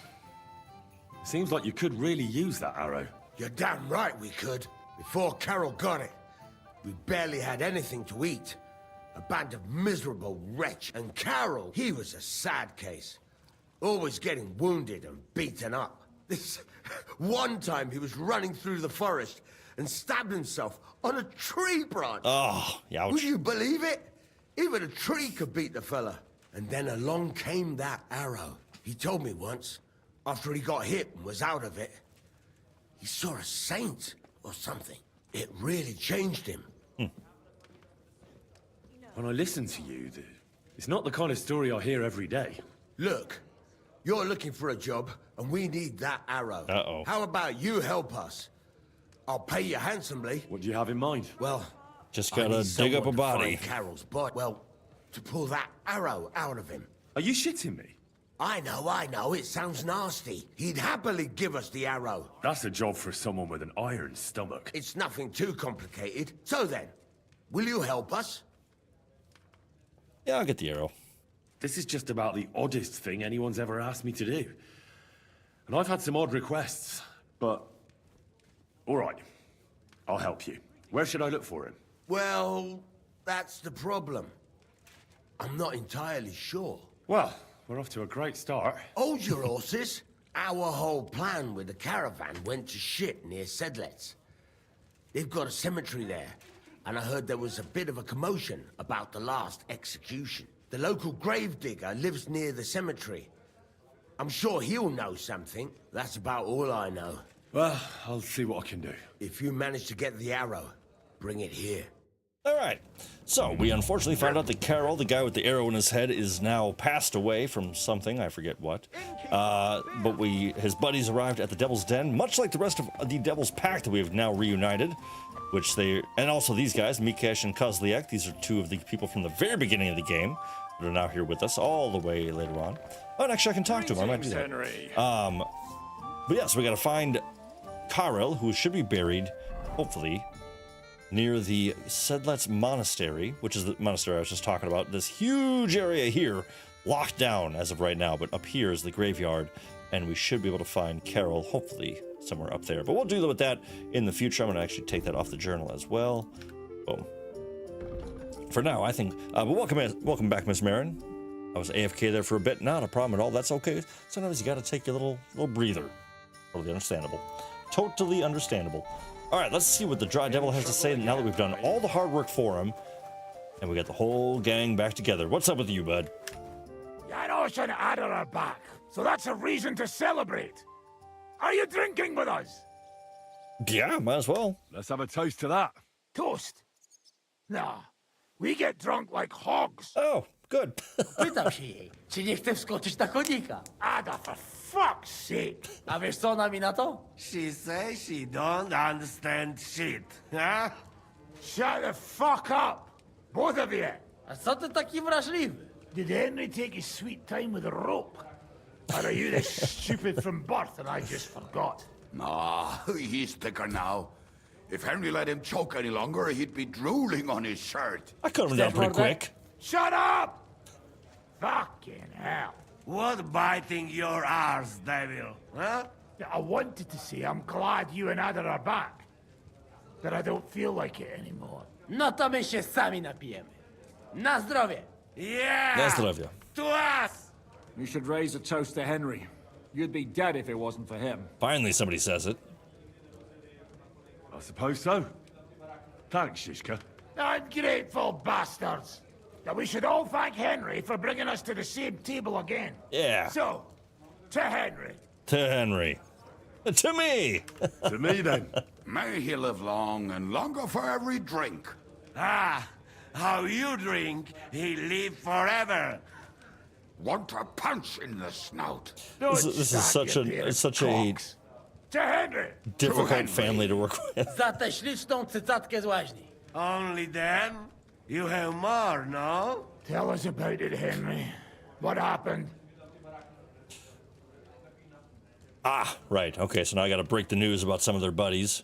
seems like you could really use that arrow. You're damn right we could. Before Carol got it, we barely had anything to eat. A band of miserable wretch. And Carol, he was a sad case. Always getting wounded and beaten up. This one time he was running through the forest and stabbed himself on a tree branch. Oh, ouch. Would you believe it? Even a tree could beat the fella. And then along came that arrow. He told me once, after he got hit and was out of it, he saw a saint or something. It really changed him. When I listen to you, it's not the kind of story I hear every day. Look, you're looking for a job, and we need that arrow. Uh-oh. How about you help us? I'll pay you handsomely. What do you have in mind? Well, just I gotta need dig up a someone to body. find Carol's body. Well, to pull that arrow out of him. Are you shitting me? I know, it sounds nasty. He'd happily give us the arrow. That's a job for someone with an iron stomach. It's nothing too complicated. So then, will you help us? Yeah, I'll get the arrow. This is just about the oddest thing anyone's ever asked me to do. And I've had some odd requests, but... All right, I'll help you. Where should I look for him? Well, that's the problem. I'm not entirely sure. Well, we're off to a great start. Hold your horses. Our whole plan with the caravan went to shit near Sedlets. They've got a cemetery there, and I heard there was a bit of a commotion about the last execution. The local gravedigger lives near the cemetery. I'm sure he'll know something. That's about all I know. Well, I'll see what I can do. If you manage to get the arrow, bring it here. All right. So we unfortunately found out that Carol, the guy with the arrow in his head, is now passed away from something. I forget what. But his buddies arrived at the Devil's Den, much like the rest of the Devil's Pack that we have now reunited. And also these guys, Mikesh and Kozliak. These are two of the people from the very beginning of the game that are now here with us all the way later on. Oh, and actually I can talk to him. I might do that. But yeah, so we got to find Karel, who should be buried, hopefully, near the Sedlets Monastery, which is the monastery I was just talking about. This huge area here, locked down as of right now, but up here is the graveyard, and we should be able to find Carol, hopefully, somewhere up there. But we'll deal with that in the future. I'm going to actually take that off the journal as well. Boom. For now, I think... but welcome back, Miss Marin. I was AFK there for a bit. Not a problem at all. That's okay. Sometimes you got to take a little breather. Totally understandable. Totally understandable. All right, let's see what the Dry Devil has to say now that we've done all the hard work for him. And we got the whole gang back together. What's up with you, bud? Janosh and Ada are back, so that's a reason to celebrate. Are you drinking with us? Yeah, might as well. Let's have a toast to that. Toast? Nah, we get drunk like hogs. Oh, good. Pytam się jej, czy nie chce wskoczyć na konika. Ada, for fuck's sake. A wiesz co ona mi na to? She says she don't understand shit, huh? Shut the fuck up, both of you. A co ty taki wrażliwy? Did Henry take his sweet time with a rope? Or are you this stupid from birth and I just forgot? Nah, he's thicker now. If Henry let him choke any longer, he'd be drooling on his shirt. I cut him down pretty quick. Shut up! Fucking hell. What biting your arse, devil, huh? I wanted to say I'm glad you and Ada are back. But I don't feel like it anymore. No to my się sami napijemy. Na zdrowie! Yeah! Na zdrowie. To us! You should raise a toast to Henry. You'd be dead if it wasn't for him. Finally somebody says it. I suppose so. Thanks, Shishka. Ungrateful bastards! That we should all thank Henry for bringing us to the same table again. Yeah. So, to Henry. To Henry. To me. To me, then. May he live long and longer for every drink. Ah, how you drink, he live forever. Want a punch in the snout. This is such a To Henry. difficult family to work with. Za tę śliczną cycatkę z łaźni. Only then? You have more, no? Tell us about it, Henry. What happened? Ah, right. Okay, so now I got to break the news about some of their buddies.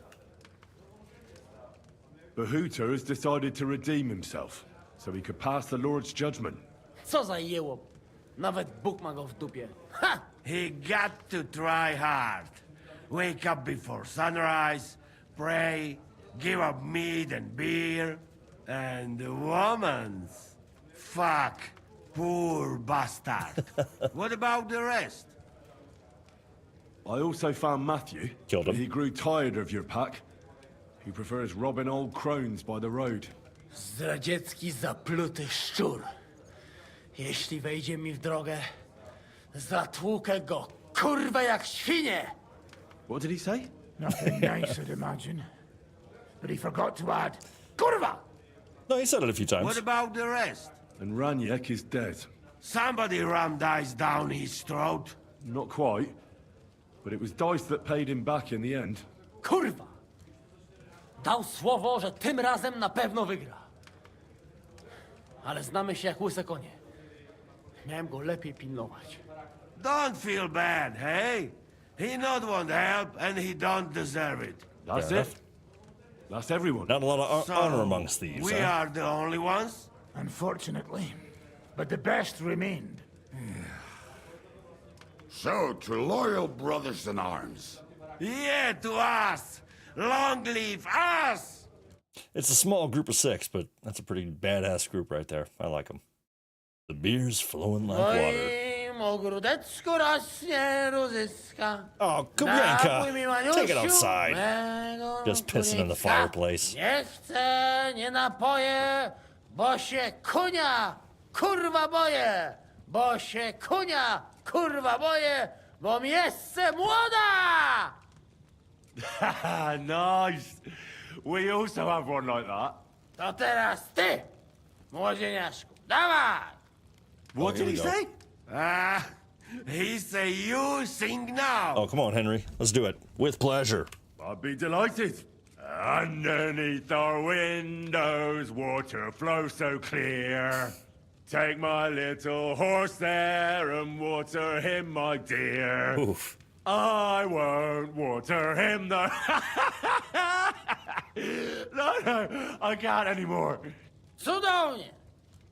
Bahuta has decided to redeem himself, so he could pass the Lord's judgment. Co za jełop. Nawet Bóg ma go w dupie. Ha! He got to try hard. Wake up before sunrise, pray, give up meat and beer. And the woman's. Fuck. Poor bastard. What about the rest? I also found Matthew. Killed him. He grew tired of your pack. He prefers robbing old crones by the road. Zdradziecki zapluty szczur. Jeśli wejdzie mi w drogę, zatłukę go, kurwa, jak świnie! What did he say? Nothing nice, I'd imagine. But he forgot to add, kurwa! No, he said it a few times. What about the rest? And Ranyek is dead. Somebody rammed dice down his throat. Not quite. But it was dice that paid him back in the end. Kurwa! Dał słowo, że tym razem na pewno wygra. Ale znamy się jak łyse konie. Miałem go lepiej pilnować. Don't feel bad, hey? He not want help, and he don't deserve it. That's it. That's everyone. Not a lot of honor amongst these. We are the only ones? Unfortunately. But the best remained. So, to loyal brothers in arms. Yeah, to us! Long live us! It's a small group of 6, but that's a pretty badass group right there. I like them. The beer's flowing like water. Oh, Kubienka! Take it outside. Just pissing in the fireplace. Nie chcę, nie napoję, bo się kunia, kurwa boję! Bo się kunia, kurwa boję, bo miejsce młoda! Nice. We also have one like that. To teraz ty, młodzieniaszku, dawaj! What did he say? He say you sing now. Oh, come on, Henry. Let's do it. With pleasure. I'd be delighted. Underneath our windows, water flows so clear. Take my little horse there and water him, my dear. Oof. I won't water him, though. No, I can't anymore. Cudownie!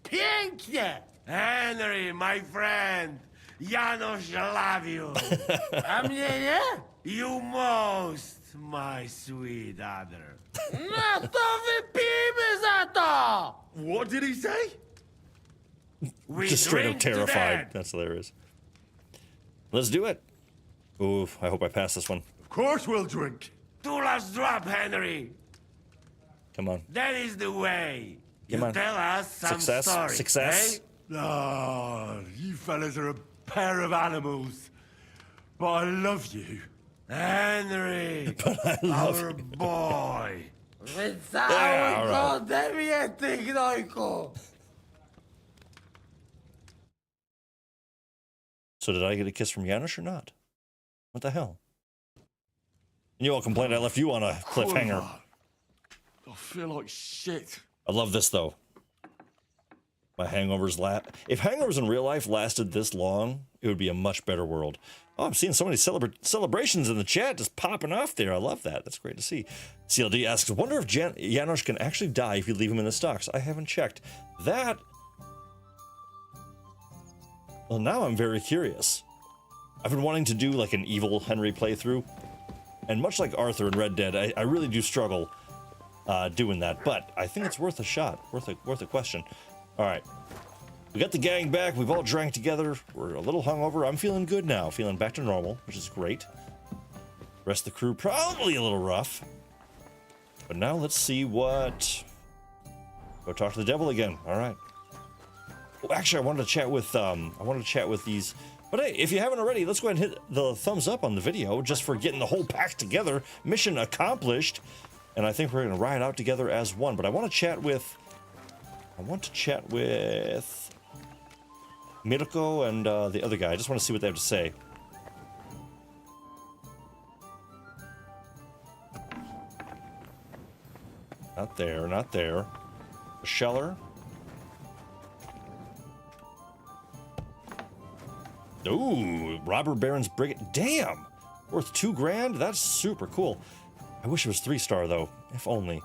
Pięknie! Henry, my friend, Janosh love you. A mnie nie? You most, my sweet other. No to wypijmy za to! What did he say? We Just straight up drink to terrified. that. That's hilarious. Let's do it. Ooh, I hope I pass this one. Of course we'll drink. Two last drop, Henry. Come on. That is the way. Come You on. tell us some Success. story. Success. Eh? Ah, you fellas are a pair of animals. But I love you. Henry, But I love our you. boy. Wycałuj all go right. ode mnie, ty gnojku! So did I get a kiss from Janosh or not? What the hell? And you all complained I left you on a cliffhanger. I feel like shit. I love this though. My hangovers if hangovers in real life lasted this long, it would be a much better world. Oh, I'm seeing so many celebrations in the chat just popping off there. I love that. That's great to see. CLD asks, wonder if Janosh can actually die if you leave him in the stocks. I haven't checked. That... Well, now I'm very curious. I've been wanting to do like an evil Henry playthrough. And much like Arthur in Red Dead, I really do struggle doing that. But I think it's worth a shot. Worth a question. All right. We got the gang back. We've all drank together. We're a little hungover. I'm feeling good now. Feeling back to normal, which is great. Rest of the crew probably a little rough. But now let's see what... Go talk to the devil again. All right. Oh, actually, I wanted to chat with these... But hey, if you haven't already, let's go ahead and hit the thumbs up on the video just for getting the whole pack together. Mission accomplished. And I think we're going to ride out together as one. But I want to chat with... Mirko and the other guy. I just want to see what they have to say. Not there, not there. A Scheller. Ooh, Robber Baron's Brigade. Damn! Worth $2 grand? That's super cool. I wish it was 3-star though, if only.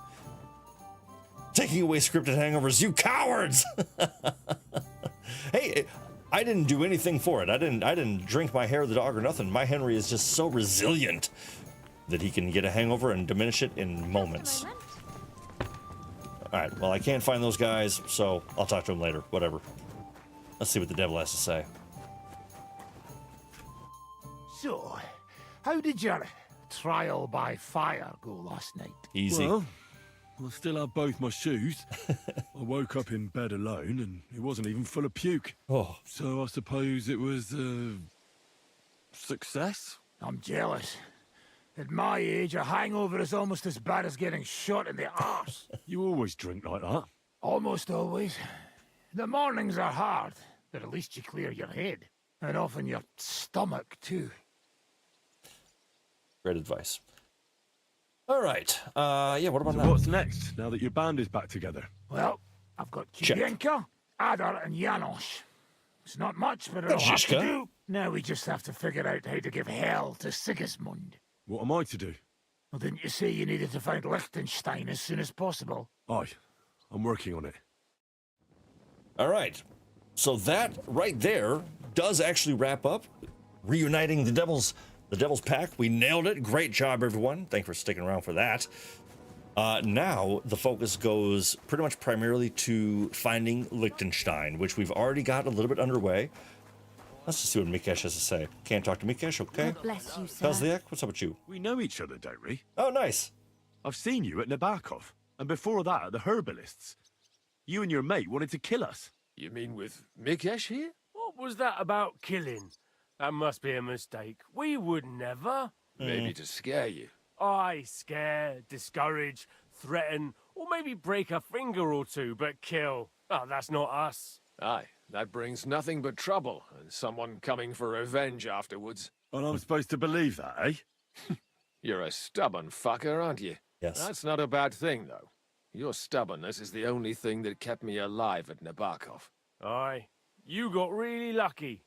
Taking away scripted hangovers, you cowards! Hey, I didn't do anything for it. I didn't drink my hair of the dog or nothing. My Henry is just so resilient that he can get a hangover and diminish it in moments. Alright, well, I can't find those guys, so I'll talk to them later. Whatever. Let's see what the devil has to say. So, how did your trial by fire go last night? Easy. Well, I still have both my shoes. I woke up in bed alone, and it wasn't even full of puke. Oh. So I suppose it was a success? I'm jealous. At my age, a hangover is almost as bad as getting shot in the arse. You always drink like that? Almost always. The mornings are hard, but at least you clear your head. And often your stomach, too. Great advice. All right. Yeah, what about so now? What's next, now that your band is back together? Well, I've got Kubienka, Adar, and Janosh. It's not much, but it'll have to do. Now we just have to figure out how to give hell to Sigismund. What am I to do? Well, didn't you say you needed to find Liechtenstein as soon as possible? Aye, I'm working on it. All right. So that right there does actually wrap up reuniting the Devil's Pack. We nailed it. Great job, everyone. Thanks for sticking around for that. Now the focus goes pretty much primarily to finding Liechtenstein, which we've already got a little bit underway. Let's just see what Mikesh has to say. Can't talk to Mikesh, okay? God bless you, sir. Kazliak, what's up with you? We know each other, don't we? Oh, nice. I've seen you at Nabokov, and before that at the Herbalists. You and your mate wanted to kill us. You mean with Mikesh here? What was that about killing? That must be a mistake. We would never. Maybe to scare you. Aye, scare, discourage, threaten, or maybe break a finger or two, but kill. Oh, that's not us. Aye, that brings nothing but trouble, and someone coming for revenge afterwards. And I'm supposed to believe that, eh? You're a stubborn fucker, aren't you? Yes. That's not a bad thing, though. Your stubbornness is the only thing that kept me alive at Nabokov. Aye, you got really lucky.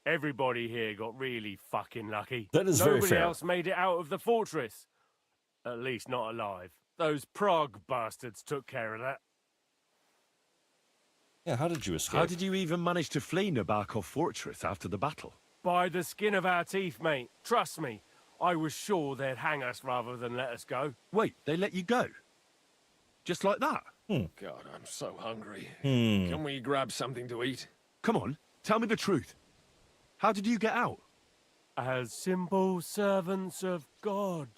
Everybody here got really fucking lucky. That is very fair. Nobody else made it out of the fortress. At least not alive. Those Prague bastards took care of that. Yeah, how did you escape? How did you even manage to flee Nabokov Fortress after the battle? By the skin of our teeth, mate. Trust me. I was sure they'd hang us rather than let us go. Wait, they let you go? Just like that? God, I'm so hungry. Can we grab something to eat? Come on, tell me the truth. How did you get out? As simple servants of God.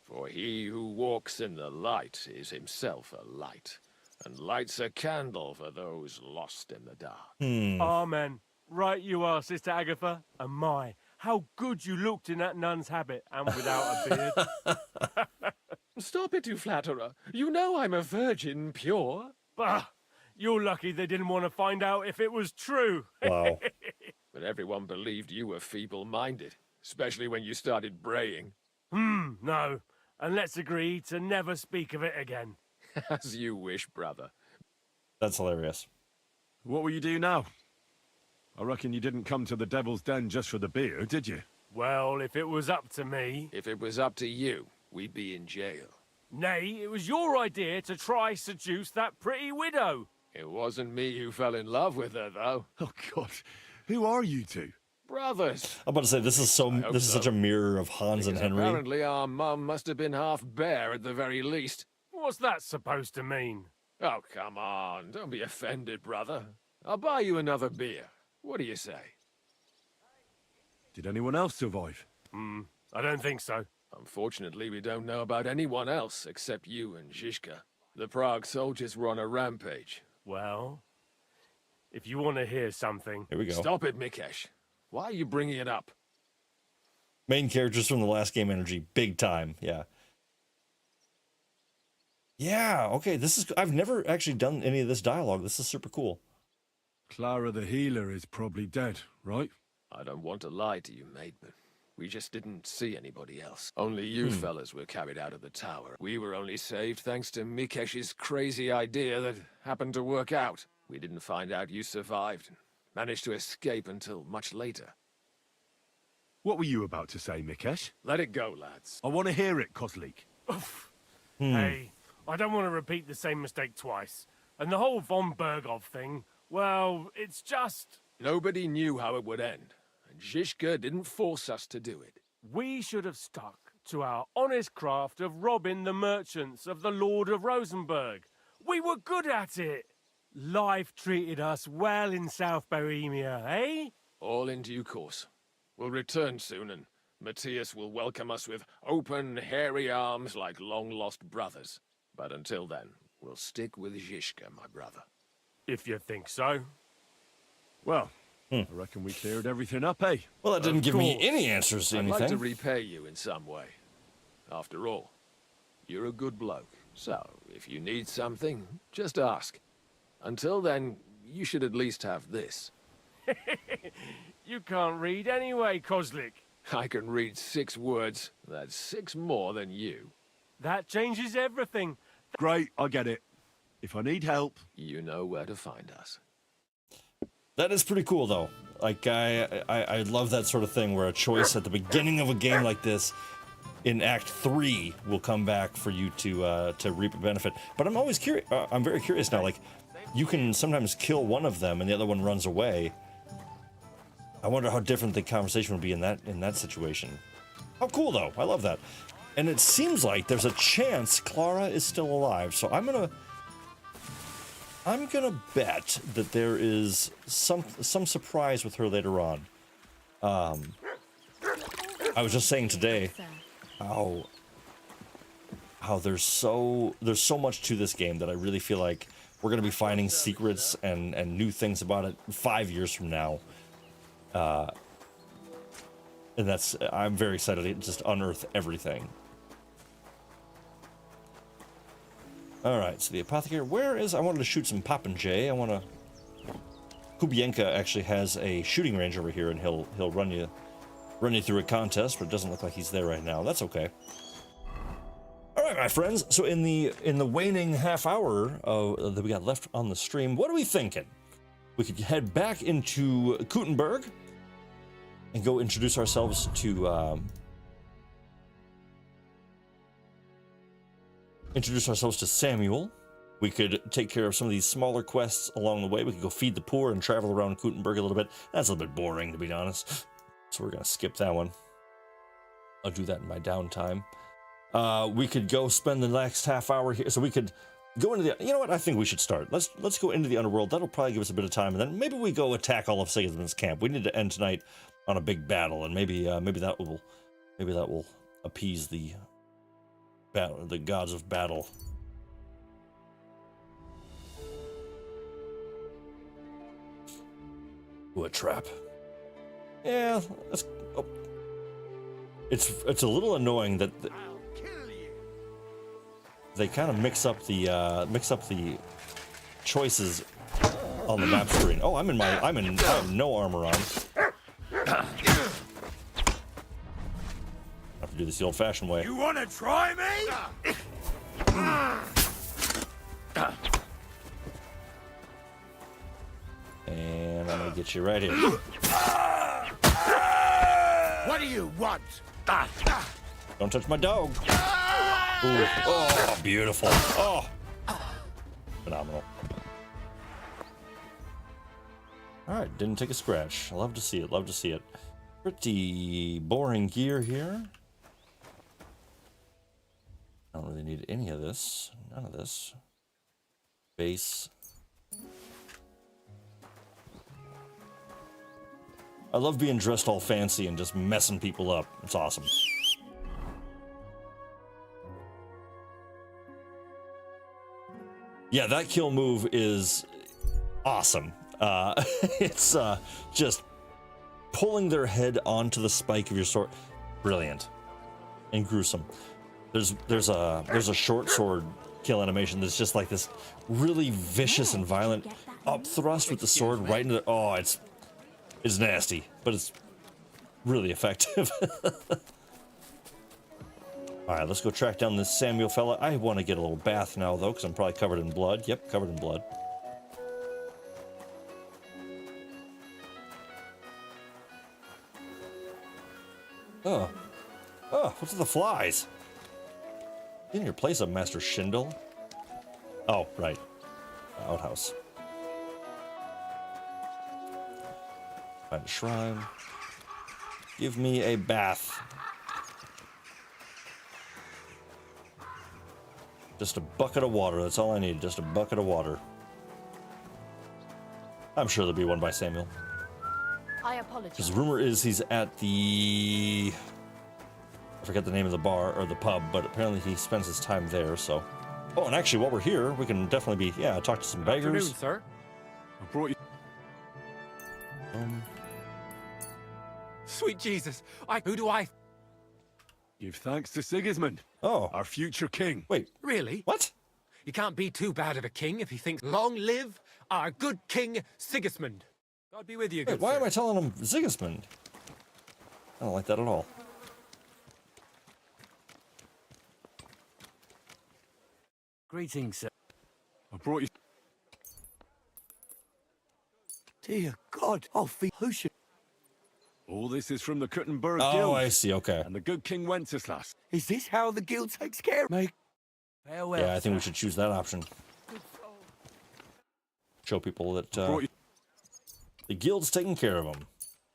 For he who walks in the light is himself a light, and lights a candle for those lost in the dark. Amen. Right you are, Sister Agatha. And my, how good you looked in that nun's habit and without a beard. Stop it, you flatterer. You know I'm a virgin pure. Bah! You're lucky they didn't want to find out if it was true. Wow. But everyone believed you were feeble-minded, especially when you started braying. No. And let's agree to never speak of it again. As you wish, brother. That's hilarious. What will you do now? I reckon you didn't come to the Devil's Den just for the beer, did you? Well, if it was up to me... If it was up to you, we'd be in jail. Nay, it was your idea to try seduce that pretty widow. It wasn't me who fell in love with her, though. Oh, God. Who are you two? Brothers. I'm about to say, this is such a mirror of Hans and Henry. Apparently our mum must have been half bare at the very least. What's that supposed to mean? Oh, come on. Don't be offended, brother. I'll buy you another beer. What do you say? Did anyone else survive? I don't think so. Unfortunately, we don't know about anyone else except you and Zhishka. The Prague soldiers were on a rampage. Well, if you want to hear something... Here we go. Stop it, Mikesh. Why are you bringing it up? Main characters from the last game energy. Big time, yeah. Yeah, okay, this is... I've never actually done any of this dialogue. This is super cool. Clara the healer is probably dead, right? I don't want to lie to you, mate, but we just didn't see anybody else. Only you fellas were carried out of the tower. We were only saved thanks to Mikesh's crazy idea that happened to work out. We didn't find out you survived and managed to escape until much later. What were you about to say, Mikesh? Let it go, lads. I want to hear it, Kozlik. Hey, I don't want to repeat the same mistake twice. And the whole von Bergov thing, well, it's just... Nobody knew how it would end, and Zhishka didn't force us to do it. We should have stuck to our honest craft of robbing the merchants of the Lord of Rosenberg. We were good at it. Life treated us well in South Bohemia, eh? All in due course. We'll return soon, and Matthias will welcome us with open, hairy arms like long-lost brothers. But until then, we'll stick with Zizka, my brother. If you think so. Well, I reckon we cleared everything up, eh? Well, that didn't give me any answers to I'd anything. like to repay you in some way. After all, you're a good bloke. So, if you need something, just ask. Until then, you should at least have this. You can't read anyway, Kozlik. I can read 6 words. That's 6 more than you. That changes everything. Great, I get it. If I need help... You know where to find us. That is pretty cool, though. Like, I love that sort of thing where a choice at the beginning of a game like this in Act 3 will come back for you to reap a benefit. But I'm always curious. I'm very curious now. Like, you can sometimes kill one of them and the other one runs away. I wonder how different the conversation would be in that situation. How cool, though. I love that. And it seems like there's a chance Clara is still alive. So I'm gonna bet that there is some surprise with her later on. I was just saying today how there's so much to this game that I really feel like we're gonna be finding secrets and new things about it 5 years from now. And I'm very excited to just unearth everything. All right, so the apothecary, I wanted to shoot some popinjay. Kubienka actually has a shooting range over here, and he'll run you through a contest, but it doesn't look like he's there right now. That's okay. All right, my friends. So in the waning half hour that we got left on the stream, what are we thinking? We could head back into Kuttenburg and go introduce ourselves to Samuel. We could take care of some of these smaller quests along the way. We could go feed the poor and travel around Kuttenburg a little bit. That's a little bit boring, to be honest. So we're going to skip that one. I'll do that in my downtime. We could go spend the next half hour here. So we could go into the... You know what? I think we should start. Let's go into the underworld. That'll probably give us a bit of time. And then maybe we go attack all of Sigismund's camp. We need to end tonight on a big battle. And maybe that will appease the gods of battle. Ooh, a trap. Yeah, it's a little annoying that they kind of mix up the choices on the map screen. Oh, I have no armor on. Have to do this the old-fashioned way. You want to try me? And I'm gonna get you right here. What do you want? Don't touch my dog. Ooh. Oh, beautiful. Oh, phenomenal. All right, didn't take a scratch. Love to see it. Love to see it. Pretty boring gear here. I don't really need any of this. None of this. Base. I love being dressed all fancy and just messing people up. It's awesome. Yeah, that kill move is awesome. It's just pulling their head onto the spike of your sword. Brilliant and gruesome. There's a short sword kill animation that's just like this really vicious and violent up thrust with the sword right into the... Oh, it's nasty, but it's really effective. All right, let's go track down this Samuel fella. I want to get a little bath now, though, because I'm probably covered in blood. Yep, covered in blood. Oh, what's with the flies? In your place of Master Schindel? Oh, right. Outhouse. Find a shrine. Give me a bath. Just a bucket of water. That's all I need. Just a bucket of water. I'm sure there'll be one by Samuel. I apologize. His rumor is he's at the... I forget the name of the bar or the pub, but apparently he spends his time there, so... Oh, and actually, while we're here, we can definitely be... Yeah, talk to some beggars. Afternoon, sir. I brought you... Sweet Jesus. Who do I... Give thanks to Sigismund. Oh. Our future king. Wait. Really? What? You can't be too bad of a king if he thinks, long live our good king Sigismund. God be with you, Wait, good why sir. am I telling him Sigismund? I don't like that at all. Greetings, sir. I brought you... Dear God, who should... All this is from the Kuttenburg Oh, Guild. I see, okay. And the good King Wenceslas. Is this how the guild takes care of me? Farewell, Yeah, I think we should choose that option. Show people that the guild's taking care of them.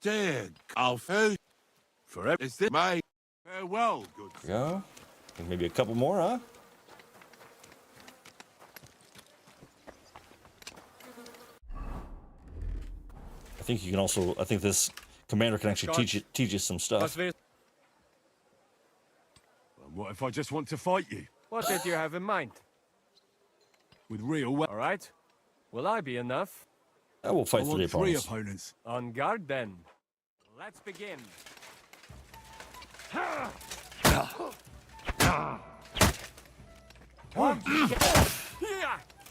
Dear Alfie, forever is this my farewell, good There we go. And maybe a couple more, huh? I think you can also. I think this commander can actually teach you some stuff. And what if I just want to fight you? What did you have in mind? With real weapons. All right. Will I be enough? I will fight three opponents. On guard, then. Let's begin. Oh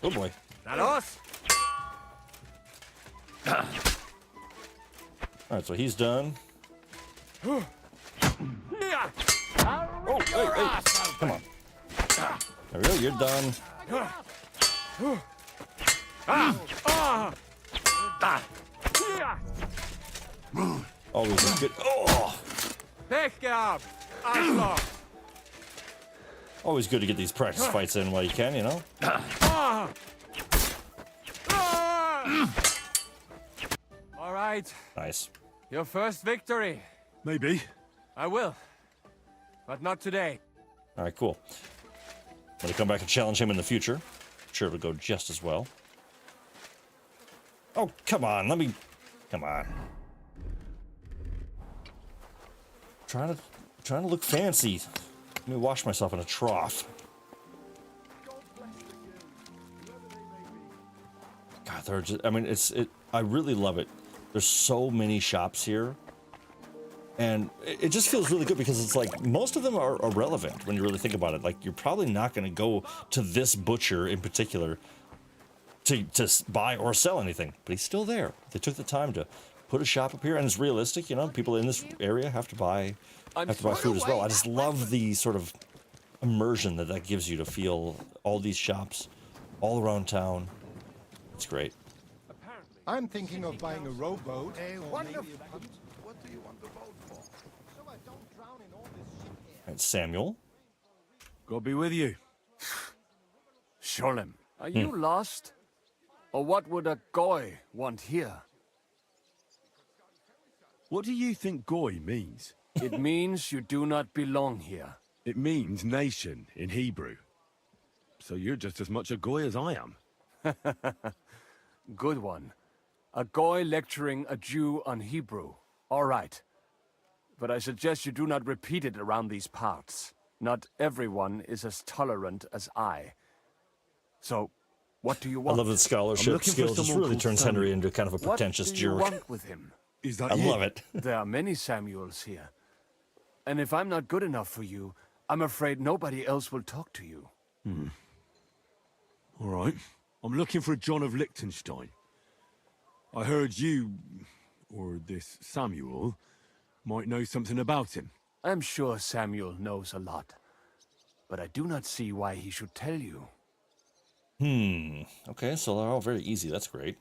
boy. Janosh! Alright, so he's done. Oh, hey. Come on. There we go, you're done. Always a good. Oh! Pech gehabt! Arschloch! Always good to get these practice fights in while you can, you know? All right. Nice. Your first victory. Maybe. I will. But not today. Alright, cool. I'm gonna come back and challenge him in the future. I'm sure it'll go just as well. Oh, come on, let me... Come on. Trying to look fancy. Let me wash myself in a trough. God, they're just... I mean, I really love it. There's so many shops here. And it just feels really good because it's like most of them are irrelevant when you really think about it. Like you're probably not going to go to this butcher in particular to buy or sell anything, but he's still there. They took the time to put a shop up here, and it's realistic. You know, people in this area have to buy food as well. I just love the sort of immersion that gives you to feel all these shops all around town. It's great. I'm thinking of buying a rowboat. What do you want the boat for? So I don't drown in all this shit here. And Samuel. God be with you. Sholem, are you lost? Or what would a goy want here? What do you think goy means? It means you do not belong here. It means nation in Hebrew. So you're just as much a goy as I am. Good one. A goy lecturing a Jew on Hebrew. All right. But I suggest you do not repeat it around these parts. Not everyone is as tolerant as I. So, what do you want? I love that scholarship skills just really turns Henry into kind of a pretentious jerk. What do you want with him? Is that I love it. There are many Samuels here. And if I'm not good enough for you, I'm afraid nobody else will talk to you. All right. I'm looking for a John of Liechtenstein. I heard you, or this Samuel, might know something about him. I'm sure Samuel knows a lot. But I do not see why he should tell you. Okay, so they're all very easy. That's great.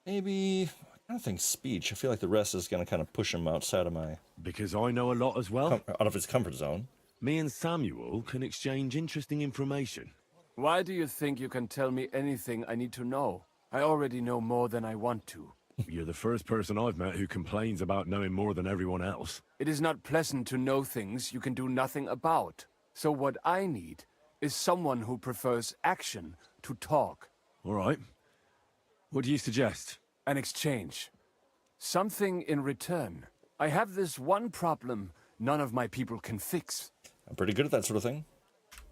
Maybe, I kind of think speech. I feel like the rest is going to kind of push him outside of my... Because I know a lot as well. Out of his comfort zone. Me and Samuel can exchange interesting information. Why do you think you can tell me anything I need to know? I already know more than I want to. You're the first person I've met who complains about knowing more than everyone else. It is not pleasant to know things you can do nothing about. So what I need is someone who prefers action to talk. All right. What do you suggest? An exchange. Something in return. I have this one problem none of my people can fix. I'm pretty good at that sort of thing.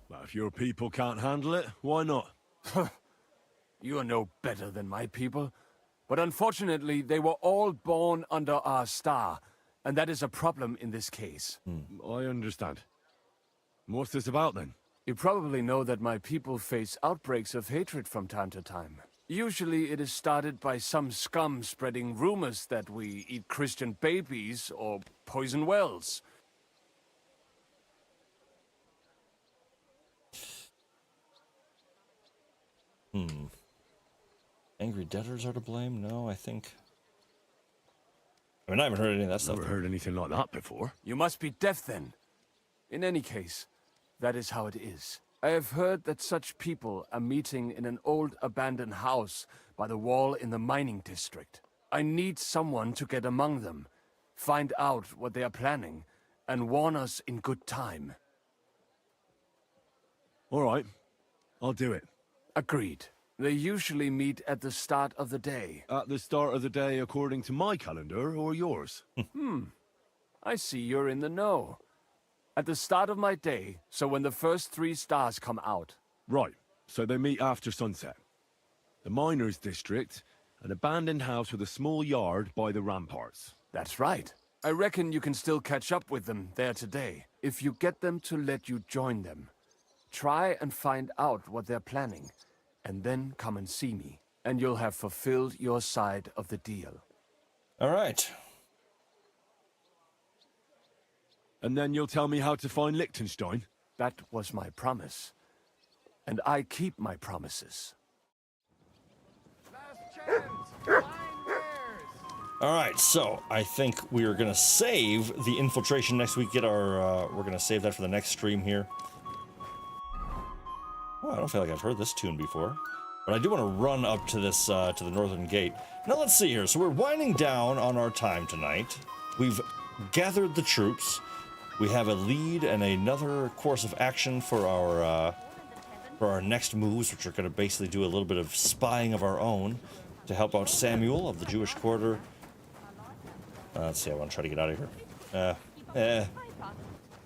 Well, if your people can't handle it, why not? You are no better than my people. But unfortunately, they were all born under our star, and that is a problem in this case. I understand. What's this about, then? You probably know that my people face outbreaks of hatred from time to time. Usually it is started by some scum spreading rumors that we eat Christian babies or poison wells. Angry debtors are to blame? No, I think... I haven't heard any of that stuff. Never heard anything like that before. You must be deaf then. In any case, that is how it is. I have heard that such people are meeting in an old abandoned house by the wall in the mining district. I need someone to get among them, find out what they are planning, and warn us in good time. All right. I'll do it. Agreed. They usually meet at the start of the day. At the start of the day according to my calendar, or yours? I see you're in the know. At the start of my day, so when the first 3 stars come out. Right, so they meet after sunset. The miners' district, an abandoned house with a small yard by the ramparts. That's right. I reckon you can still catch up with them there today, if you get them to let you join them. Try and find out what they're planning, and then come and see me, and you'll have fulfilled your side of the deal. All right. And then you'll tell me how to find Liechtenstein? That was my promise. And I keep my promises. All right, so I think we are going to save the infiltration next week. Get our, we're going to save that for the next stream here. Oh, I don't feel like I've heard this tune before. But I do want to run up to this, to the northern gate. Now let's see here. So we're winding down on our time tonight. We've gathered the troops. We have a lead and another course of action for our next moves, which are going to basically do a little bit of spying of our own to help out Samuel of the Jewish quarter. Let's see, I want to try to get out of here.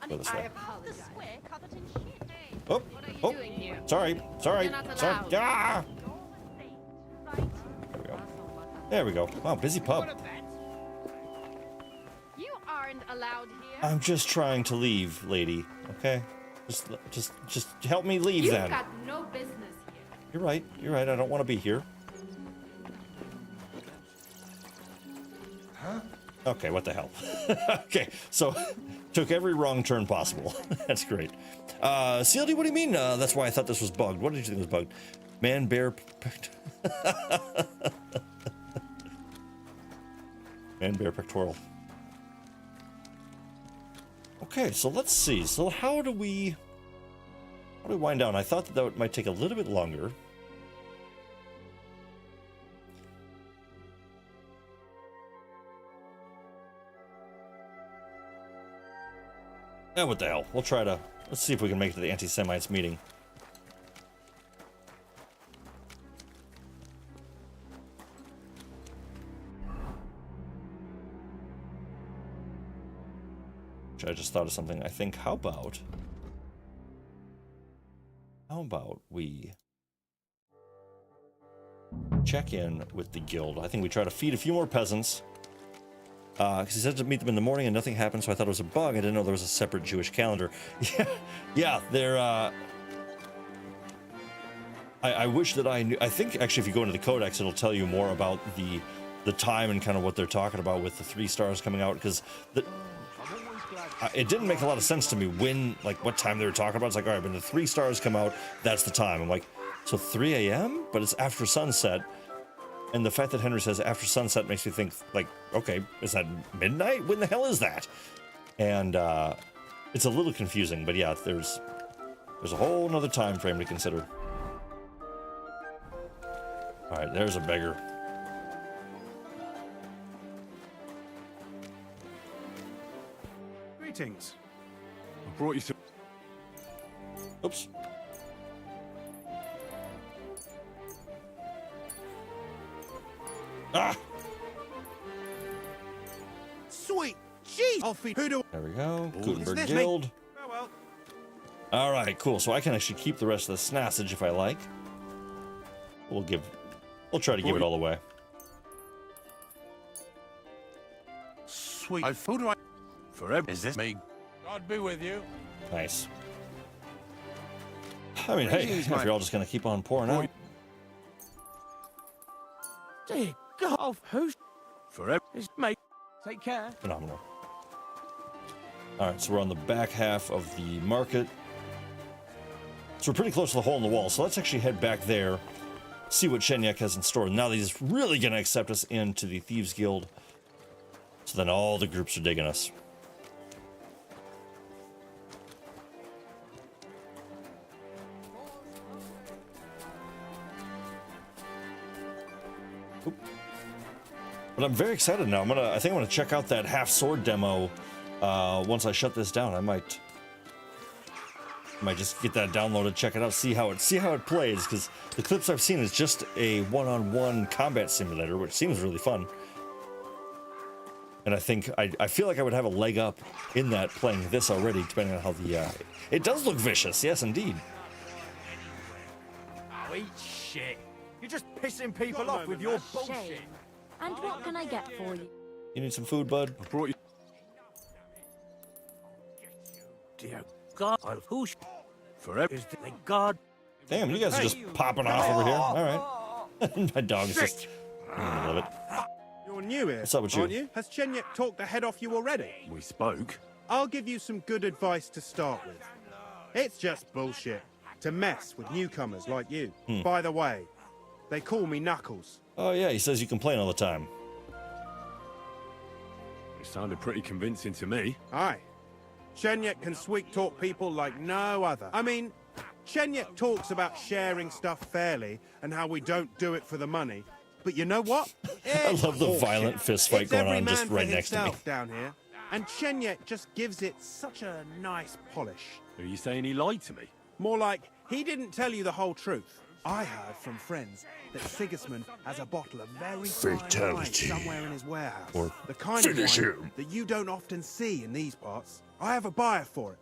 Go this way. Oh, oh, sorry. Ah! There we go. There we go. Wow, busy pub. You aren't allowed here. I'm just trying to leave, lady. Okay, just help me leave then. You've got no business here. You're right. You're right. I don't want to be here. Huh? Okay, what the hell? Okay, so took every wrong turn possible. That's great. CLD, what do you mean? That's why I thought this was bugged. What did you think was bugged? Man, bear, man, bear pectoral. Okay, so let's see. So how do we wind down? I thought that might take a little bit longer. What the hell? We'll try to... Let's see if we can make it to the Anti-Semites meeting. I just thought of something. I think, how about we check in with the guild? I think we try to feed a few more peasants. Because he said to meet them in the morning and nothing happened, so I thought it was a bug. I didn't know there was a separate Jewish calendar. Yeah, they're, I wish that I knew. I think, actually, if you go into the Codex, it'll tell you more about the time and kind of what they're talking about with the 3 stars coming out, because it didn't make a lot of sense to me when, like, what time they were talking about. It's like, all right, when the 3 stars come out, that's the time. I'm like, so 3 a.m.? But it's after sunset. And the fact that Henry says after sunset makes me think, like, okay, is that midnight? When the hell is that? And it's a little confusing, but yeah, there's a whole nother time frame to consider. All right, there's a beggar. Greetings. I brought you some... Oops. Ah! Sweet jeez! I'll feed. Who do? There we go. Is Kuttenburg this me? Guild. Oh well. All right, cool. So I can actually keep the rest of the snassage if I like. We'll try to give it all away. Sweet. Who do I? Forever. Is this me? God be with you. Nice. I mean, hey, if you're all just gonna keep on pouring out. Dear God, who's Forever. is mate? Take care. Phenomenal. All right, so we're on the back half of the market. So we're pretty close to the hole in the wall. So let's actually head back there, see what Ranyek has in store. Now that he's really gonna accept us into the Thieves Guild. So then all the groups are digging us. Oop. But I'm very excited now. I think I'm gonna check out that half sword demo once I shut this down. I might just get that downloaded, check it out, see how it plays, because the clips I've seen is just a one-on-one combat simulator, which seems really fun. And I think I feel like I would have a leg up in that playing this already, depending on how the it does look vicious, yes indeed. Oh, eat shit. You're just pissing people off with your bullshit. Shame. And what can I get for you? You need some food, bud? I brought you... Dear God, who's Forever. is the God? Damn, you guys are just popping off over here. All right. My dog is just... I love it. You're new here, What's up with aren't you? you? Has Ranyek talked the head off you already? We spoke. I'll give you some good advice to start with. It's just bullshit to mess with newcomers like you. By the way, they call me Knuckles. Oh yeah, he says you complain all the time. It sounded pretty convincing to me. Aye. Ranyek can sweet-talk people like no other. I mean, Ranyek talks about sharing stuff fairly and how we don't do it for the money. But you know what? I love the violent fist fight It's going every on just man for right next to me. himself down here. And Ranyek just gives it such a nice polish. Are you saying he lied to me? More like, he didn't tell you the whole truth. I heard from friends that Sigismund has a bottle of very fine wine Fatality. somewhere in his warehouse. Or the kind of finish wine him. that you don't often see in these parts. I have a buyer for it.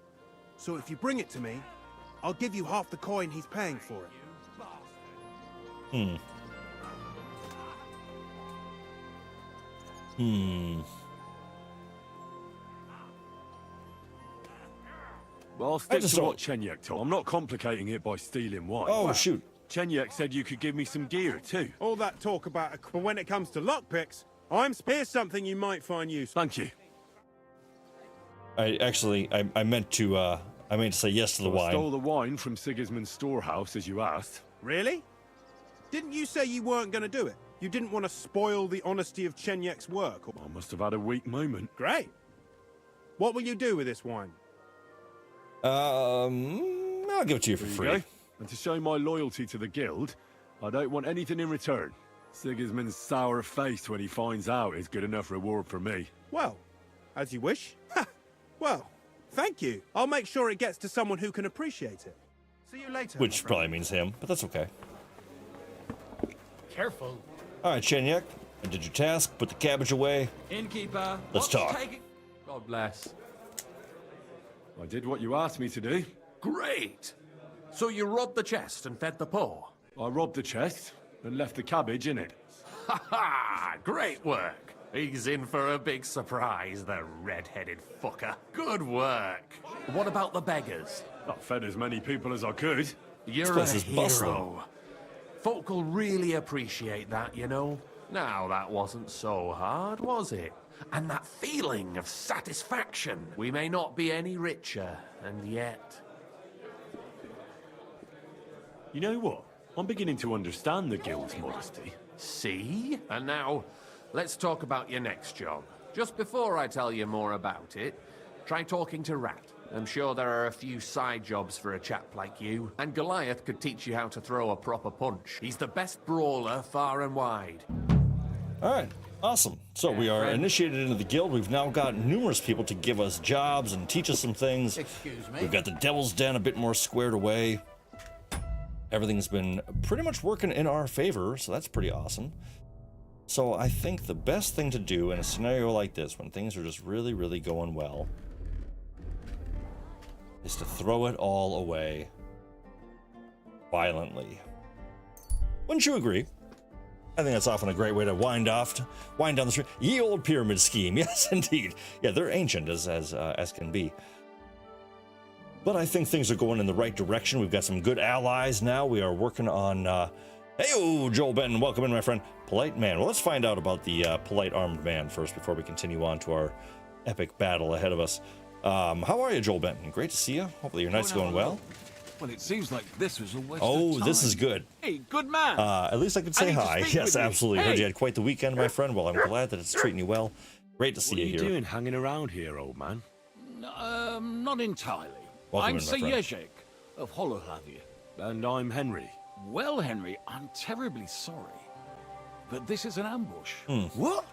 So if you bring it to me, I'll give you half the coin he's paying for it. Well, I'll stick just to don't- what Ranyek told. I'm not complicating it by stealing wine. Oh shoot. Ranyek said you could give me some gear too. All that talk about, but when it comes to lockpicks, here's something you might find useful. Thank you. I meant to say yes to the I wine. stole the wine from Sigismund's storehouse as you asked. Really? Didn't you say you weren't going to do it? You didn't want to spoil the honesty of Ranyek's work? Or... I must have had a weak moment. Great. What will you do with this wine? I'll give it to you for There you free. go. And to show my loyalty to the guild, I don't want anything in return. Sigismund's sour face when he finds out is good enough reward for me. Well, as you wish. Ha! Well, thank you. I'll make sure it gets to someone who can appreciate it. See you later. Which probably means him, but that's okay. Careful. All right, Ranyek, I did your task. Put the cabbage away. Innkeeper. Let's talk. God bless. I did what you asked me to do. Great! So you robbed the chest and fed the poor? I robbed the chest and left the cabbage in it. Ha ha! Great work! He's in for a big surprise, the red-headed fucker. Good work! What about the beggars? I fed as many people as I could. You're a hero. Folk will really appreciate that, you know. Now, that wasn't so hard, was it? And that feeling of satisfaction. We may not be any richer, and yet... You know what? I'm beginning to understand the guild's modesty. See? And now, let's talk about your next job. Just before I tell you more about it, try talking to Rat. I'm sure there are a few side jobs for a chap like you. And Goliath could teach you how to throw a proper punch. He's the best brawler far and wide. All right, awesome. So we are initiated into the guild. We've now got numerous people to give us jobs and teach us some things. Excuse me. We've got the Devil's Den a bit more squared away. Everything's been pretty much working in our favor, so that's pretty awesome. So I think the best thing to do in a scenario like this, when things are just really, really going well, is to throw it all away violently. Wouldn't you agree? I think that's often a great way to wind down the street. Ye old pyramid scheme, yes indeed. Yeah, they're ancient as can be. But I think things are going in the right direction. We've got some good allies now. We are working on. Hey, Joel Benton, welcome in, my friend. Polite man. Well, let's find out about the polite armed man first before we continue on to our epic battle ahead of us. How are you, Joel Benton? Great to see you. Hopefully your night's going well. Well, it seems like this was a waste of Oh, time. this is good. Hey, good man. At least I could say hi. Yes, absolutely. Hey. Heard you had quite the weekend, my friend. Well, I'm glad that it's treating you well. Great to see you here. What are you doing hanging around here, old man? Not entirely. Welcome I'm in, my friend. Janosh of Holohlavia. And I'm Henry. Well, Henry, I'm terribly sorry, but this is an ambush. What?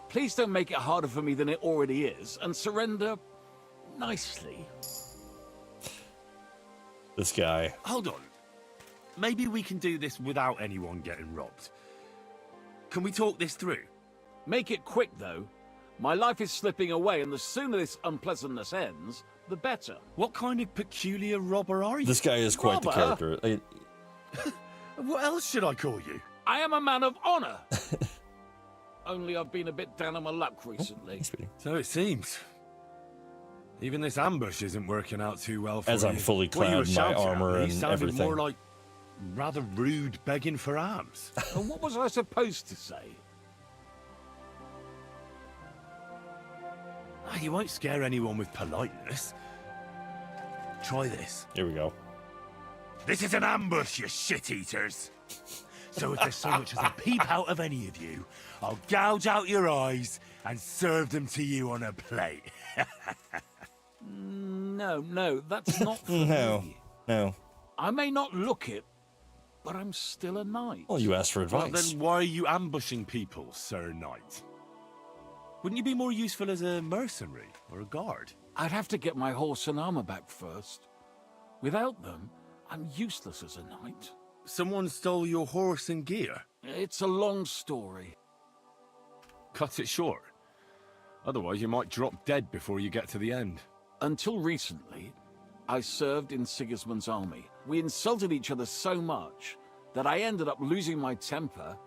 Please don't make it harder for me than it already is, and surrender nicely. This guy. Hold on. Maybe we can do this without anyone getting robbed. Can we talk this through? Make it quick, though. My life is slipping away, and the sooner this unpleasantness ends, the better. What kind of peculiar robber are you? This guy is quite the Robber? character. What else should I call you? I am a man of honor. Only I've been a bit down on my luck recently. So it seems. Even this ambush isn't working out too well for As you. I'm fully What you clad were in my shouting at armor me and sounded everything. more like rather rude begging for alms. And what was I supposed to say? You won't scare anyone with politeness. Try this. Here we go. This is an ambush, you shit-eaters. So if there's so much as a peep out of any of you, I'll gouge out your eyes and serve them to you on a plate. No, that's not for me. No. I may not look it, but I'm still a knight. Well, you asked for Well, advice. then why are you ambushing people, Sir Knight? Wouldn't you be more useful as a mercenary or a guard? I'd have to get my horse and armor back first. Without them, I'm useless as a knight. Someone stole your horse and gear? It's a long story. Cut it short. Otherwise, you might drop dead before you get to the end. Until recently, I served in Sigismund's army. We insulted each other so much that I ended up losing my temper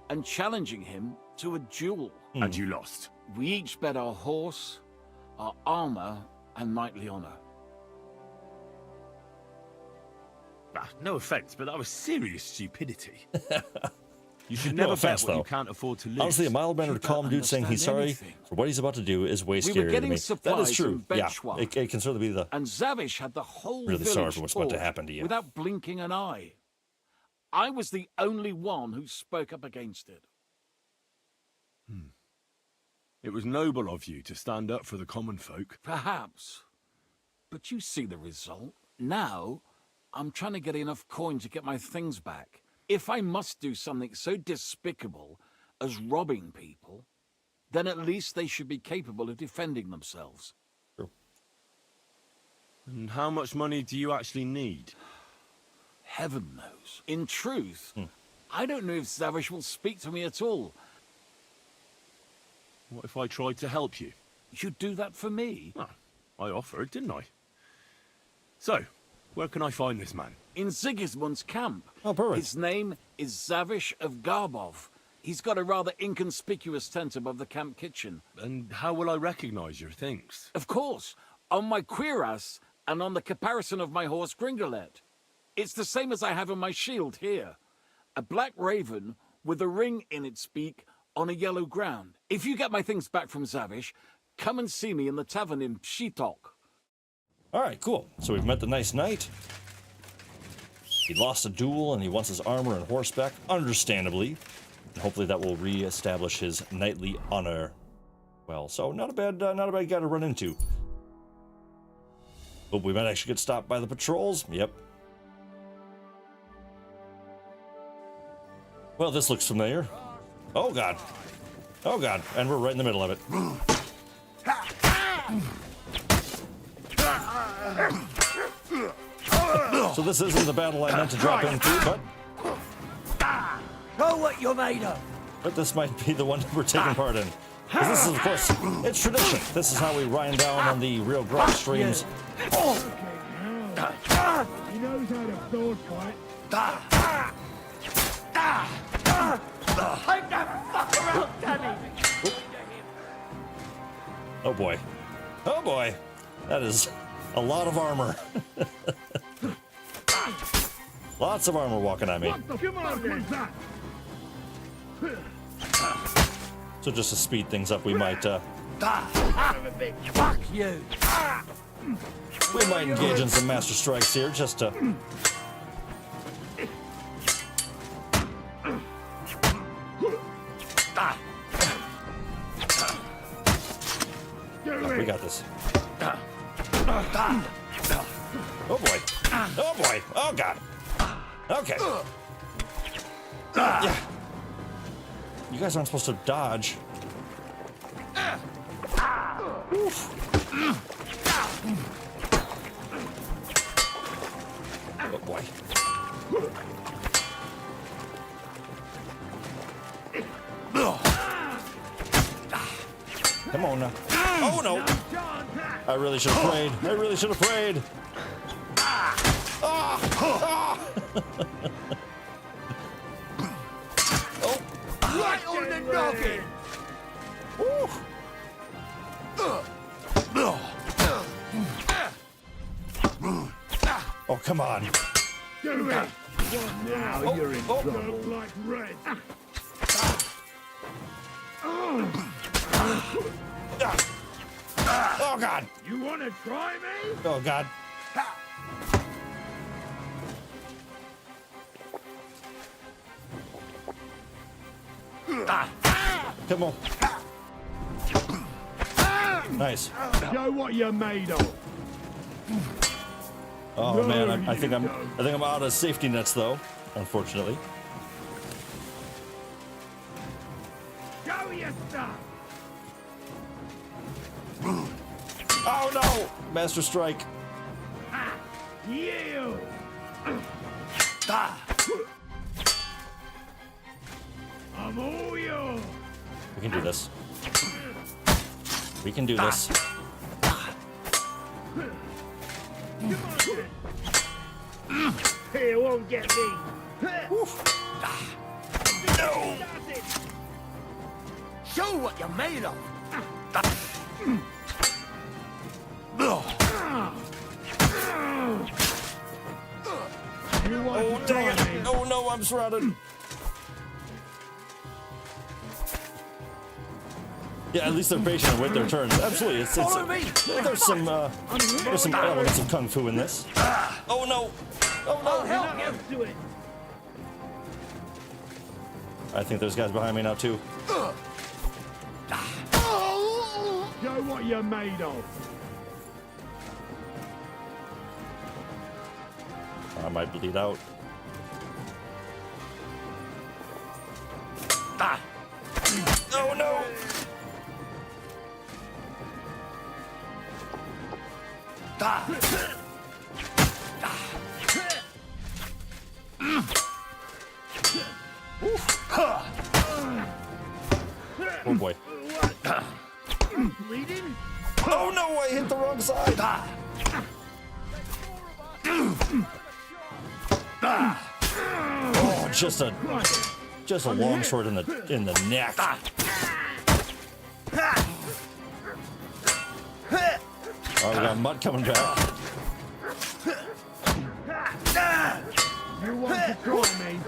and challenging him to a duel. And you lost? We each bet our horse, our armor, and knightly honor. No offense, but that was serious stupidity. You should No never offense, bet what though. you can't afford to lose. Honestly, a mild-mannered, calm dude saying he's sorry anything. for what he's about to do is way We were scarier to getting me. That is supplies true. from Yeah, Benchwa. it can certainly be the. And Zavish had the whole Really sorry village for what's about to torched happen to you. without blinking an eye. I was the only one who spoke up against it. It was noble of you to stand up for the common folk. Perhaps. But you see the result. Now, I'm trying to get enough coin to get my things back. If I must do something so despicable as robbing people, then at least they should be capable of defending themselves. And how much money do you actually need? Heaven knows. In truth, I don't know if Zavish will speak to me at all. What if I tried to help you? You'd do that for me? Oh, I offered, didn't I? So, where can I find this man? In Sigismund's camp. Oh, perfect. His name is Zavish of Garbov. He's got a rather inconspicuous tent above the camp kitchen. And how will I recognize your things? Of course, on my cuirass and on the caparison of my horse Gringolet. It's the same as I have on my shield here. A black raven with a ring in its beak on a yellow ground. If you get my things back from Zavish, come and see me in the tavern in Pshitok. All right, cool. So we've met the nice knight. He lost a duel and he wants his armor and horse back, understandably. And hopefully that will re-establish his knightly honor. Well, so not a bad guy to run into. But we might actually get stopped by the patrols. Yep. Well, this looks familiar. Oh, God. Oh god, and we're right in the middle of it. So this isn't the battle I meant to drop into, but... Show what you're made of. But this might be the one we're taking part in. Because this is, of course, it's tradition. This is how we wind down on the RealGrogg streams. He knows how to sword fight. I never fuck around, Danny. Oh boy. Oh boy. That is a lot of armor. Lots of armor walking at me. What the fuck was that? So just to speed things up, we might Fuck you. we might engage in some master strikes here, just to. We got this. Oh boy. Oh boy. Oh god. Okay. Yeah. You guys aren't supposed to dodge. Oof. Oh boy. Come on now. Oh no! I really should have prayed. I really should have prayed. Ah! Ah! Oh! Right on the noggin. Oh, come on. Do it. Now you're in trouble. Like red. Oh god. You want to try me? Oh god. Come on. Nice. Show what you're made of. Oh No, man, I think you I'm out of safety nets though, unfortunately. Show your stuff. Oh no! Master strike. You. I'm all yours. We can do this. We can do this. He won't get me. No. Show what you're made of. Oh dang it! Oh no, I'm surrounded. Yeah, at least they're patient and wait their turns. Absolutely, there's some elements of kung fu in this. Oh no! Oh no! Help you to it. I think there's guys behind me now too. Show what you're made of. I might bleed out. Oh no! Oh boy. Bleeding? Oh no, I hit the wrong side. Oh, just a long sword in the neck. Oh, we got Mutt coming back. You want to try me?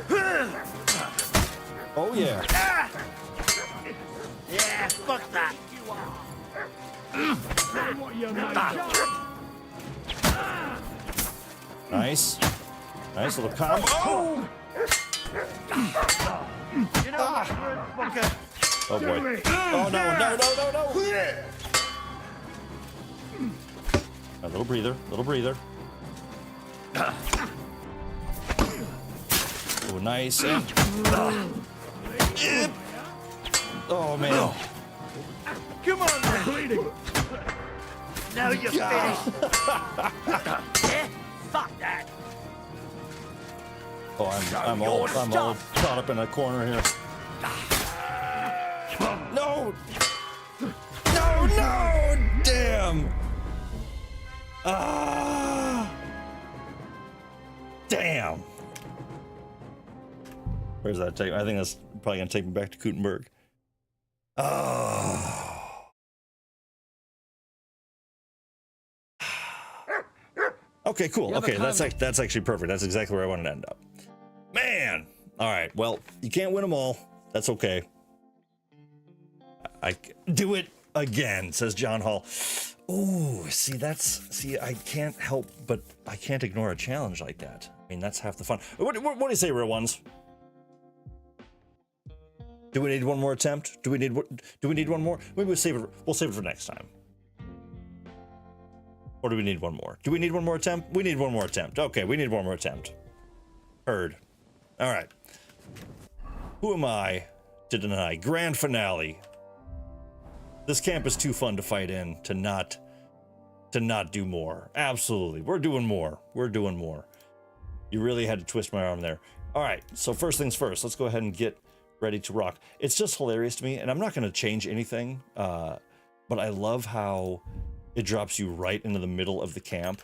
Oh yeah. Yeah, fuck that. Show what you're made of. Nice. Nice little combo. Oh! You know what, fucker? Oh boy. Oh no. A little breather, Oh, nice. And... Oh, man. Come on, man. Bleeding. Now you're finished. Yeah? Fuck that. Oh, I'm all caught up in a corner here. No! No! Damn! Ah! Damn! Where's that take? I think that's probably gonna take me back to Kuttenburg. Oh. Okay, cool. Okay, that's actually perfect. That's exactly where I wanted to end up. Man! All right, well, you can't win them all. That's okay. I do it again, says John Hall. Oh, see, I can't help, but I can't ignore a challenge like that. I mean, that's half the fun. What do you say, real ones? Do we need one more attempt? Do we need one more? Maybe we'll save it for next time. Or do we need one more? Do we need one more attempt? We need one more attempt. Okay, we need one more attempt. Heard. All right. Who am I to deny? Grand finale. This camp is too fun to fight in to not do more. Absolutely. We're doing more. We're doing more. You really had to twist my arm there. All right. So first things first, let's go ahead and get ready to rock. It's just hilarious to me, and I'm not going to change anything, but I love how it drops you right into the middle of the camp.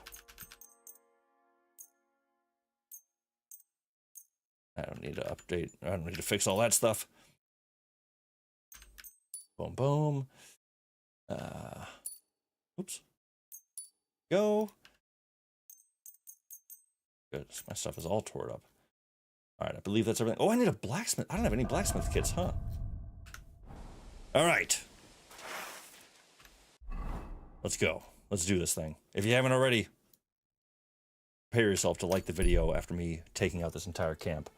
I don't need to update. I don't need to fix all that stuff. Boom, boom. Oops. Go. Good. My stuff is all tore up. All right, I believe that's everything. Oh, I need a blacksmith. I don't have any blacksmith kits, huh? All right. Let's go. Let's do this thing. If you haven't already, prepare yourself to like the video after me taking out this entire camp.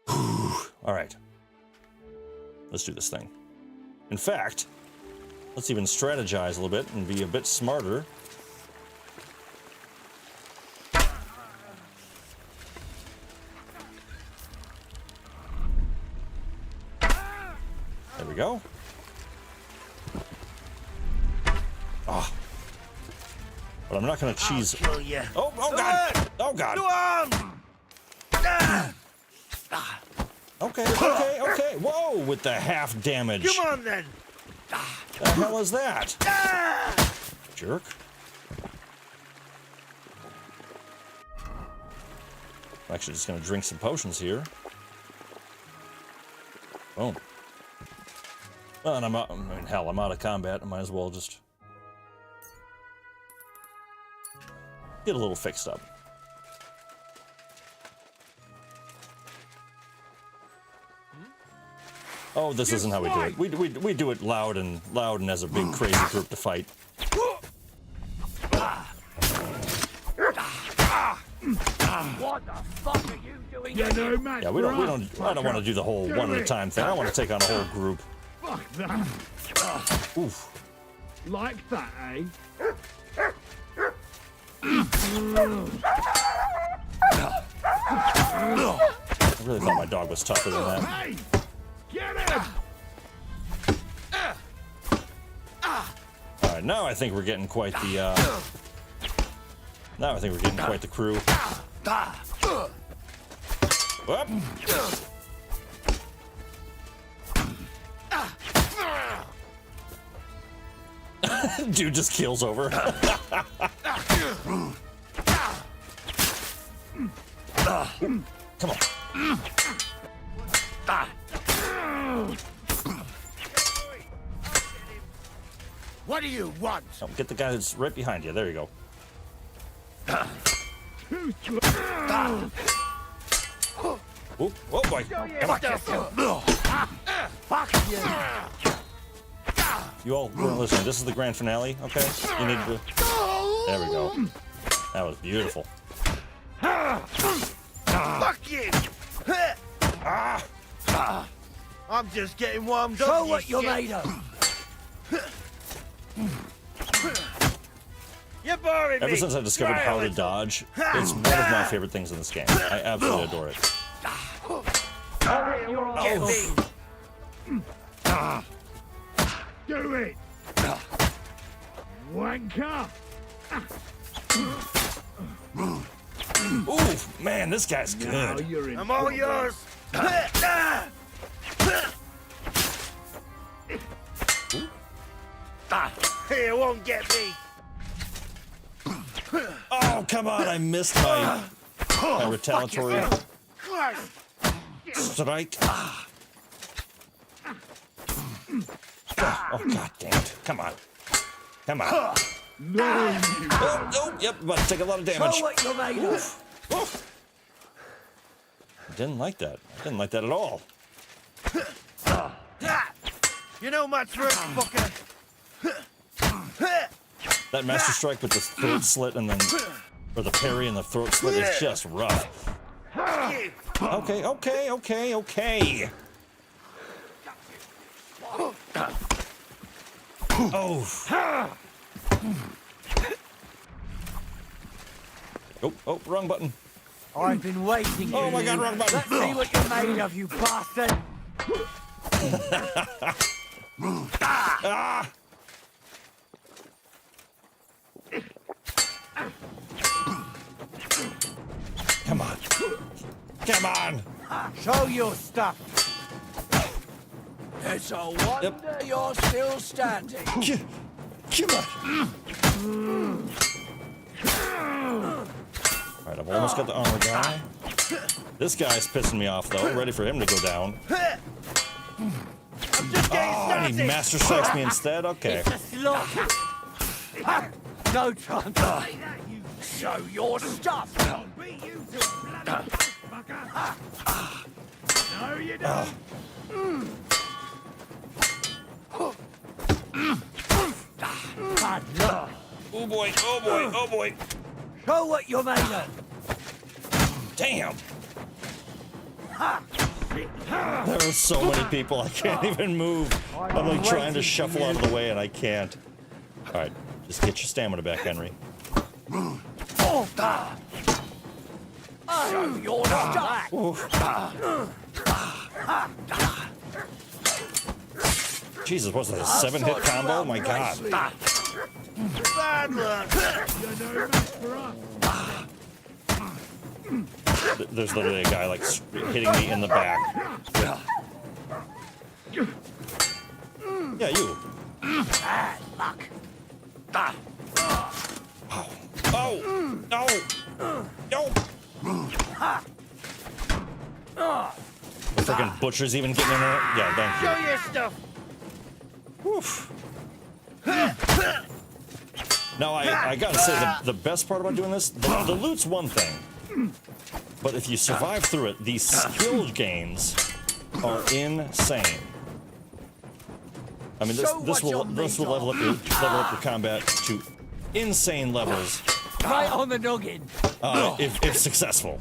All right. Let's do this thing. In fact, let's even strategize a little bit and be a bit smarter. There we go. Ah. But I'm not going to cheese. Oh, God. Oh, God. Okay. Whoa, with the half damage. Come on, then. The hell is that? Jerk. I'm actually just going to drink some potions here. Boom. Well, and I'm out of combat. I might as well just get a little fixed up. Oh, this isn't how we do it. We do it loud and as a big crazy group to fight. What the fuck are you doing? Yeah, no, man. Yeah, I don't want to do the whole one at a time thing. I want to take on a whole group. Fuck that. Oof. Like that, eh? I really thought my dog was tougher than that. Hey! Get him! All right, now I think we're getting quite the. Now I think we're getting quite the crew. Whoop. Dude just keels over. Come on. What do you want? Oh, get the guy that's right behind you. There you go. Oh boy. Come on. You all listen, this is the grand finale, okay? You need to. There we go. That was beautiful. Fuck you! I'm just getting warmed up. Show what you're made of. You're boring me. Ever since I discovered how to dodge, it's one of my favorite things in this game. I absolutely adore it. Get me. Do it! Wanker! Ooh, man, this guy's good. I'm all yours! Here, won't get me! Oh, come on, I missed my retaliatory strike. Oh, god damn it. Come on. Come on. Oh, yep, about to take a lot of damage. Show what you're made of. Didn't like that. I didn't like that at all. You know my trick, fucker! That master strike with the throat slit and then, or the parry and the throat slit is just rough. Okay. Oh, wrong button. I've been waiting. Oh my god, wrong button. Let's see what you're made of, you bastard. Ah! Come on. Come on. Show your stuff. It's a wonder you're still standing. Come on. Alright, I've almost got the armor guy. This guy's pissing me off, though. Ready for him to go down. Oh, and he master strikes me instead? Okay. It's a slaughter. No chance. Show your stuff. I'll beat you to a bloody fucker! No, you don't! Bad luck. Oh boy. Show what you're made of. Damn. There are so many people, I can't even move. I'm like trying to shuffle out of the way and I can't. Alright, just get your stamina back, Henry. Show your stuff. Jesus, what's that, a 7-hit combo? My god. Bad luck! You're no match for us! There's literally a guy like hitting me in the back. Yeah, you. Bad luck. Oh! No! No! The freaking butcher's even getting in there. Yeah, thank you. Show your stuff! Oof. Now, I gotta say, the best part about doing this, the loot's one thing. But if you survive through it, these skill gains are insane. I mean, this will level up your combat to insane levels. Right on the noggin. If successful.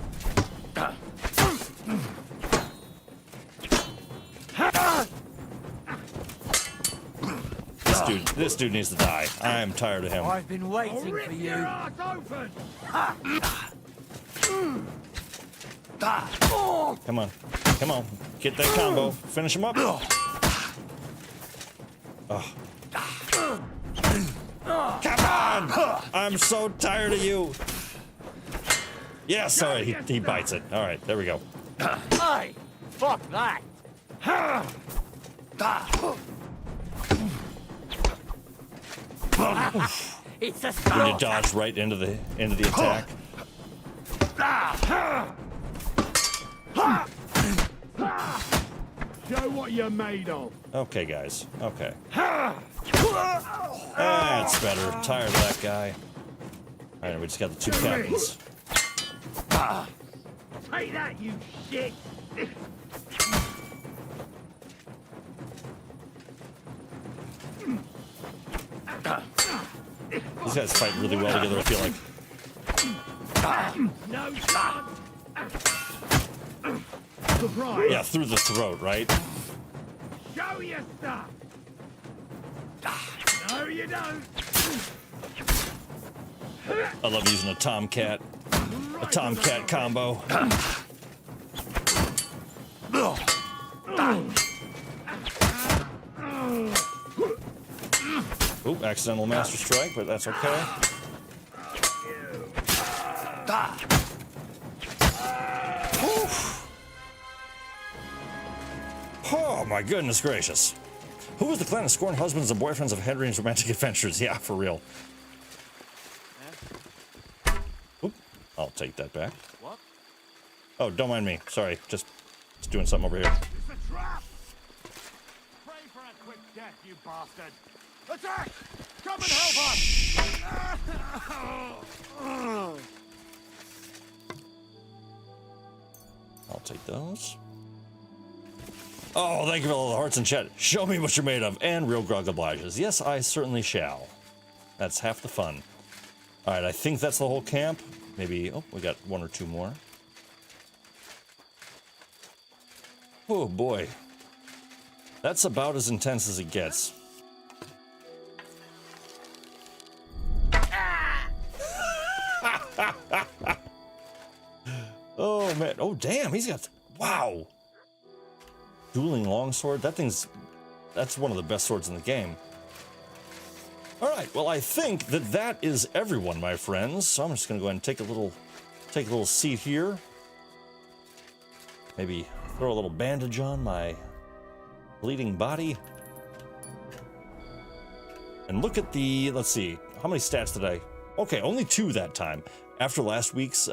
This dude needs to die. I am tired of him. I've been waiting for you. Come on. Get that combo. Finish him up. Oh. Come on! I'm so tired of you. Yeah, sorry, he bites it. All right, there we go. Hey, fuck that. It's a When you dodge right into the attack. Show what you're made of. Okay, guys. Okay. That's better. Tired of that guy. All right, we just got the two captains. Take that, you shit! These guys fight really well together, I feel like. No chance! Surprise! Yeah, through the throat, right? Show your stuff! No, you don't! I love using a tomcat combo. Oop, accidental master strike, but that's okay. Oof. Oh my goodness gracious. Who is the clan of scorned husbands and boyfriends of Henry's romantic adventures? Yeah, for real. Oop, I'll take that back. What? Oh, don't mind me. Sorry, just doing something over here. It's a trap! Pray for a quick death, you bastard! Attack! Come and help us! I'll take those. Oh, thank you for all the hearts in chat. Show me what you're made of. And RealGrogg obliges. Yes, I certainly shall. That's half the fun. All right, I think that's the whole camp. Maybe, oh, we got one or two more. Oh, boy. That's about as intense as it gets. Oh, man. Oh, damn. He's got... Wow. Dueling longsword. That's one of the best swords in the game. All right. Well, I think that is everyone, my friends. So I'm just going to go ahead and take a little seat here. Maybe throw a little bandage on my bleeding body. And look at the... Let's see. How many stats did I... Okay, only 2 that time. After last week's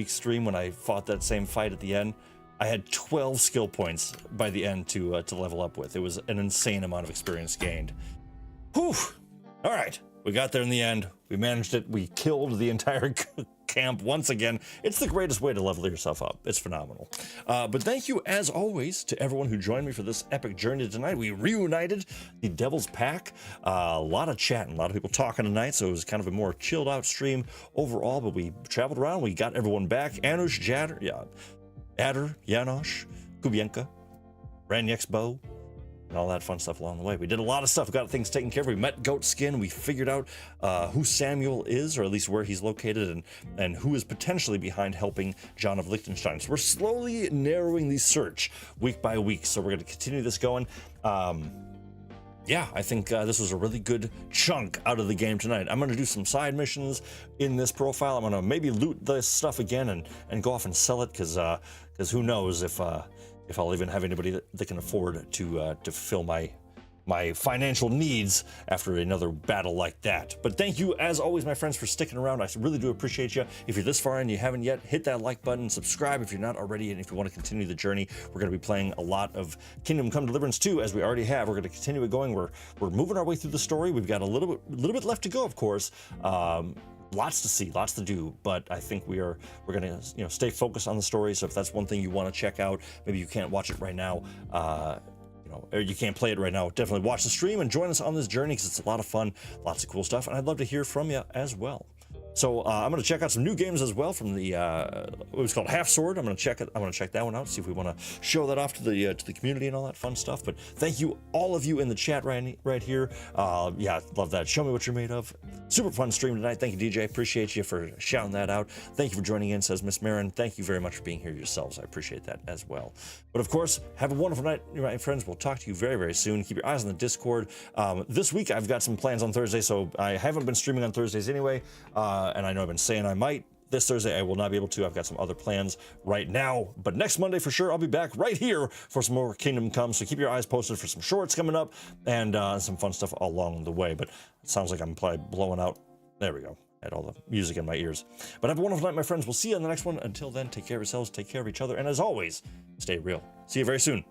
stream, when I fought that same fight at the end, I had 12 skill points by the end to level up with. It was an insane amount of experience gained. Whew! All right, we got there in the end. We managed it. We killed the entire camp once again. It's the greatest way to level yourself up. It's phenomenal. But thank you, as always, to everyone who joined me for this epic journey tonight. We reunited the Devil's Pack. A lot of chatting, a lot of people talking tonight, so it was kind of a more chilled out stream overall, but we traveled around. We got everyone back. Janosh, Adder, Janosh, Kubienka, Ranyek's bow, and all that fun stuff along the way. We did a lot of stuff, got things taken care of. We met Goat Skin. We figured out who Samuel is, or at least where he's located, and who is potentially behind helping John of Liechtenstein. So we're slowly narrowing the search week by week. So we're going to continue this going. Yeah, I think this was a really good chunk out of the game tonight. I'm going to do some side missions in this profile. I'm going to maybe loot this stuff again and go off and sell it, because who knows if I'll even have anybody that can afford to fulfill my financial needs after another battle like that. But thank you, as always, my friends, for sticking around. I really do appreciate you. If you're this far and you haven't yet, hit that like button, subscribe if you're not already, and if you want to continue the journey, we're going to be playing a lot of Kingdom Come Deliverance 2, as we already have. We're going to continue it going. We're moving our way through the story. We've got a little bit left to go, of course. Lots to see, lots to do, but I think we're gonna stay focused on the story. So if that's one thing you want to check out, maybe you can't watch it right now, or you can't play it right now, definitely watch the stream and join us on this journey, because it's a lot of fun, lots of cool stuff, and I'd love to hear from you as well. So I'm going to check out some new games as well from the it was called Half Sword. I'm going to check it. I'm going to check that one out, see if we want to show that off to the community and all that fun stuff. But thank you, all of you in the chat right here. Yeah, love that. Show me what you're made of. Super fun stream tonight. Thank you, DJ. Appreciate you for shouting that out. Thank you for joining in, says Miss Marin. Thank you very much for being here yourselves. I appreciate that as well. But of course, have a wonderful night, my friends. We'll talk to you very, very soon. Keep your eyes on the Discord. This week I've got some plans on Thursday, so I haven't been streaming on Thursdays anyway, and I know I've been saying I might. This Thursday I will not be able to. I've got some other plans right now, but next Monday for sure I'll be back right here for some more Kingdom Come, so keep your eyes posted for some shorts coming up and some fun stuff along the way. But it sounds like I'm probably blowing out. There we go. I had all the music in my ears. But have a wonderful night, my friends. We'll see you on the next one. Until then, take care of yourselves, take care of each other, and as always, stay real. See you very soon.